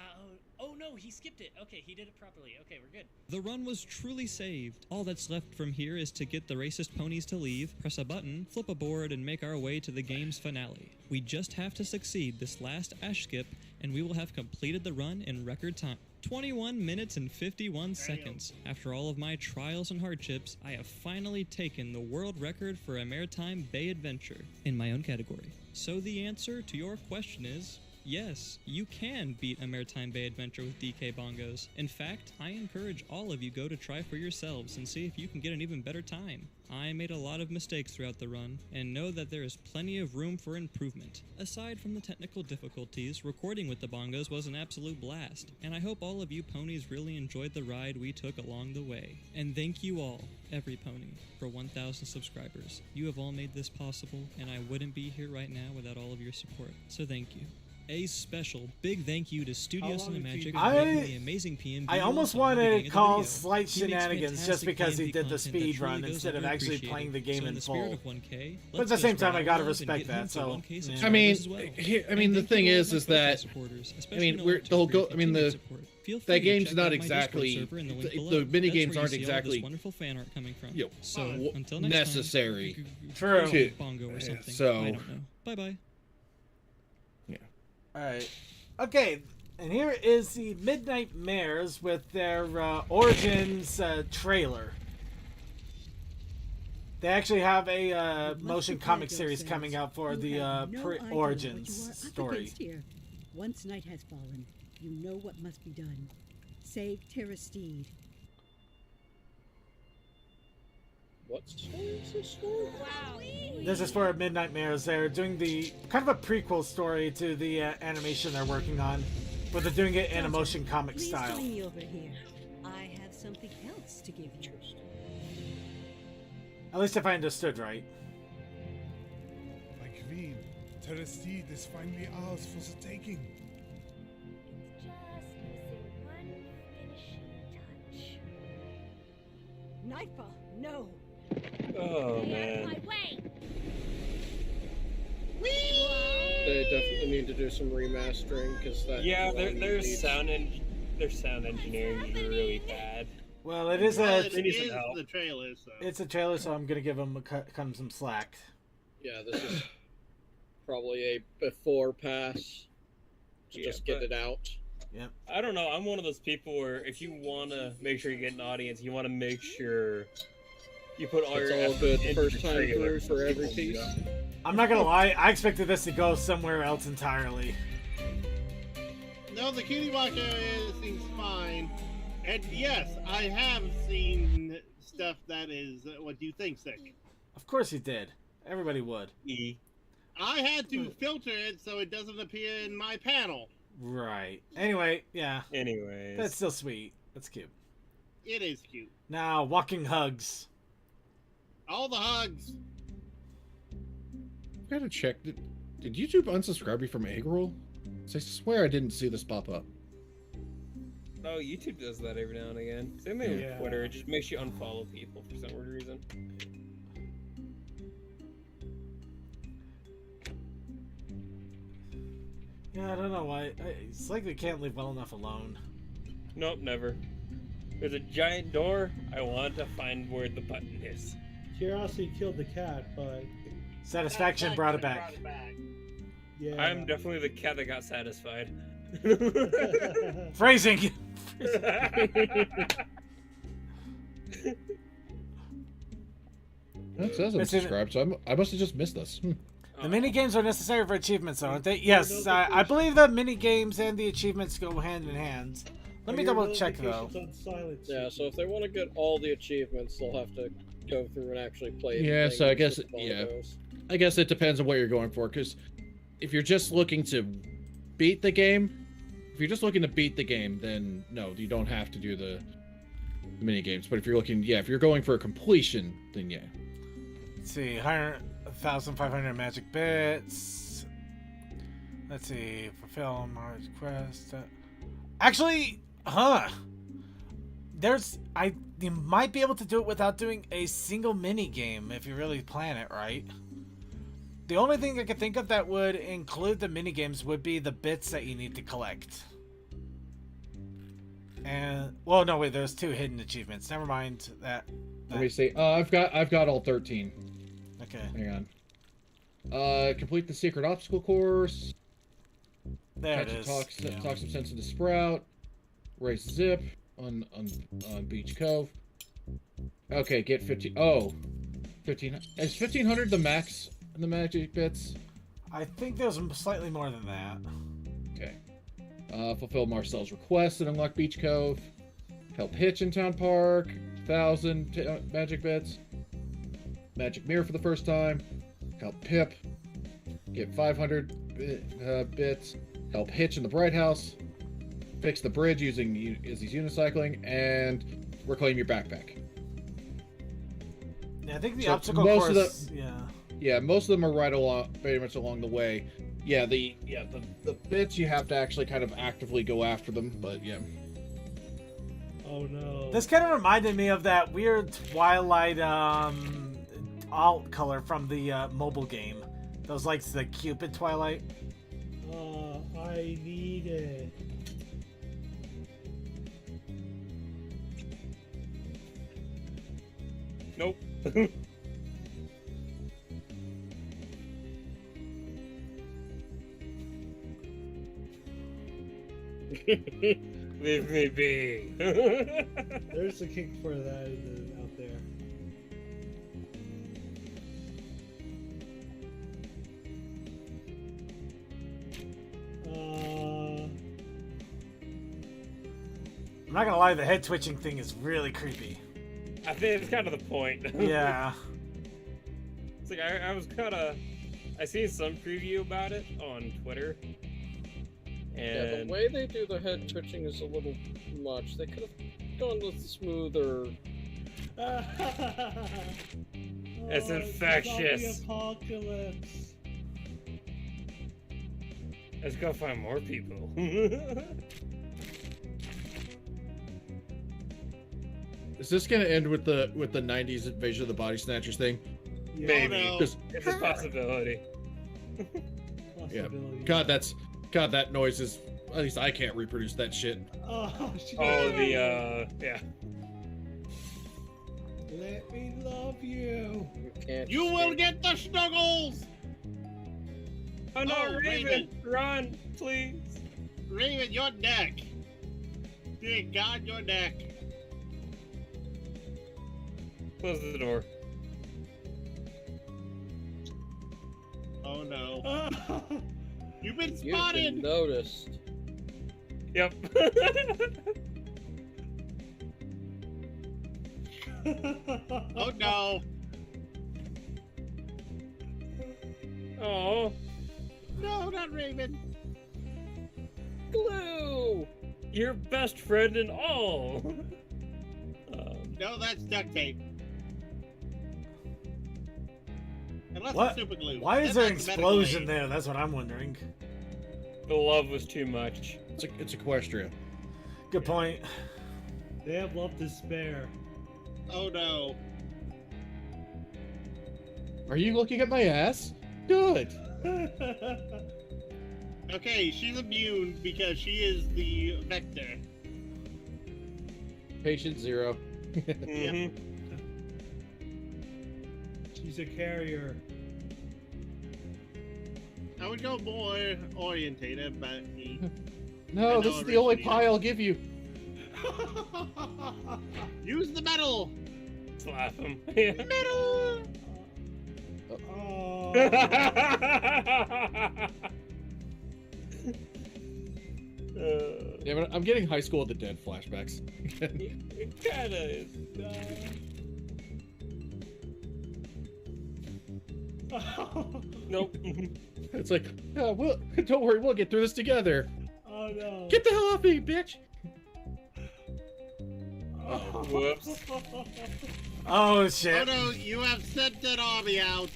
Oh no, he skipped it. Okay, he did it properly. Okay, we're good. The run was truly saved. All that's left from here is to get the racist ponies to leave, press a button, flip a board, and make our way to the game's finale. We just have to succeed this last ash skip, and we will have completed the run in record time. 21 minutes and 51 seconds. After all of my trials and hardships, I have finally taken the world record for a Maritime Bay adventure in my own category. So the answer to your question is... yes, you can beat a Maritime Bay adventure with DK bongos. In fact, I encourage all of you go to try for yourselves and see if you can get an even better time. I made a lot of mistakes throughout the run, and know that there is plenty of room for improvement. Aside from the technical difficulties, recording with the bongos was an absolute blast, and I hope all of you ponies really enjoyed the ride we took along the way. And thank you all, every pony, for 1,000 subscribers. You have all made this possible, and I wouldn't be here right now without all of your support. So thank you. A special big thank you to Studio Cinemagic for making the amazing PMV. I almost song at the wanted beginning to of the call video. Slight He makes Shenanigans just fantastic because he PMV did the content that speed truly run goes instead of actually underappreciated. playing the game So in the spirit full. of 1K, But at let's the go same spread time, I out gotta love and respect get him that. to So 1K yeah. subscribers I mean, as well. I And mean, the thank you thing to all is my that supporters, I especially mean, to we're all the whole for your go. I mean, continued the support. Feel that free to game's check not out my Discord exactly server in the link the below. mini That's games where you aren't see all this exactly wonderful fan art coming from. you know, So until next necessary. time, True. to- bongo or something. So I don't know. Bye bye. yeah. All right. Okay. And here is the Midnight Mares with their Origins trailer. They actually have a motion comic series coming out for the Origins story. Here. Once night has fallen, you know what must be done. Save Terrastede. What story is this for? Wow. This is for Midnight Mares. They're doing the kind of a prequel story to the animation they're working on, but they're doing it in a motion comic Please style. join me over here. I have something else to give you. At least if I understood right. My queen, Terrastede is finally ours for the taking. It's just missing one finishing touch. Nightfall, no. Oh Stay out of man. my way! They definitely need to do some remastering because that. Yeah, one there's needs- sound and their sound engineering is really bad. Well, it is Well, a it They need some is help. the trailer, so. it's a trailer, so I'm gonna give them some slack. Yeah, this is probably a before pass to Yeah, just get but- it out. Yep. I don't know. I'm one of those people where if you want to make sure you get an audience, you want to make sure you put all It's your all effort good into first the time trailer through for every people piece. know. I'm not gonna lie, I expected this to go somewhere else entirely. No, the Cutie Box area seems fine. And yes, I have seen stuff that is what you think sick. Of course you did. Everybody would. I had to filter it so it doesn't appear in my panel. Right. Anyway, yeah. Anyways. That's still sweet. That's cute. It is cute. Now, walking hugs. All the hugs. I gotta check. Did YouTube unsubscribe me from Egg Roll? 'Cause I swear I didn't see this pop up. Oh, YouTube does that every now and again. Same thing with Yeah. Twitter. It just makes you unfollow people for some weird reason. Yeah, I don't know why. It's like they can't leave well enough alone. Nope, never. There's a giant door. I want to find where the button is. Curiosity killed the cat, but Satisfaction brought it back. yeah. I'm definitely the cat that got satisfied. Phrasing! That says It's in- unsubscribed, so I must have just missed this. The mini games are necessary for achievements, though, aren't they? Yes, I believe the mini games and the achievements go hand in hand. Let me Your double check though. notifications on silent, Yeah, so if they want to get all the achievements, they'll have to go through and actually play. the Yeah, thing so I and guess skip all yeah, those. I guess it depends on what you're going for. Because if you're just looking to beat the game, then no, you don't have to do the mini games. But if you're looking, if you're going for a completion, then yeah. Let's see, 1,500 magic bits. Let's see, fulfill Mars quest. Actually, you might be able to do it without doing a single mini game if you really plan it right. The only thing I could think of that would include the mini games would be the bits that you need to collect. And well, no wait, there's 2 hidden achievements. Never mind that. Let me see. I've got all 13. Okay. Hang on. Complete the secret obstacle course. There it Catch is. Talk some sense into Sprout. Race Zip on Beach Cove. Okay, get 15. Oh, 15. Is 1,500 the max in the magic bits? I think there's slightly more than that. Okay. Fulfill Marcel's request and unlock Beach Cove. Help Hitch in Town Park. 1,000 magic bits. Magic Mirror for the first time. Help Pip. Get 500 bits. Help Hitch in the Bright House. Fix the bridge using Izzy's unicycling. And reclaim your backpack. Yeah, I think the So obstacle most course. of the- Yeah. Yeah, most of them are right along, very much along the way. Yeah, the bits you have to actually kind of actively go after them, but yeah. Oh no. This kind of reminded me of that weird Twilight alt color from the mobile game. Those like the Cupid Twilight. I need it. Nope. Leave me be. There's a kick for that out there. I'm not gonna lie, the head twitching thing is really creepy. I think it's kind of the point. Yeah. It's like I was kind of. I seen some preview about it on Twitter. Yeah, the And way they do the head twitching is a little much. They could have gone with smoother. It's infectious. Zombie apocalypse. Let's go find more people. Is this gonna end with the 90s invasion of the body snatchers thing? Maybe. Oh, no. It's a possibility. Yeah. God, that noise is At least I can't reproduce that shit. Oh, yeah. Let me love you. You will get the snuggles! Oh no, Oh, Raven! Raven. Run, please! Raven, your neck! Dear God, your neck! Close the door. Oh no. You've been You've spotted! been noticed. Yep. Oh no. Oh. No, not Raven. Glue! Your best friend and all! No, that's duct tape. Unless What? it's super glue. Why is Then there an that's medical explosion aid. there? That's what I'm wondering. The love was too much. It's Equestria. Good point. They have love to spare. Oh no. Are you looking at my ass? Good. Okay, she's immune because she is the vector. Patient 0. Mm-hmm. She's a carrier. I would go more orientated, but No, this is the only pie I'll give you. use the metal. Slap him. Metal. Oh. Yeah, but I'm getting High School of the Dead flashbacks. It kinda is. Nope. It's like, oh, don't worry, we'll get through this together. Oh no. Get the hell off me, bitch! Whoops. Oh Oh shit. no, you have sent an army out.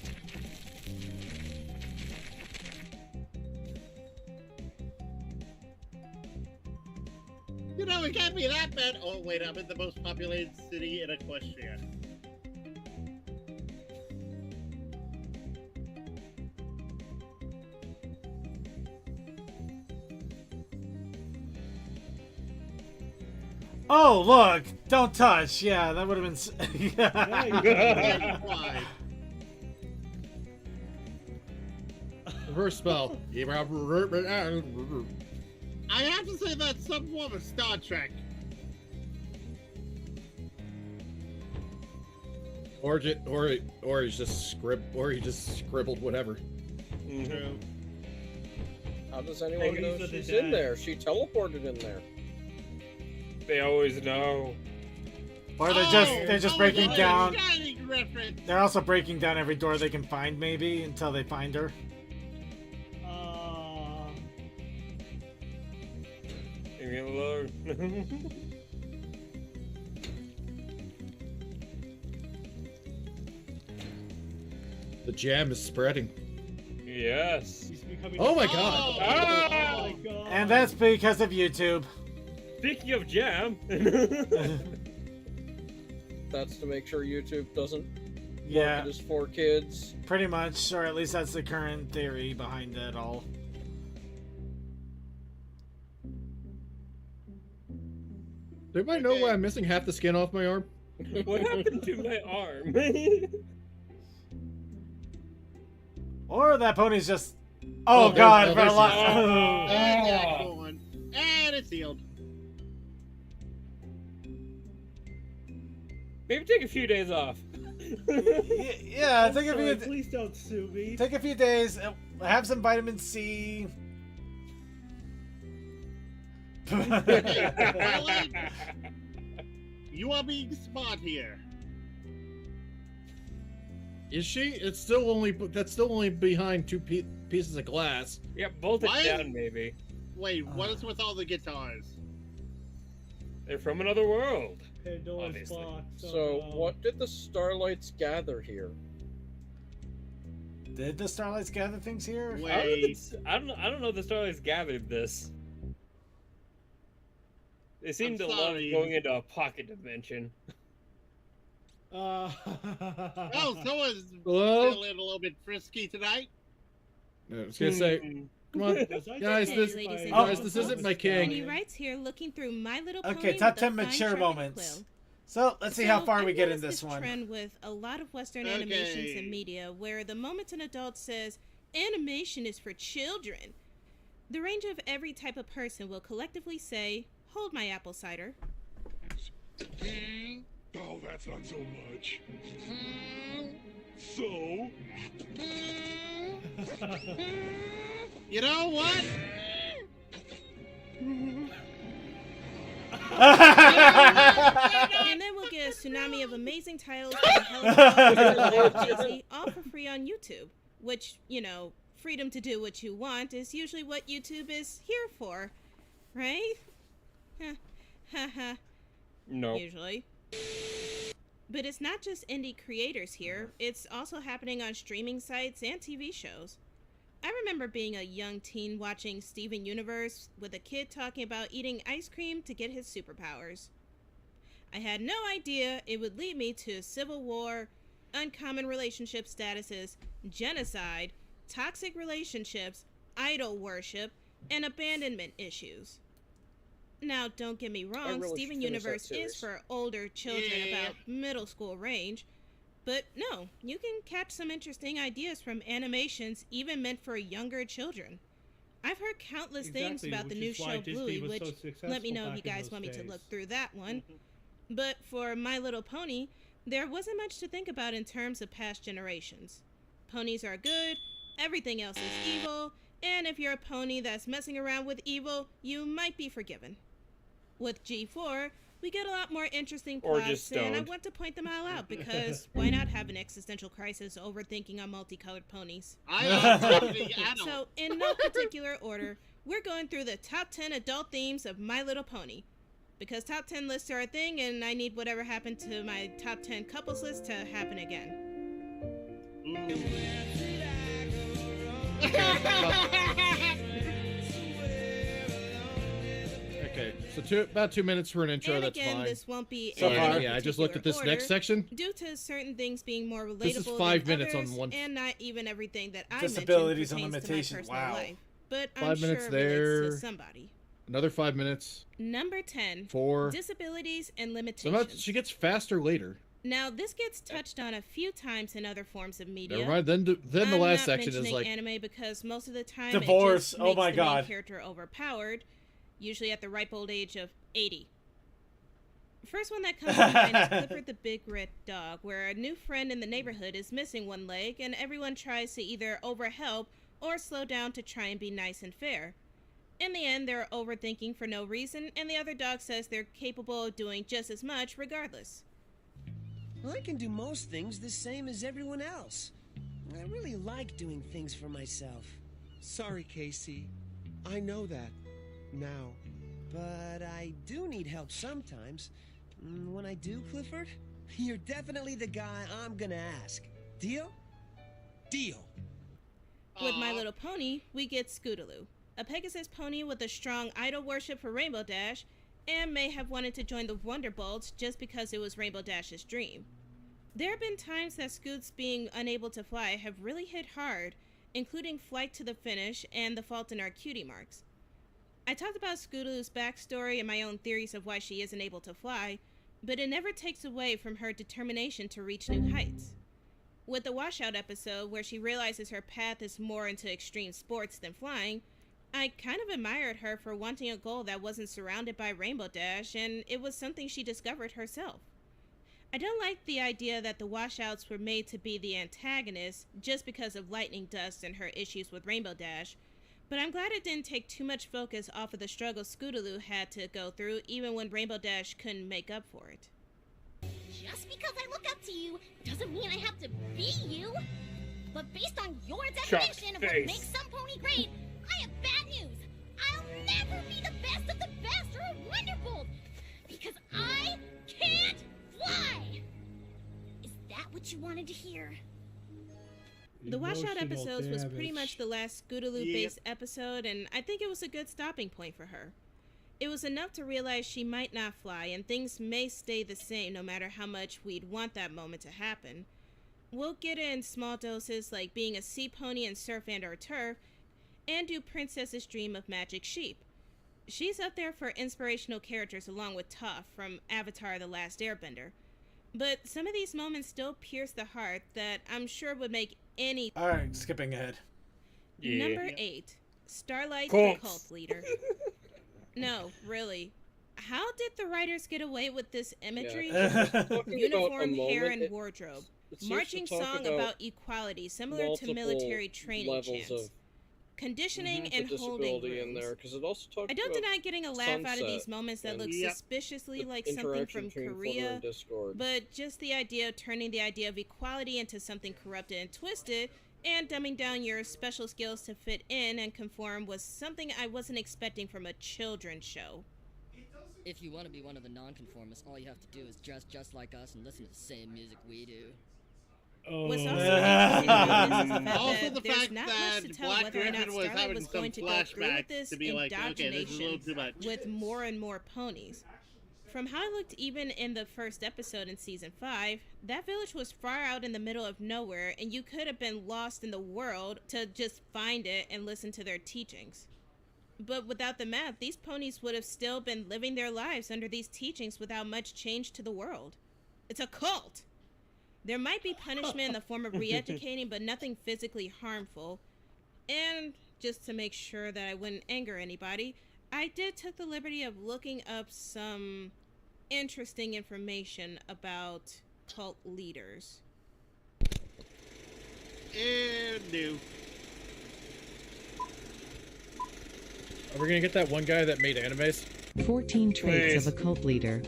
You know, it can't be that bad. Oh wait, I'm in the most populated city in Equestria. Oh look! Don't touch. Yeah, that would have been. Why? Reverse spell. I have to say that's some form of Star Trek. Or he just scribbled whatever. True. How does anyone know Ladies of the she's in Dead. there? She teleported in there. They always know. Or they're just Oh, breaking it's a down. Shining reference. They're also breaking down every door they can find, maybe, until they find her. Leave me alone. The jam is spreading. Yes. He's becoming Oh my a- god! Oh my god. And that's because of YouTube. Speaking of jam. That's to make sure YouTube doesn't Yeah. market as for kids. Pretty much, or at least that's the current theory behind it all. Does anybody know why I'm missing half the skin off my arm? What happened to my arm? Or that pony's just. Oh, god, for a lot. And that's going. And it's healed. Maybe take a few days off. Yeah, take a Sorry, few. please don't sue me. Take a few days. Have some vitamin C. Ellen, you are being smart here. Is she? It's still only. That's still only behind two pieces of glass. Yep, bolt it Why is- down, maybe. Wait, what is with all the guitars? They're from another world. Pandora's Obviously. box. Oh, So, no. what did the Starlights gather here? Did the Starlights gather things here? Wait. I don't know if the Starlights gathered this. They seem I'm to love sorry. going into a pocket dimension. Oh, someone's Hello? feeling a little bit frisky tonight. I was gonna say, Come on, guys, this isn't my And king. he writes here, looking through My Little Pony. Okay, top with a 10 fine mature sharpened moments. quill. So let's see how far we get in I've this noticed one. trend with a lot of Western animations and media where the moment an adult says animation is for children, the range of every type of person will collectively say, "Hold my apple cider." Oh, that's not so much. So? You know what? And then we'll get a tsunami of amazing titles with a hell of a Jay-Z, all for free on YouTube. Which, you know, freedom to do what you want is usually what YouTube is here for, right? Haha. No. Usually. But it's not just indie creators here, it's also happening on streaming sites and TV shows. I remember being a young teen watching Steven Universe with a kid talking about eating ice cream to get his superpowers. I had no idea it would lead me to civil war, uncommon relationship statuses, genocide, toxic relationships, idol worship, and abandonment issues. Now, don't get me wrong, really Steven should finish that Universe series. is for older children about middle school range, but no, you can catch some interesting ideas from animations even meant for younger children. I've heard countless things Exactly, about the which new is why show Disney Bluey, was which so successful let me know if you back in guys those want me to days. look through that one. But for My Little Pony, there wasn't much to think about in terms of past generations. Ponies are good, everything else is evil, and if you're a pony that's messing around with evil, you might be forgiven. With G4, we get a lot more interesting Or plots, just and I stoned. want to point them all out because why not have an existential crisis overthinking on multicolored ponies? I love everything adult. So, in no particular order, we're going through the top 10 adult themes of My Little Pony. Because top 10 lists are a thing, and I need whatever happened to my top 10 couples list to happen again. Okay, so about 2 minutes for an intro. And That's again, fine. this won't be So in far, any yeah, I just looked at this particular next section. Due to certain things being more relatable This is 5 than minutes on others, one- and not even everything that I Disabilities and mentioned pertains to my limitations, personal wow. life. But 5 I'm minutes sure it there. relates to somebody. Another 5 minutes. Number 10. 4. Disabilities and So limitations. she gets faster later. Now, this gets touched on a few times in other forms of media. Never mind. Then the I'm last not section is mentioning like anime because most of the time Divorce. it just Oh makes my the God. main character overpowered, usually at the ripe old age of 80. First one that comes to mind is Clifford the Big Red Dog, where a new friend in the neighborhood is missing one leg, and everyone tries to either overhelp or slow down to try and be nice and fair. In the end, they're overthinking for no reason, and the other dog says they're capable of doing just as much regardless. I can do most things the same as everyone else. I really like doing things for myself. Sorry, Casey. I know that. Now. But I do need help sometimes. When I do, Clifford, you're definitely the guy I'm gonna ask. Deal? Deal. With My Little Pony, we get Scootaloo, a Pegasus pony with a strong idol worship for Rainbow Dash, and may have wanted to join the Wonderbolts just because it was Rainbow Dash's dream. There have been times that Scoots being unable to fly have really hit hard, including Flight to the Finish and The Fault in Our Cutie Marks. I talked about Scootaloo's backstory and my own theories of why she isn't able to fly, but it never takes away from her determination to reach new heights. With the Washout episode, where she realizes her path is more into extreme sports than flying, I kind of admired her for wanting a goal that wasn't surrounded by Rainbow Dash, and it was something she discovered herself. I don't like the idea that the Washouts were made to be the antagonists just because of Lightning Dust and her issues with Rainbow Dash, but I'm glad it didn't take too much focus off of the struggle Scootaloo had to go through even when Rainbow Dash couldn't make up for it. Just because I look up to you doesn't mean I have to be you. But based on your Shocked definition of what face. makes some pony great, I have bad news. I'll never be the best of the best or a Wonderbolt because I can't fly. Is that what you wanted to hear? The Washout Emotional episodes was pretty damage. much the last Scootaloo-based episode, and I think it was a good stopping point for her. It was enough to realize she might not fly, and things may stay the same no matter how much we'd want that moment to happen. We'll get it in small doses like being a sea pony in surf and or turf, and do Princess's Dream of Magic Sheep. She's up there for inspirational characters along with Toph from Avatar: The Last Airbender. But some of these moments still pierce the heart that I'm sure would make any... Alright, skipping ahead. Yeah. Number 8. Starlight Cults. the Cult Leader. No, really. How did the writers get away with this imagery? Uniform, hair, and wardrobe. Marching song about equality, similar to military training chants. Conditioning and holding in rooms. there, 'cause it also talks I don't about deny getting a laugh out of these moments that look suspiciously like something from Korea, but just the idea of turning the idea of equality into something corrupted and twisted, and dumbing down your special skills to fit in and conform was something I wasn't expecting from a children's show. If you want to be one of the nonconformists, all you have to do is dress just like us and listen to the same music we do. What's also interesting Also is the there's fact not that much to tell Black whether or not Griffin was Starlight having was some going to go through with flashbacks this to be like, okay, this is a little too much. with more and more ponies. From how it looked even in the first episode in Season 5, that village was far out in the middle of nowhere, and you could have been lost in the world to just find it and listen to their teachings. But without the map, these ponies would have still been living their lives under these teachings without much change to the world. It's a cult! There might be punishment in the form of re-educating, but nothing physically harmful. And just to make sure that I wouldn't anger anybody, I did take the liberty of looking up some interesting information about cult leaders. New. Are we gonna get that one guy that made animes? 14 traits of a cult leader.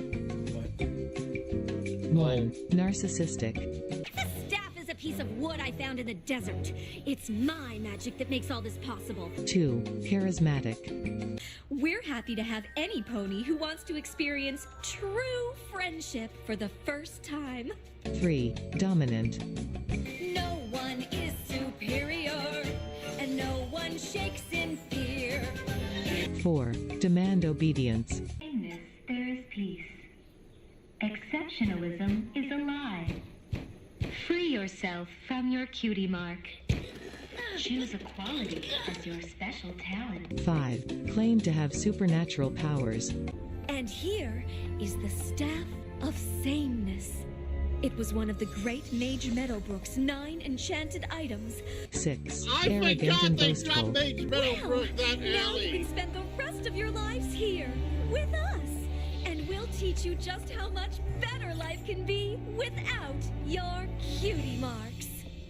1. Narcissistic. The staff is a piece of wood I found in the desert. It's my magic that makes all this possible. 2. Charismatic. We're happy to have any pony who wants to experience true friendship for the first time. 3. Dominant. No one is superior, and no one shakes in fear. 4. Demand obedience. In this, there is peace. Exceptionalism is a lie. Free yourself from your cutie mark. Choose equality as your special talent. 5. Claim to have supernatural powers. And here is the Staff of Sameness. It was one of the great Mage Meadowbrook's 9 enchanted items. 6. I Arrogant forgot and they boastful. dropped Mage Meadowbrook that Now you early. can spend the rest of your lives here with us. And we'll teach you just how much better life can be without your cutie marks.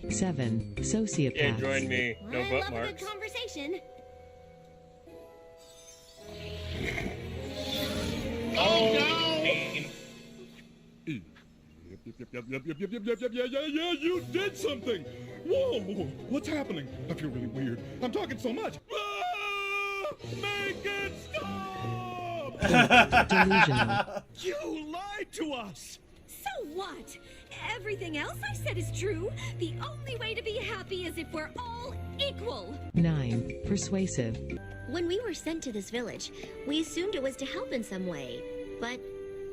7. Sociopath. Yeah, join me. No I butt love a marks. good conversation. Oh no! Yeah, you did something! Whoa! What's happening? I feel really weird. I'm talking so much. Ah! Make it stop! Delusional. You lied to us! So what? Everything else I said is true. The only way to be happy is if we're all equal. 9. Persuasive. When we were sent to this village, we assumed it was to help in some way. But,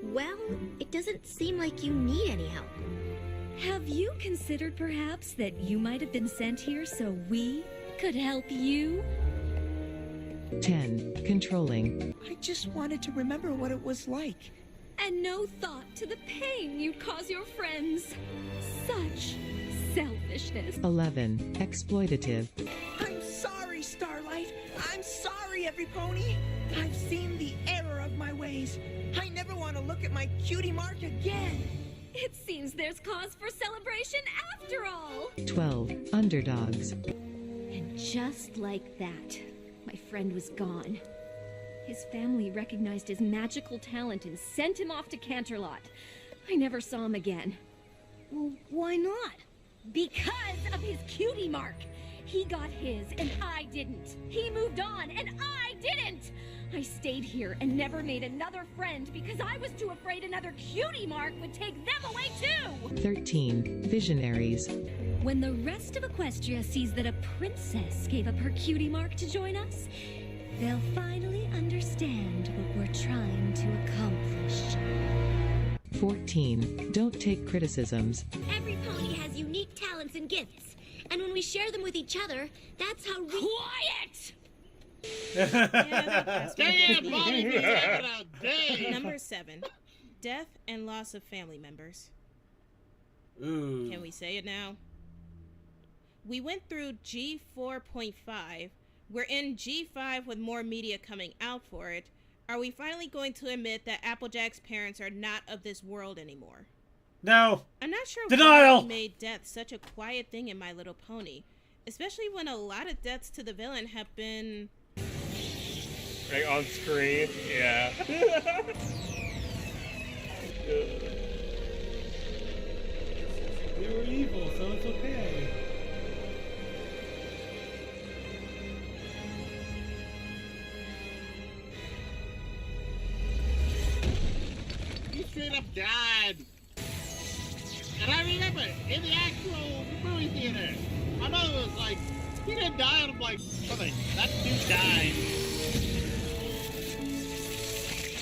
well, it doesn't seem like you need any help. Have you considered perhaps that you might have been sent here so we could help you? 10. Controlling. I just wanted to remember what it was like. And no thought to the pain you'd cause your friends. Such selfishness. 11. Exploitative. I'm sorry, Starlight. I'm sorry, every pony. I've seen the error of my ways. I never want to look at my cutie mark again. It seems there's cause for celebration after all. 12. Underdogs. And just like that, my friend was gone. His family recognized his magical talent and sent him off to Canterlot. I never saw him again. Well, why not? Because of his cutie mark. He got his and I didn't. He moved on and I didn't. I stayed here and never made another friend because I was too afraid another cutie mark would take them away too. 13. Visionaries. When the rest of Equestria sees that a princess gave up her cutie mark to join us, they'll finally understand what we're trying to accomplish. 14. Don't take criticisms. Every pony has unique talents and gifts, And when we share them with each other, that's how Quiet! Damn, Bobby, we having a day. Number 7. Death and loss of family members. Ooh. Can we say it now? We went through G4.5. We're in G5 with more media coming out for it. Are we finally going to admit that Applejack's parents are not of this world anymore? No. I'm not sure Denial. why we made death such a quiet thing in My Little Pony, especially when a lot of deaths to the villain have been... Right on screen, yeah. They were evil, so it's okay. He straight up died. And I remember, in the actual movie theater, my mother was like, he didn't die, and I'm like, something, that dude died.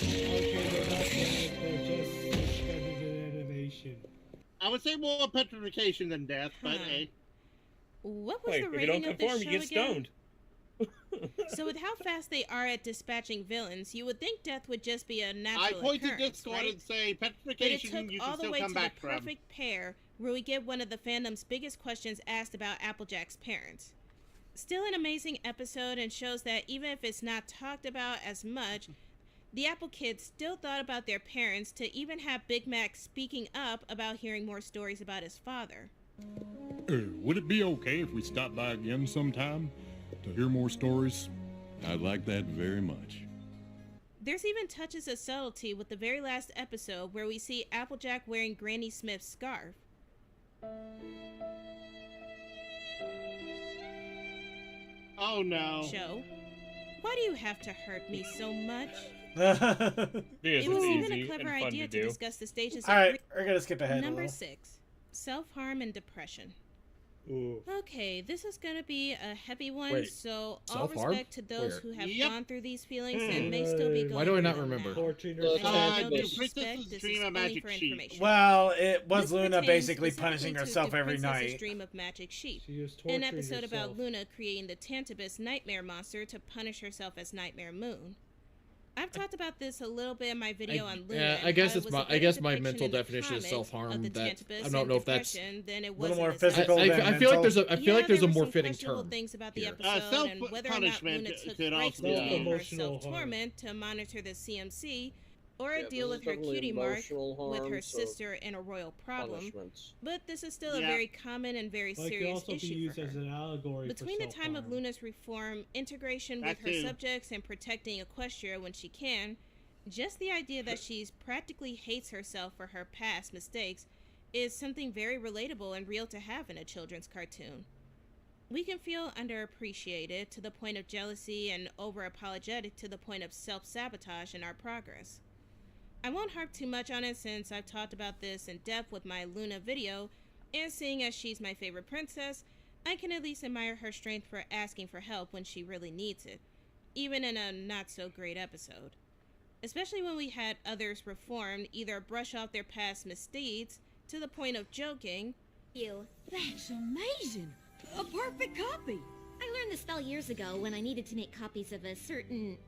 Okay, they're not dead, they're just suspended in animation. I would say more petrification than death, but hey. What was Wait, the if you rating don't of this conform, show you get again? stoned. So with how fast they are at dispatching villains, you would think death would just be a natural I point to occurrence, Discord right? and say But it petrification took you all can the still way come to back the from. perfect pair where we get one of the fandom's biggest questions asked about Applejack's parents. Still an amazing episode, and shows that even if it's not talked about as much, the Apple kids still thought about their parents, to even have Big Mac speaking up about hearing more stories about his father. Would it be okay if we stopped by again sometime to hear more stories? I'd like that very much. There's even touches of subtlety with the very last episode where we see Applejack wearing Granny Smith's scarf. Oh no. Joe, why do you have to hurt me so much? This It was is even easy a clever and fun idea to do. discuss the stages All of right, we're gonna skip ahead. Number a little. 6, self-harm and depression. Ooh. Okay, this is gonna be a heavy one, Wait, so all self-harm? respect to those Where? who have Yep. gone through these feelings and may still be going Why do I not through them remember? now. Torturing The herself. I do no disrespect, princesses this dream is of only magic for sheep? information. Well, it was This Luna pertains basically specifically punishing to herself the every Princess's night. Dream of Magic Sheep, She was an torturing episode herself. about Luna creating the Tantibus nightmare monster to punish herself as Nightmare Moon. I've talked about this a little bit in my video on Luna. Yeah, and I guess how it it's was a my better I guess my depiction mental in the definition of comics self-harm of the that Tantibus I don't and know if that's depression than it little was more in this physical episode. than I feel like mental. there's a I feel like there there's a were more some fitting questionable term. things about the here. episode and whether or not self-punishment Luna took could breaks also be- between her Emotional harm. self-torment to monitor the CMC, or Yeah, deal this with is her definitely cutie mark emotional with her harm, so sister in a royal problem. punishments. But this is still a Yeah. very common and very But it could serious also be issue used for as her. an allegory Between for the time of self-harm. Luna's reform, integration That with her too. subjects, and protecting Equestria when she can, just the idea that she's practically hates herself for her past mistakes is something very relatable and real to have in a children's cartoon. We can feel underappreciated to the point of jealousy and over-apologetic to the point of self-sabotage in our progress. I won't harp too much on it since I've talked about this in depth with my Luna video, and seeing as she's my favorite princess, I can at least admire her strength for asking for help when she really needs it, even in a not-so-great episode. Especially when we had others reformed either brush off their past misdeeds to the point of joking. That's amazing! A perfect copy! I learned the spell years ago when I needed to make copies of a certain...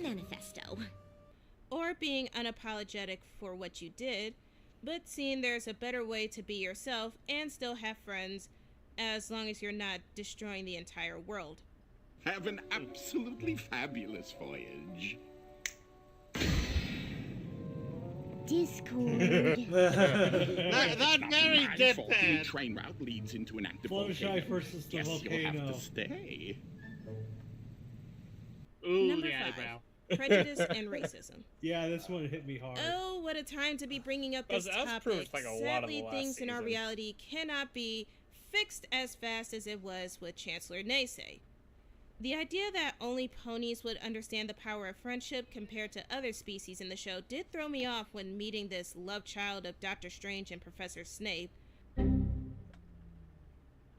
manifesto. Or being unapologetic for what you did, but seeing there's a better way to be yourself and still have friends as long as you're not destroying the entire world. Have an absolutely fabulous voyage. Discord. that very Faulty deadpan. train route leads into an active Fluttershy volcano. versus the Guess you'll have volcano. to stay. Ooh, Number the 5, eyebrow. prejudice and racism. Yeah, this one hit me hard. Oh, what a time to be bringing up this That's topic. proved like a lot of the Sadly, last things in our season. reality cannot be fixed as fast as it was with Chancellor Naysay. The idea that only ponies would understand the power of friendship compared to other species in the show did throw me off when meeting this love child of Doctor Strange and Professor Snape.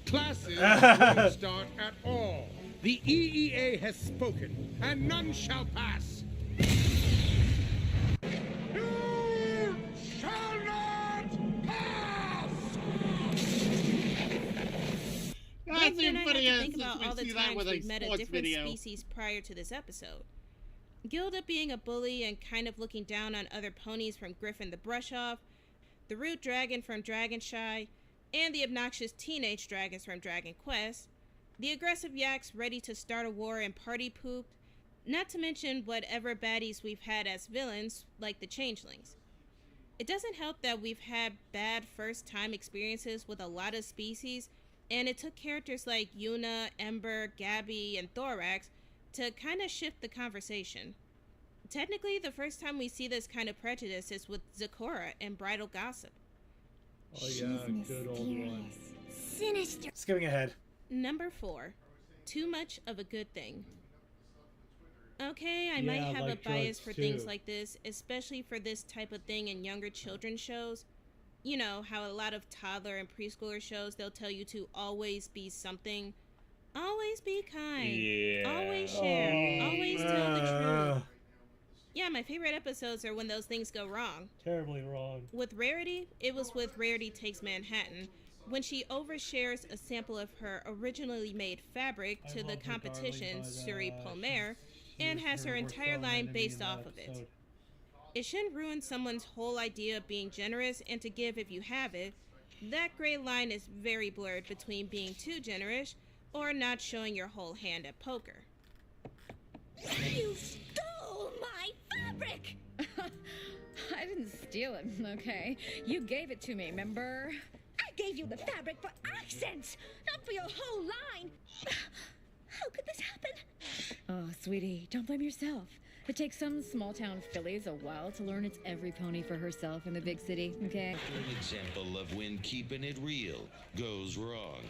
Classes won't start at all. The EEA has spoken, and none shall pass. You shall not pass! I had funny to is think about we all the see that times with a we've met a sports different video. species prior to this episode. Gilda being a bully and kind of looking down on other ponies from Griffin the Brush-Off, the rude dragon from Dragonshy, and the obnoxious teenage dragons from Dragon Quest, the aggressive yaks ready to start a war and party pooped, not to mention whatever baddies we've had as villains, like the changelings. It doesn't help that we've had bad first-time experiences with a lot of species, and it took characters like Yuna, Ember, Gabby, and Thorax to kind of shift the conversation. Technically, the first time we see this kind of prejudice is with Zecora and Bridal Gossip. Oh yeah, good old one. Sinister. Skipping ahead. Number 4. Too much of a good thing. Okay, I might Yeah, have like a bias drugs, for things too. like this, especially for this type of thing in younger children's shows. You know, how a lot of toddler and preschooler shows, they'll tell you to always be something. Always be kind. Yeah. Always share. Always tell the truth. Yeah, my favorite episodes are when those things go wrong. Terribly wrong. With Rarity, it was with Rarity Takes Manhattan, when she overshares a sample of her originally made fabric to the competition Suri Palmer, and has her entire line based off of it. It shouldn't ruin someone's whole idea of being generous and to give if you have it. That gray line is very blurred between being too generous or not showing your whole hand at poker. You stole my fabric! I didn't steal it, okay? You gave it to me, remember? I gave you the fabric for accents, not for your whole line. How could this happen? Oh, sweetie, don't blame yourself. It takes some small-town fillies a while to learn it's every pony for herself in the big city, okay? An example of when keeping it real goes wrong.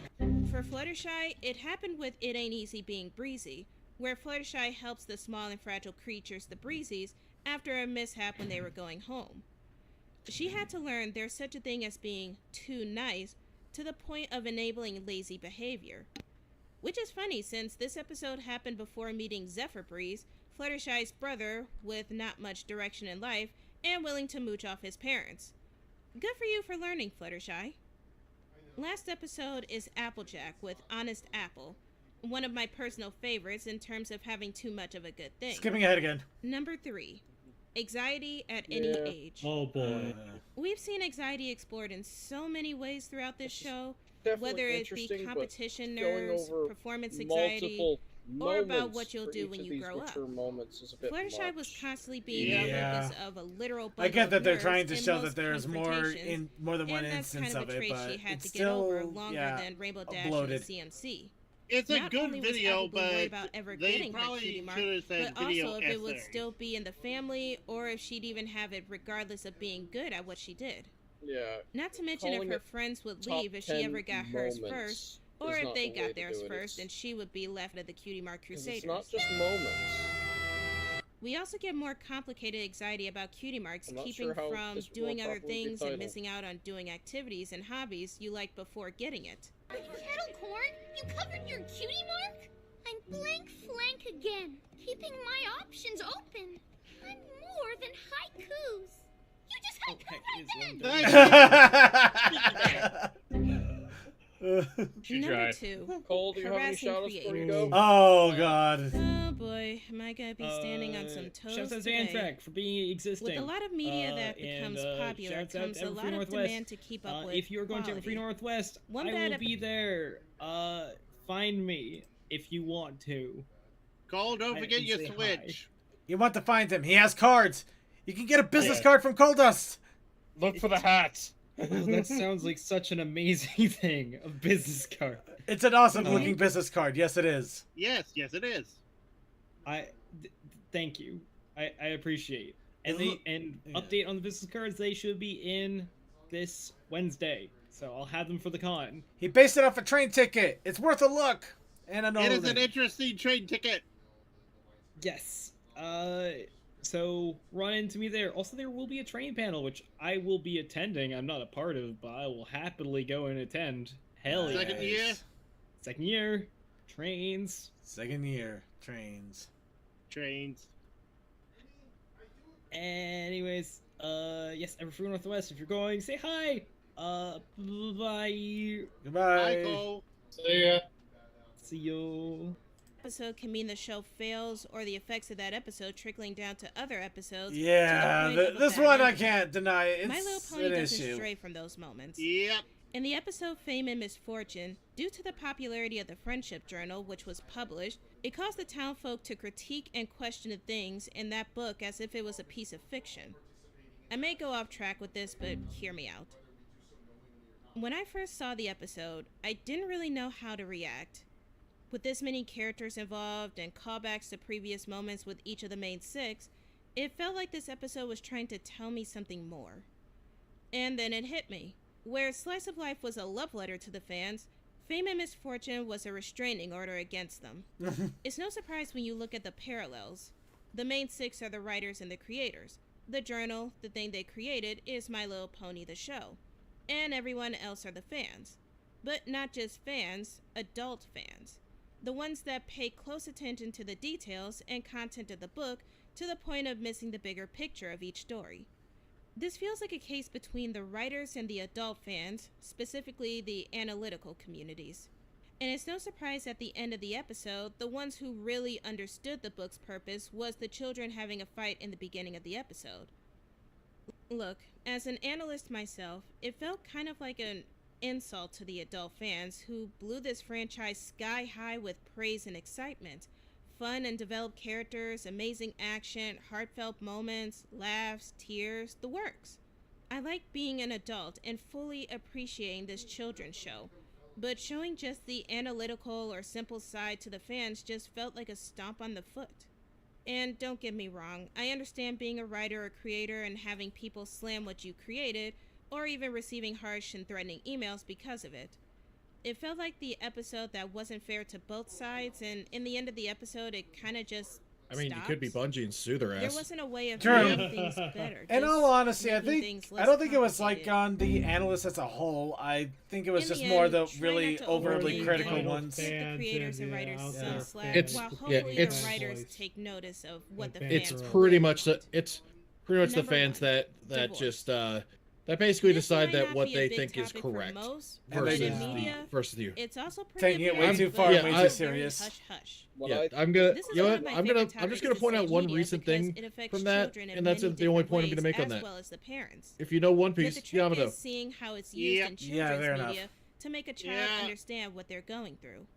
For Fluttershy, it happened with It Ain't Easy Being Breezy, where Fluttershy helps the small and fragile creatures, the Breezies, after a mishap when they were going home. She had to learn there's such a thing as being too nice to the point of enabling lazy behavior. Which is funny since this episode happened before meeting Zephyr Breeze, Fluttershy's brother with not much direction in life and willing to mooch off his parents. Good for you for learning, Fluttershy. Last episode is Applejack with Honest Apple, one of my personal favorites in terms of having too much of a good thing. Skipping ahead again. Number 3. Anxiety at any age. Oh boy. We've seen anxiety explored in so many ways throughout this show, Definitely whether it be interesting, but competition going nerves, over performance anxiety, multiple or about moments what you'll for do each when of you these grow up. mature moments is a bit Fluttershy much. was constantly being the focus of a literal I bundle get of that they're nerves trying to in show most that there's more than one and that's instance kind of of a it, trait but she had it's to get over still longer than Rainbow Dash bloated. and CMC. It's a Not good only was video, Apple worried but about ever they getting her probably cutie mark, should have said but video also if it would essay. still be in the family or if she'd even have it regardless of being good at what she did. Yeah. Not to mention if calling her it friends would top leave if she 10 ever got hers moments first, or is if not they the way got to theirs do it. first It's- and she would be left at the Cutie Mark 'cause Crusaders. It's not just moments. We also get more complicated anxiety about cutie marks, I'm not keeping sure how from this will doing other properly be things and titled. missing out on doing activities and hobbies you liked before getting it. Kettle corn, you covered your cutie mark? I'm blank flank again, keeping my options open. I'm more than haikus. You just Number 2. Cole, do you have any Harassing shout-outs before you creators. go? Oh god. Oh boy, am I gonna be standing on some toes Shouts out to today. Anthrac for being existing. With a lot of media that and, becomes popular shouts out comes to a Everfree lot of Northwest. demand to keep up with If you're going to Everfree quality. Northwest, One I bad will be there. Find me if you want to. Cole, don't I forget can your say hi. Switch. You want to find him. He has cards. You can get a business Yeah. card from Coldust. Look for the hat. Oh, that sounds like such an amazing thing. A business card. It's an awesome looking business card. Yes, it is. Yes, it is. Thank you. I appreciate. And update on the business cards. They should be in this Wednesday, so I'll have them for the con. He based it off a train ticket. It's worth a look. And an It is an interesting train ticket. Yes. So run into me there. Also, there will be a train panel, which I will be attending. I'm not a part of, but I will happily go and attend. Hell yeah. Second year? Second year. Trains. Second year. Trains. Trains. Anyways, yes, Everfree Northwest, if you're going, say hi. Bye. Goodbye. Bye, Cole. See ya. See you. Episode can mean the show fails or the effects of that episode trickling down to other episodes. Yeah, to the point of a this bad one I ending. can't deny. It's My Little Pony an doesn't issue. stray from those moments. Yep. In the episode Fame and Misfortune, due to the popularity of the Friendship Journal, which was published, it caused the townfolk to critique and question the things in that book as if it was a piece of fiction. I may go off track with this, but hear me out. When I first saw the episode, I didn't really know how to react. With this many characters involved and callbacks to previous moments with each of the main 6, it felt like this episode was trying to tell me something more. And then it hit me. Where Slice of Life was a love letter to the fans, Fame and Misfortune was a restraining order against them. It's no surprise when you look at the parallels. The main 6 are the writers and the creators. The journal, the thing they created, is My Little Pony the show. And everyone else are the fans. But not just fans, adult fans. The ones that pay close attention to the details and content of the book to the point of missing the bigger picture of each story. This feels like a case between the writers and the adult fans, specifically the analytical communities. And it's no surprise at the end of the episode, the ones who really understood the book's purpose was the children having a fight in the beginning of the episode. Look, as an analyst myself, it felt kind of like an insult to the adult fans who blew this franchise sky high with praise and excitement. Fun and developed characters, amazing action, heartfelt moments, laughs, tears, the works. I like being an adult and fully appreciating this children's show, but showing just the analytical or simple side to the fans just felt like a stomp on the foot. And don't get me wrong, I understand being a writer or creator and having people slam what you created, or even receiving harsh and threatening emails because of it. It felt like the episode that wasn't fair to both sides, and in the end of the episode, it kind of just I mean, you could be Bungie and sue their ass. There wasn't a way of True. making things better. In just all honesty, I making think things I don't less think it was like complicated. on the analysts as a whole. I think it was In just the more end, the try really not to overly overly critical blame ones. the creators and writers some slack, It's- while yeah, hopefully it's- the writers take notice of what the It's fans pretty much the Number fans that divorce. just that basically This decide might that not what be a they big think is topic for correct most, versus but in the media, versus you. It's also pretty Taking it way apparent, too but far, Yeah, and way I- too serious. Hush, hush. Yeah, I'm gonna. This is You know one what? of my I'm favorite just topics gonna to point out say one media recent because thing it affects from that, children in and that's many the only different point I'm gonna ways, make on as that. well as the parents. If you know One But Piece, the trick Yamato. is seeing how it's used in Yeah, children's fair enough. media to make a child understand what they're going through.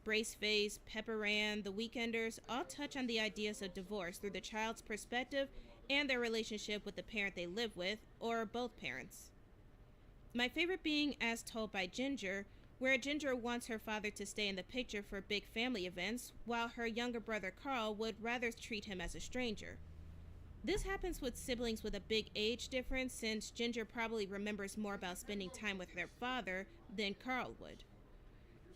Braceface, Pepper Ann, The Weekenders all touch on the ideas of divorce through the child's perspective and their relationship with the parent they live with, or both parents. My favorite being As Told by Ginger, where Ginger wants her father to stay in the picture for big family events, while her younger brother Carl would rather treat him as a stranger. This happens with siblings with a big age difference, since Ginger probably remembers more about spending time with their father than Carl would.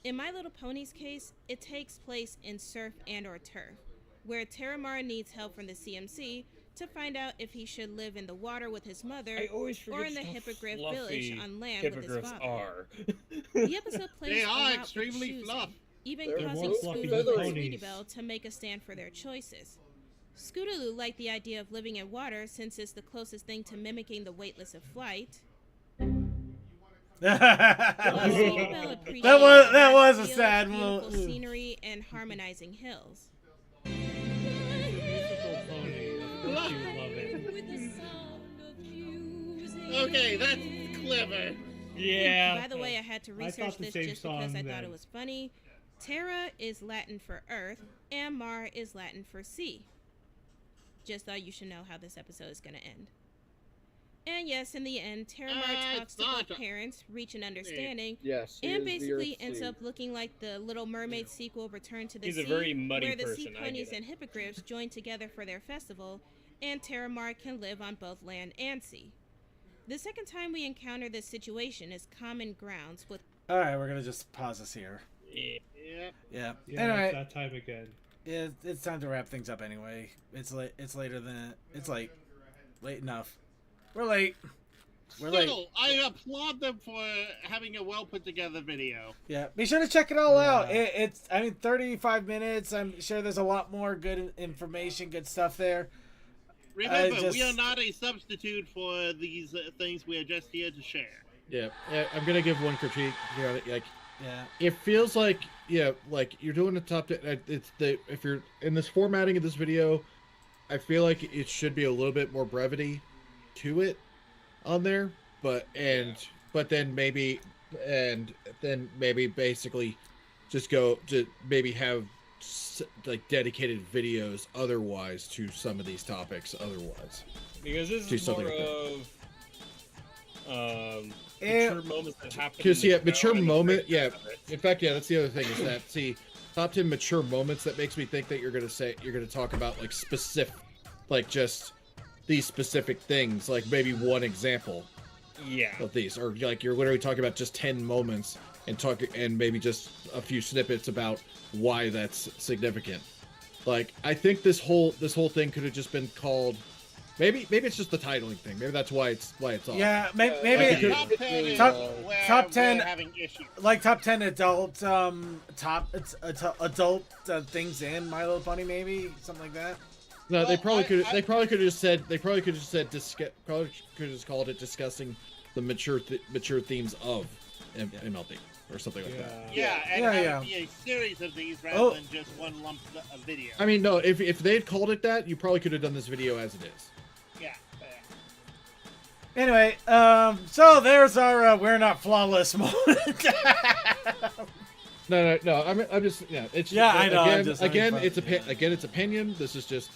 In My Little Pony's case, it takes place in surf and or turf, where Terramar needs help from the CMC to find out if he should live in the water with his mother I always or forget in the how Hippogriff fluffy village on land with his hippogriffs father. are. The episode plays They a are lot with extremely choosing, fluff. even They're causing more fluffy than Scootaloo and ponies. Sweetie Belle to make a stand for their choices. Scootaloo liked the idea of living in water since it's the closest thing to mimicking the weightless of flight. While Sweetie Belle appreciated that was a fields, sad beautiful moment. scenery and harmonizing hills. Okay, that's clever. Yeah. By the way, I had to I research thought the this same just because I song thought then. it was funny. Terra is Latin for earth, and Mar is Latin for sea. Just thought you should know how this episode is going to end. And yes, in the end, Terramar talks to both parents, reach an understanding, Yes, he and is the basically Earth ends Sea. up looking like the Little Mermaid sequel, Return to the He's Sea, a very muddy where the sea person, I ponies get it. and hippogriffs join together for their festival, and Terramar can live on both land and sea. The second time we encounter this situation is Common Grounds with All right, we're gonna just pause this here. Yep. Yeah. Yeah, Anyway, it's that time again. it's time to wrap things up anyway. It's late. It's later than it's late. Late enough. We're late. We're late. Still, I applaud them for having a well put together video. Yeah, be sure to check it all out. It's 35 minutes. I'm sure there's a lot more good information, good stuff there. Remember, we are not a substitute for these things. We are just here to share. Yeah, I'm gonna give one critique. You know, like Yeah. It feels like, yeah, like you're doing a top 10. If you're in this formatting of this video, I feel like it should be a little bit more brevity to it on there, but then maybe basically just go to maybe have like dedicated videos otherwise to some of these topics otherwise, Because this do is more something of mature moments that happen. because in the mature show and the moment, breakdown yeah. of it. In fact, yeah, that's the other thing is that top 10 mature moments that makes me think that you're gonna talk about like specific, like just these specific things, like maybe one example Yeah. of these, or like you're literally talking about just 10 moments and maybe just a few snippets about why that's significant. Like I think this whole thing could have just been called. Maybe it's just the titling thing. Maybe that's why it's off. Yeah, maybe top 10 is where top 10 we're having issues. like top 10 adult adult things in My Little Pony, maybe something like that. No, they probably could have just said probably could have just called it discussing the mature themes of MLP or something like that. Yeah, and have it be a series of these rather than just one lump of video. I mean, no, if they had called it that, you probably could have done this video as it is. Yeah. Anyway, so there's our we're not flawless moment. No. I'm just It's I know. Again, it's opinion. This is just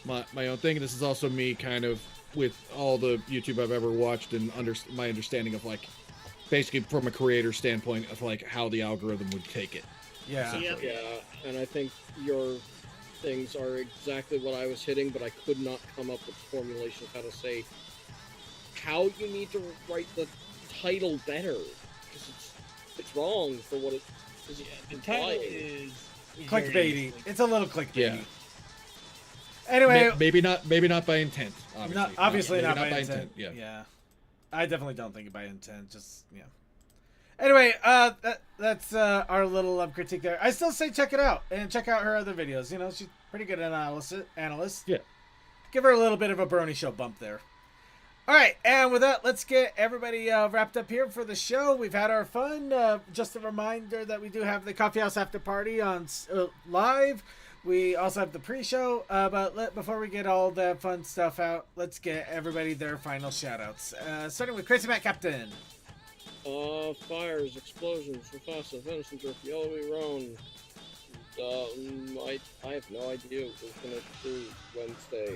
my own thing. This is also me kind of with all the YouTube I've ever watched and my understanding of like basically from a creator standpoint of like how the algorithm would take it. Yeah. Yeah, and I think your things are exactly what I was hitting, but I could not come up with the formulation of how to say how you need to write the title better, because it's wrong for what it is. The title is clickbaity. It's a little clickbaity. Yeah. Anyway, maybe not by intent. Obviously, not by intent. Yeah. Yeah. I definitely don't think by intent. Just Anyway, that's our little critique there. I still say check it out and check out her other videos. You know, she's pretty good analyst. Yeah. Give her a little bit of a Brony show bump there. All right, and with that, let's get everybody wrapped up here for the show. We've had our fun. Just a reminder that we do have the Coffee House After Party on live. We also have the pre-show, but before we get all the fun stuff out, let's get everybody their final shout-outs. Starting with Crazy Matt Captain. Fires, explosions, Mufasa, Venison Jerky, Yellowy Roan. I have no idea what we're gonna do Wednesday.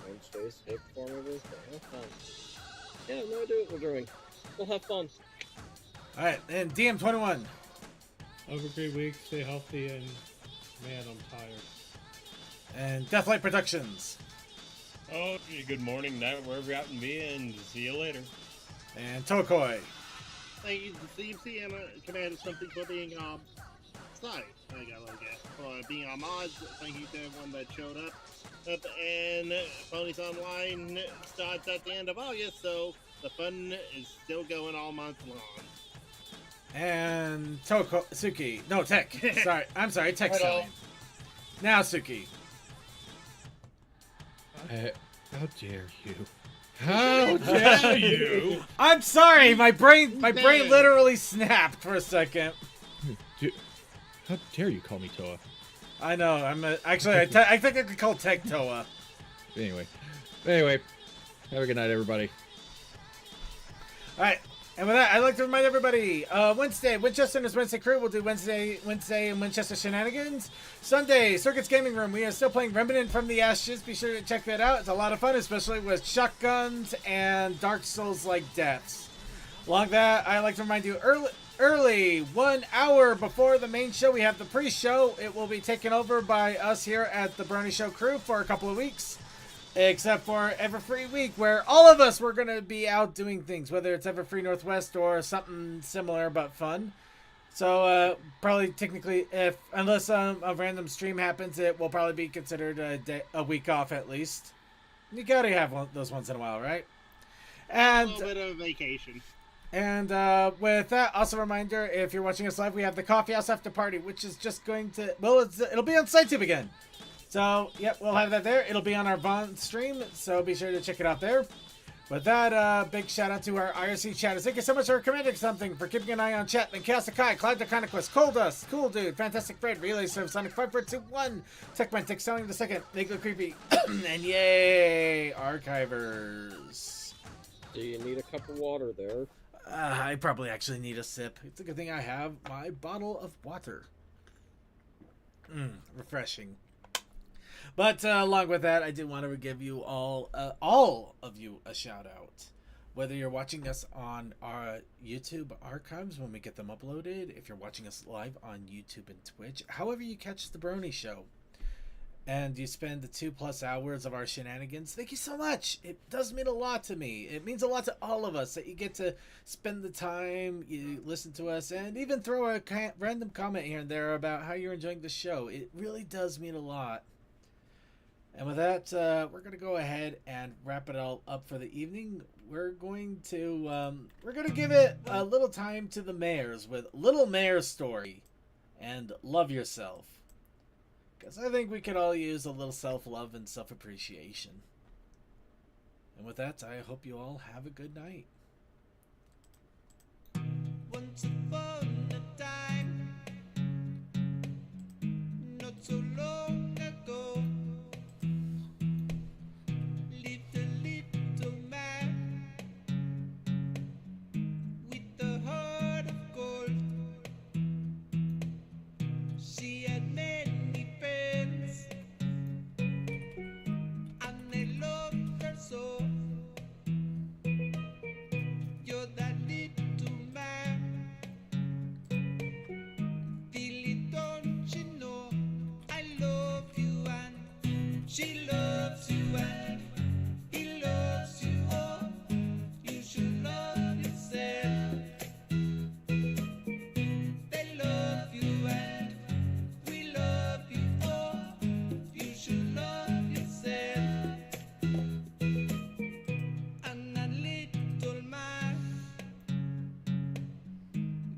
Wednesday's Hey Performer Wednesday. Have fun. Yeah, no idea what we're doing. We'll have fun. Alright, and DM21. Have a great week, stay healthy, and man, I'm tired. And Deathlight Productions. Oh, good morning, night, wherever you happen to be, and see you later. And Tokoi. Thank you to CMC and Commander something for being sorry, I got a little gas. For being on mods. Thank you to everyone that showed up. And Ponies Online starts at the end of August, so the fun is still going all month long. And Suki. No, Tech. I'm sorry, Tech's Hello. telling. Now Suki. How dare you? How dare you? I'm sorry, my brain literally snapped for a second. How dare you call me Toa? I know. I think I could call Tech Toa. Anyway, have a good night, everybody. All right. And with that, I'd like to remind everybody, Wednesday, Winchester and his Wednesday crew will do Wednesday and Winchester shenanigans. Sunday, Circuits Gaming Room, we are still playing Remnant from the Ashes. Be sure to check that out. It's a lot of fun, especially with shotguns and Dark Souls-like deaths. Along that, I'd like to remind you, early 1 hour before the main show, we have the pre-show. It will be taken over by us here at the Brony Show crew for a couple of weeks. Except for Everfree Week, where all of us were going to be out doing things, whether it's Everfree Northwest or something similar but fun. So, probably technically, unless a random stream happens, it will probably be considered a week off at least. You gotta have those once in a while, right? And A little bit of vacation. And with that, also a reminder, if you're watching us live, we have the Coffee House After Party, which is just going to, it'll be on SiteTube again. So, yep, we'll have that there. It'll be on our Vaughn stream, so be sure to check it out there. With that, big shout out to our IRC chatters. Thank you so much for recommending something, for keeping an eye on chat. And Chaos Akai, Clyde the Conquest, Coldust, Cool Dude, Fantastic Fred, Relay Serve, Sonic 5421, Techman, Tech Selling the Second, Nico Creepy, and yay, Archivers. Do you need a cup of water there? I probably actually need a sip. It's a good thing I have my bottle of water. Refreshing. But along with that, I did want to give you all of you a shout out. Whether you're watching us on our YouTube archives when we get them uploaded, if you're watching us live on YouTube and Twitch, however you catch the Brony Show, and you spend the 2+ hours of our shenanigans, thank you so much. It does mean a lot to me. It means a lot to all of us that you get to spend the time, you listen to us, and even throw a random comment here and there about how you're enjoying the show. It really does mean a lot. And with that, we're going to go ahead and wrap it all up for the evening. We're going to give it a little time to the mayors with Little Mayor's Story and Love Yourself. Because I think we could all use a little self-love and self-appreciation. And with that, I hope you all have a good night. Once upon a time, not so long ago, lived a little man with a heart of gold. She had many friends, and they loved her so. You're that little man, feel it, don't you know? I love you and she loves you and he loves you. Oh, you should love yourself. They love you and we love you. Oh, you should love yourself. And that little man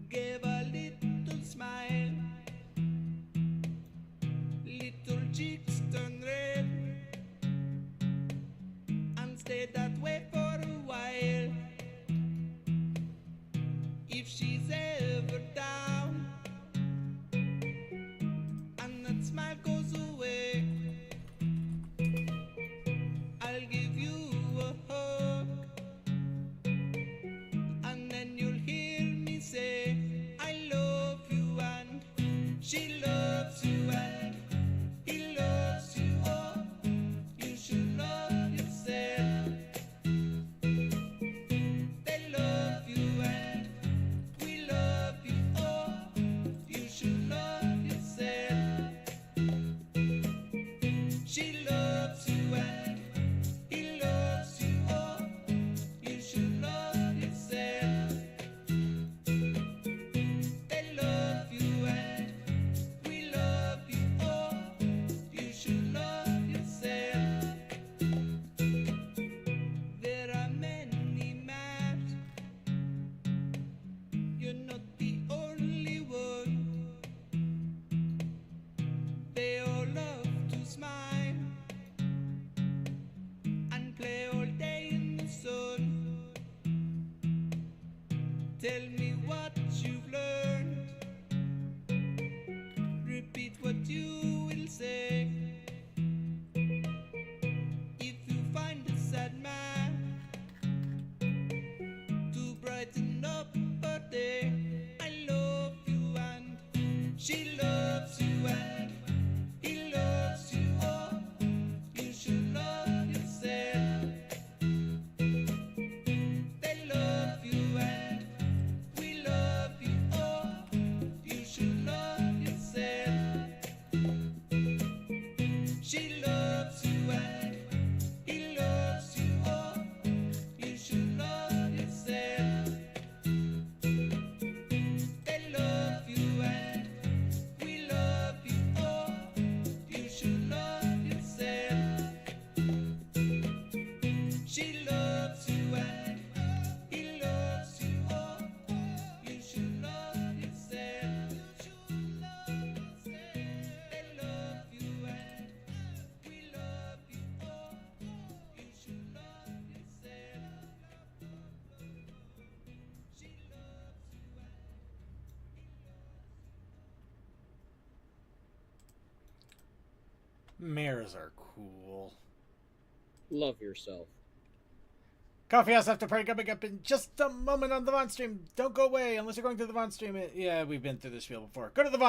gave a little smile. Little cheeks turned red and stayed that way for a while. If she's ever down and that smile goes away, I'll give you a hug, and then you'll hear me say, I love you and she loves you and he loves you. Oh, you should love yourself. They love you and we love you. Oh, you should love yourself. She loves you and he loves you. Oh, you should love yourself. They love you and we love you. Oh, you should love yourself. There are many maps, you're not the only one. They all love to smile and play all day in the sun. Tell me what you've learned, repeat what you will say. If you find a sad man to brighten up a day, I love you and she loves you and he loves you. Oh, you should love yourself. They love you and we love you. Oh, you should love yourself. She loves you and he loves you. Oh, you should love yourself. They love you and we love you. Oh, you should love yourself. She loves you and he loves you. Oh, you should love yourself. They love you and we love you. Oh, you should love yourself. Mares are cool. Love yourself. Coffee House After Party coming up in just a moment on the Vaughn stream. Don't go away unless you're going to the Vaughn stream. Yeah, we've been through this spiel before. Go to the Vaughn